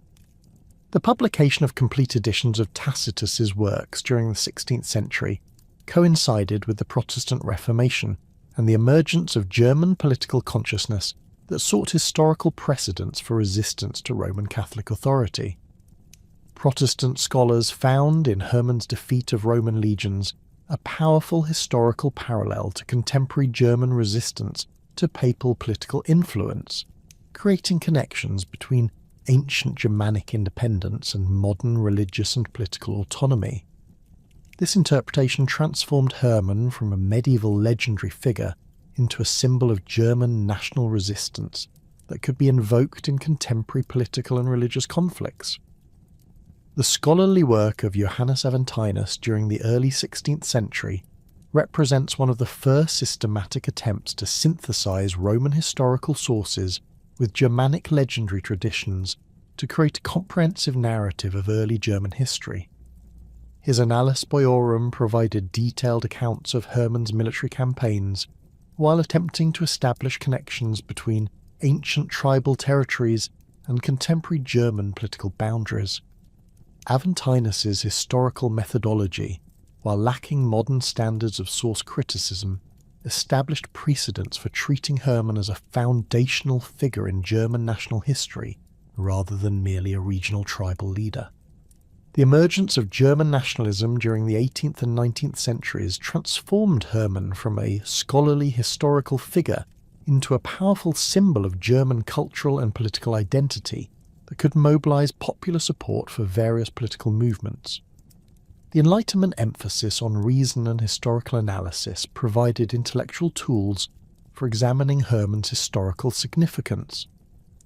[SPEAKER 1] The publication of complete editions of Tacitus's works during the 16th century coincided with the Protestant Reformation, and the emergence of German political consciousness that sought historical precedents for resistance to Roman Catholic authority. Protestant scholars found in Hermann's defeat of Roman legions a powerful historical parallel to contemporary German resistance to papal political influence, creating connections between ancient Germanic independence and modern religious and political autonomy. This interpretation transformed Hermann from a medieval legendary figure into a symbol of German national resistance that could be invoked in contemporary political and religious conflicts. The scholarly work of Johannes Aventinus during the early 16th century represents one of the first systematic attempts to synthesize Roman historical sources with Germanic legendary traditions to create a comprehensive narrative of early German history. His Annales Boiorum provided detailed accounts of Hermann's military campaigns, while attempting to establish connections between ancient tribal territories and contemporary German political boundaries. Aventinus's historical methodology, while lacking modern standards of source criticism, established precedents for treating Hermann as a foundational figure in German national history rather than merely a regional tribal leader. The emergence of German nationalism during the 18th and 19th centuries transformed Hermann from a scholarly historical figure into a powerful symbol of German cultural and political identity that could mobilize popular support for various political movements. The Enlightenment emphasis on reason and historical analysis provided intellectual tools for examining Hermann's historical significance,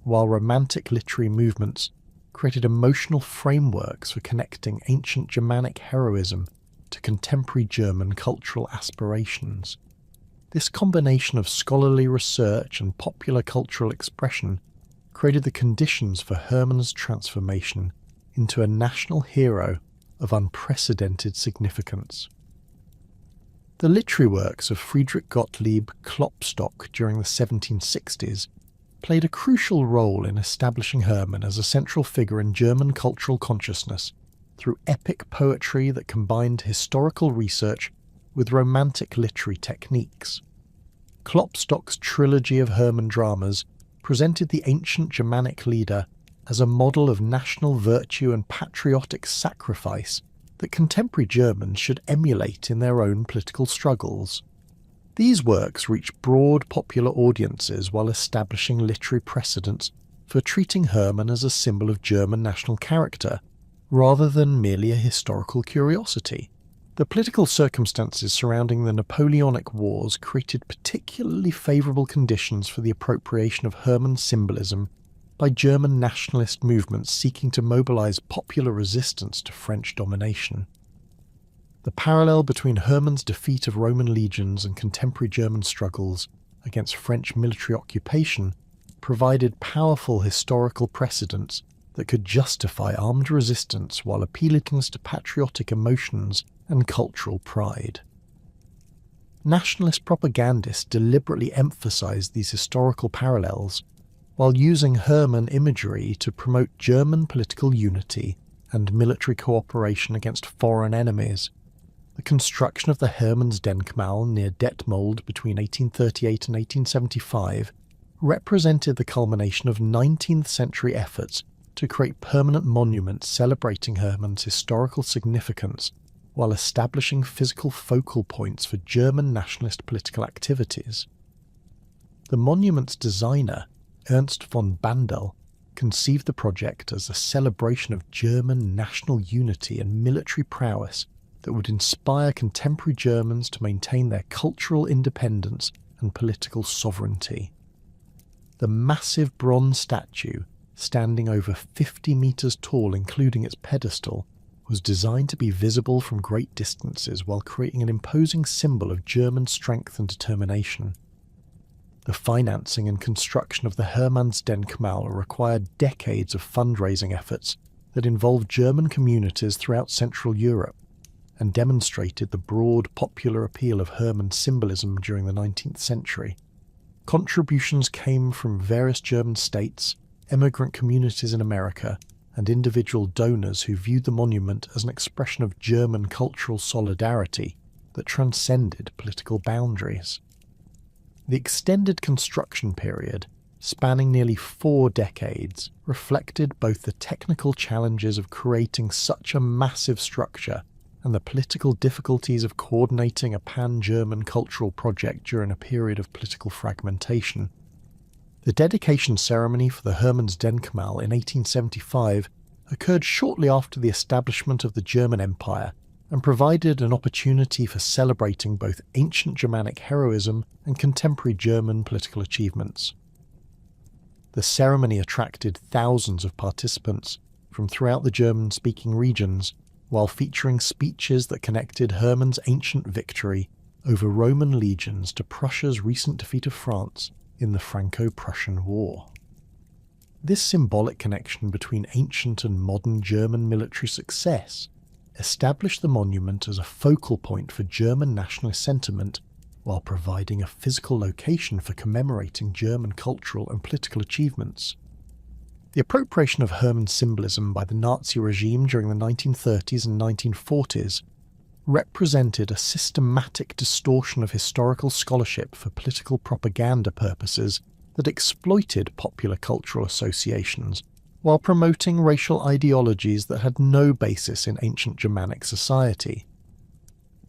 [SPEAKER 1] while Romantic literary movements created emotional frameworks for connecting ancient Germanic heroism to contemporary German cultural aspirations. This combination of scholarly research and popular cultural expression created the conditions for Hermann's transformation into a national hero of unprecedented significance. The literary works of Friedrich Gottlieb Klopstock during the 1760s played a crucial role in establishing Hermann as a central figure in German cultural consciousness through epic poetry that combined historical research with Romantic literary techniques. Klopstock's trilogy of Hermann dramas presented the ancient Germanic leader as a model of national virtue and patriotic sacrifice that contemporary Germans should emulate in their own political struggles. These works reached broad popular audiences while establishing literary precedents for treating Hermann as a symbol of German national character, rather than merely a historical curiosity. The political circumstances surrounding the Napoleonic Wars created particularly favourable conditions for the appropriation of Hermann's symbolism by German nationalist movements seeking to mobilise popular resistance to French domination. The parallel between Hermann's defeat of Roman legions and contemporary German struggles against French military occupation provided powerful historical precedents that could justify armed resistance while appealing to patriotic emotions and cultural pride. Nationalist propagandists deliberately emphasized these historical parallels while using Hermann imagery to promote German political unity and military cooperation against foreign enemies. The construction of the Hermannsdenkmal near Detmold between 1838 and 1875 represented the culmination of 19th century efforts to create permanent monuments celebrating Hermann's historical significance while establishing physical focal points for German nationalist political activities. The monument's designer, Ernst von Bandel, conceived the project as a celebration of German national unity and military prowess that would inspire contemporary Germans to maintain their cultural independence and political sovereignty. The massive bronze statue, standing over 50 metres tall including its pedestal, was designed to be visible from great distances while creating an imposing symbol of German strength and determination. The financing and construction of the Hermannsdenkmal required decades of fundraising efforts that involved German communities throughout Central Europe, and demonstrated the broad popular appeal of Hermann's symbolism during the 19th century. Contributions came from various German states, immigrant communities in America, and individual donors who viewed the monument as an expression of German cultural solidarity that transcended political boundaries. The extended construction period, spanning nearly 4 decades, reflected both the technical challenges of creating such a massive structure and the political difficulties of coordinating a pan-German cultural project during a period of political fragmentation. The dedication ceremony for the Hermannsdenkmal in 1875 occurred shortly after the establishment of the German Empire and provided an opportunity for celebrating both ancient Germanic heroism and contemporary German political achievements. The ceremony attracted thousands of participants from throughout the German-speaking regions, while featuring speeches that connected Hermann's ancient victory over Roman legions to Prussia's recent defeat of France in the Franco-Prussian War. This symbolic connection between ancient and modern German military success established the monument as a focal point for German nationalist sentiment, while providing a physical location for commemorating German cultural and political achievements. The appropriation of Hermann symbolism by the Nazi regime during the 1930s and 1940s represented a systematic distortion of historical scholarship for political propaganda purposes that exploited popular cultural associations while promoting racial ideologies that had no basis in ancient Germanic society.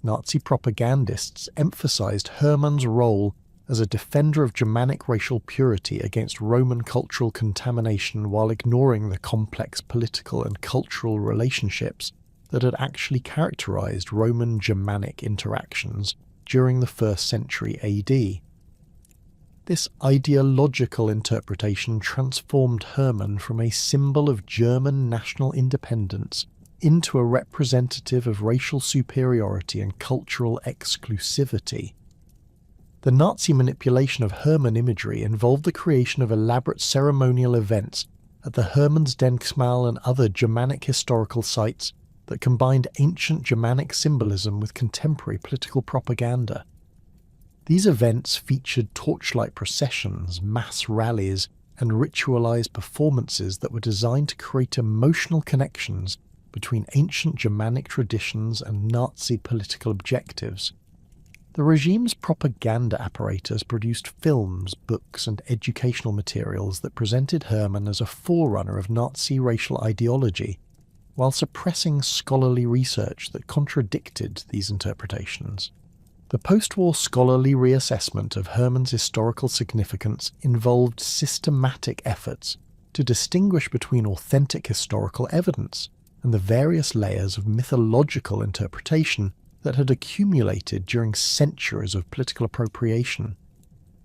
[SPEAKER 1] Nazi propagandists emphasized Hermann's role as a defender of Germanic racial purity against Roman cultural contamination while ignoring the complex political and cultural relationships that had actually characterized Roman-Germanic interactions during the 1st century AD. This ideological interpretation transformed Hermann from a symbol of German national independence into a representative of racial superiority and cultural exclusivity. The Nazi manipulation of Hermann imagery involved the creation of elaborate ceremonial events at the Hermannsdenkmal and other Germanic historical sites that combined ancient Germanic symbolism with contemporary political propaganda. These events featured torchlight processions, mass rallies, and ritualized performances that were designed to create emotional connections between ancient Germanic traditions and Nazi political objectives. The regime's propaganda apparatus produced films, books, and educational materials that presented Hermann as a forerunner of Nazi racial ideology, while suppressing scholarly research that contradicted these interpretations. The post-war scholarly reassessment of Hermann's historical significance involved systematic efforts to distinguish between authentic historical evidence and the various layers of mythological interpretation that had accumulated during centuries of political appropriation.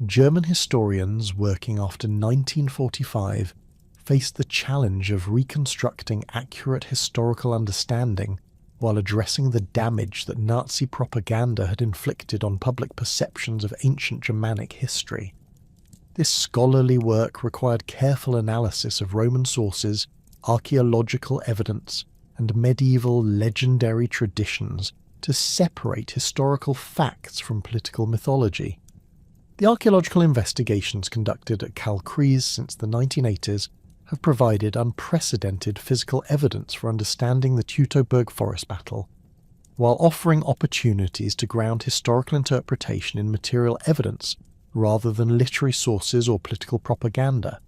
[SPEAKER 1] German historians working after 1945 faced the challenge of reconstructing accurate historical understanding while addressing the damage that Nazi propaganda had inflicted on public perceptions of ancient Germanic history. This scholarly work required careful analysis of Roman sources, archaeological evidence, and medieval legendary traditions to separate historical facts from political mythology. The archaeological investigations conducted at Kalkreis since the 1980s have provided unprecedented physical evidence for understanding the Teutoburg Forest battle, while offering opportunities to ground historical interpretation in material evidence rather than literary sources or political propaganda.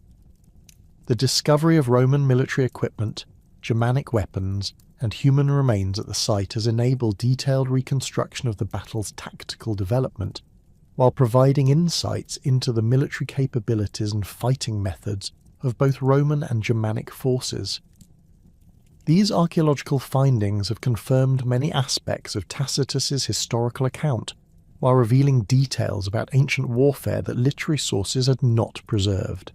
[SPEAKER 1] The discovery of Roman military equipment, Germanic weapons, and human remains at the site has enabled detailed reconstruction of the battle's tactical development, while providing insights into the military capabilities and fighting methods of both Roman and Germanic forces. These archaeological findings have confirmed many aspects of Tacitus's historical account, while revealing details about ancient warfare that literary sources had not preserved.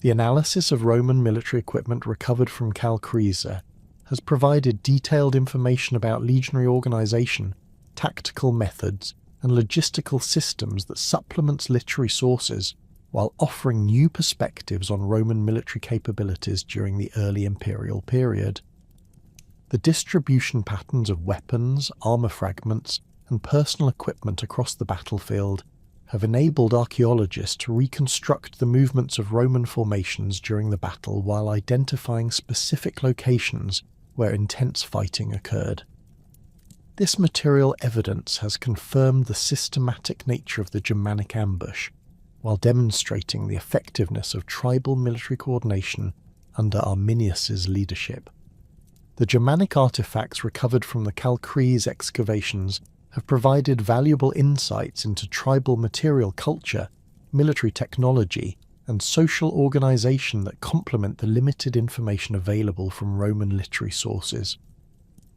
[SPEAKER 1] The analysis of Roman military equipment recovered from Kalkreis has provided detailed information about legionary organization, tactical methods, and logistical systems that supplements literary sources, while offering new perspectives on Roman military capabilities during the early imperial period. The distribution patterns of weapons, armour fragments, and personal equipment across the battlefield have enabled archaeologists to reconstruct the movements of Roman formations during the battle while identifying specific locations where intense fighting occurred. This material evidence has confirmed the systematic nature of the Germanic ambush, while demonstrating the effectiveness of tribal military coordination under Arminius's leadership. The Germanic artifacts recovered from the Calcrease excavations have provided valuable insights into tribal material culture, military technology, and social organisation that complement the limited information available from Roman literary sources.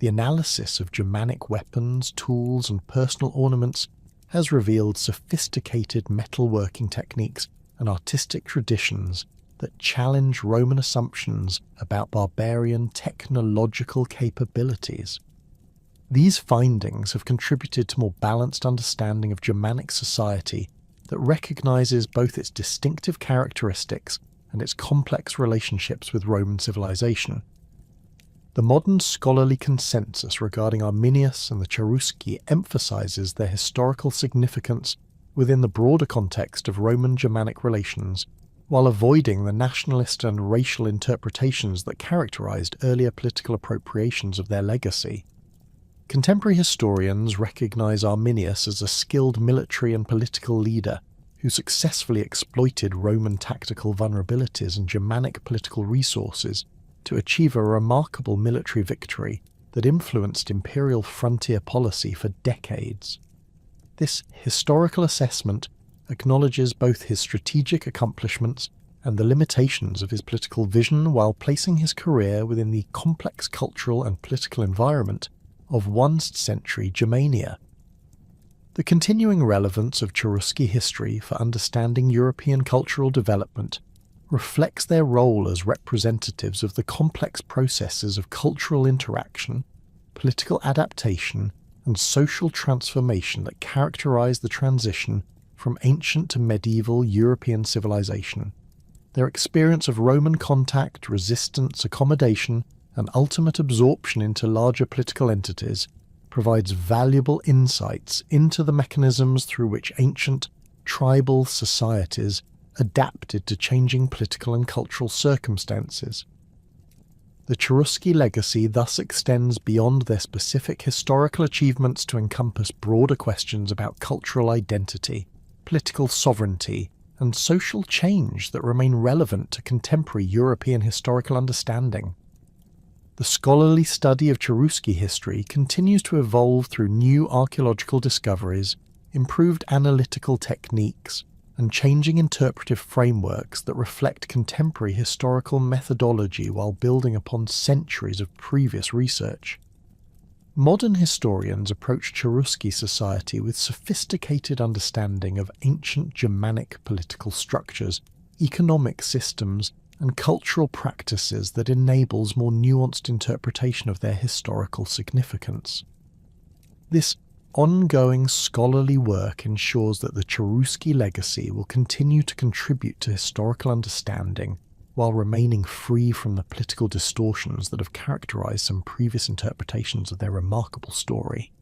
[SPEAKER 1] The analysis of Germanic weapons, tools, and personal ornaments has revealed sophisticated metalworking techniques and artistic traditions that challenge Roman assumptions about barbarian technological capabilities. These findings have contributed to more balanced understanding of Germanic society that recognises both its distinctive characteristics and its complex relationships with Roman civilization. The modern scholarly consensus regarding Arminius and the Cherusci emphasises their historical significance within the broader context of Roman-Germanic relations, while avoiding the nationalist and racial interpretations that characterised earlier political appropriations of their legacy. Contemporary historians recognise Arminius as a skilled military and political leader who successfully exploited Roman tactical vulnerabilities and Germanic political resources to achieve a remarkable military victory that influenced imperial frontier policy for decades. This historical assessment acknowledges both his strategic accomplishments and the limitations of his political vision, while placing his career within the complex cultural and political environment of 1st century Germania. The continuing relevance of Cherusci history for understanding European cultural development reflects their role as representatives of the complex processes of cultural interaction, political adaptation, and social transformation that characterize the transition from ancient to medieval European civilization. Their experience of Roman contact, resistance, accommodation, and ultimate absorption into larger political entities provides valuable insights into the mechanisms through which ancient, tribal societies adapted to changing political and cultural circumstances. The Cherusci legacy thus extends beyond their specific historical achievements to encompass broader questions about cultural identity, political sovereignty, and social change that remain relevant to contemporary European historical understanding. The scholarly study of Cherusci history continues to evolve through new archaeological discoveries, improved analytical techniques, and changing interpretive frameworks that reflect contemporary historical methodology while building upon centuries of previous research. Modern historians approach Cherusci society with sophisticated understanding of ancient Germanic political structures, economic systems, and cultural practices that enables more nuanced interpretation of their historical significance. This ongoing scholarly work ensures that the Cherusci legacy will continue to contribute to historical understanding while remaining free from the political distortions that have characterized some previous interpretations of their remarkable story.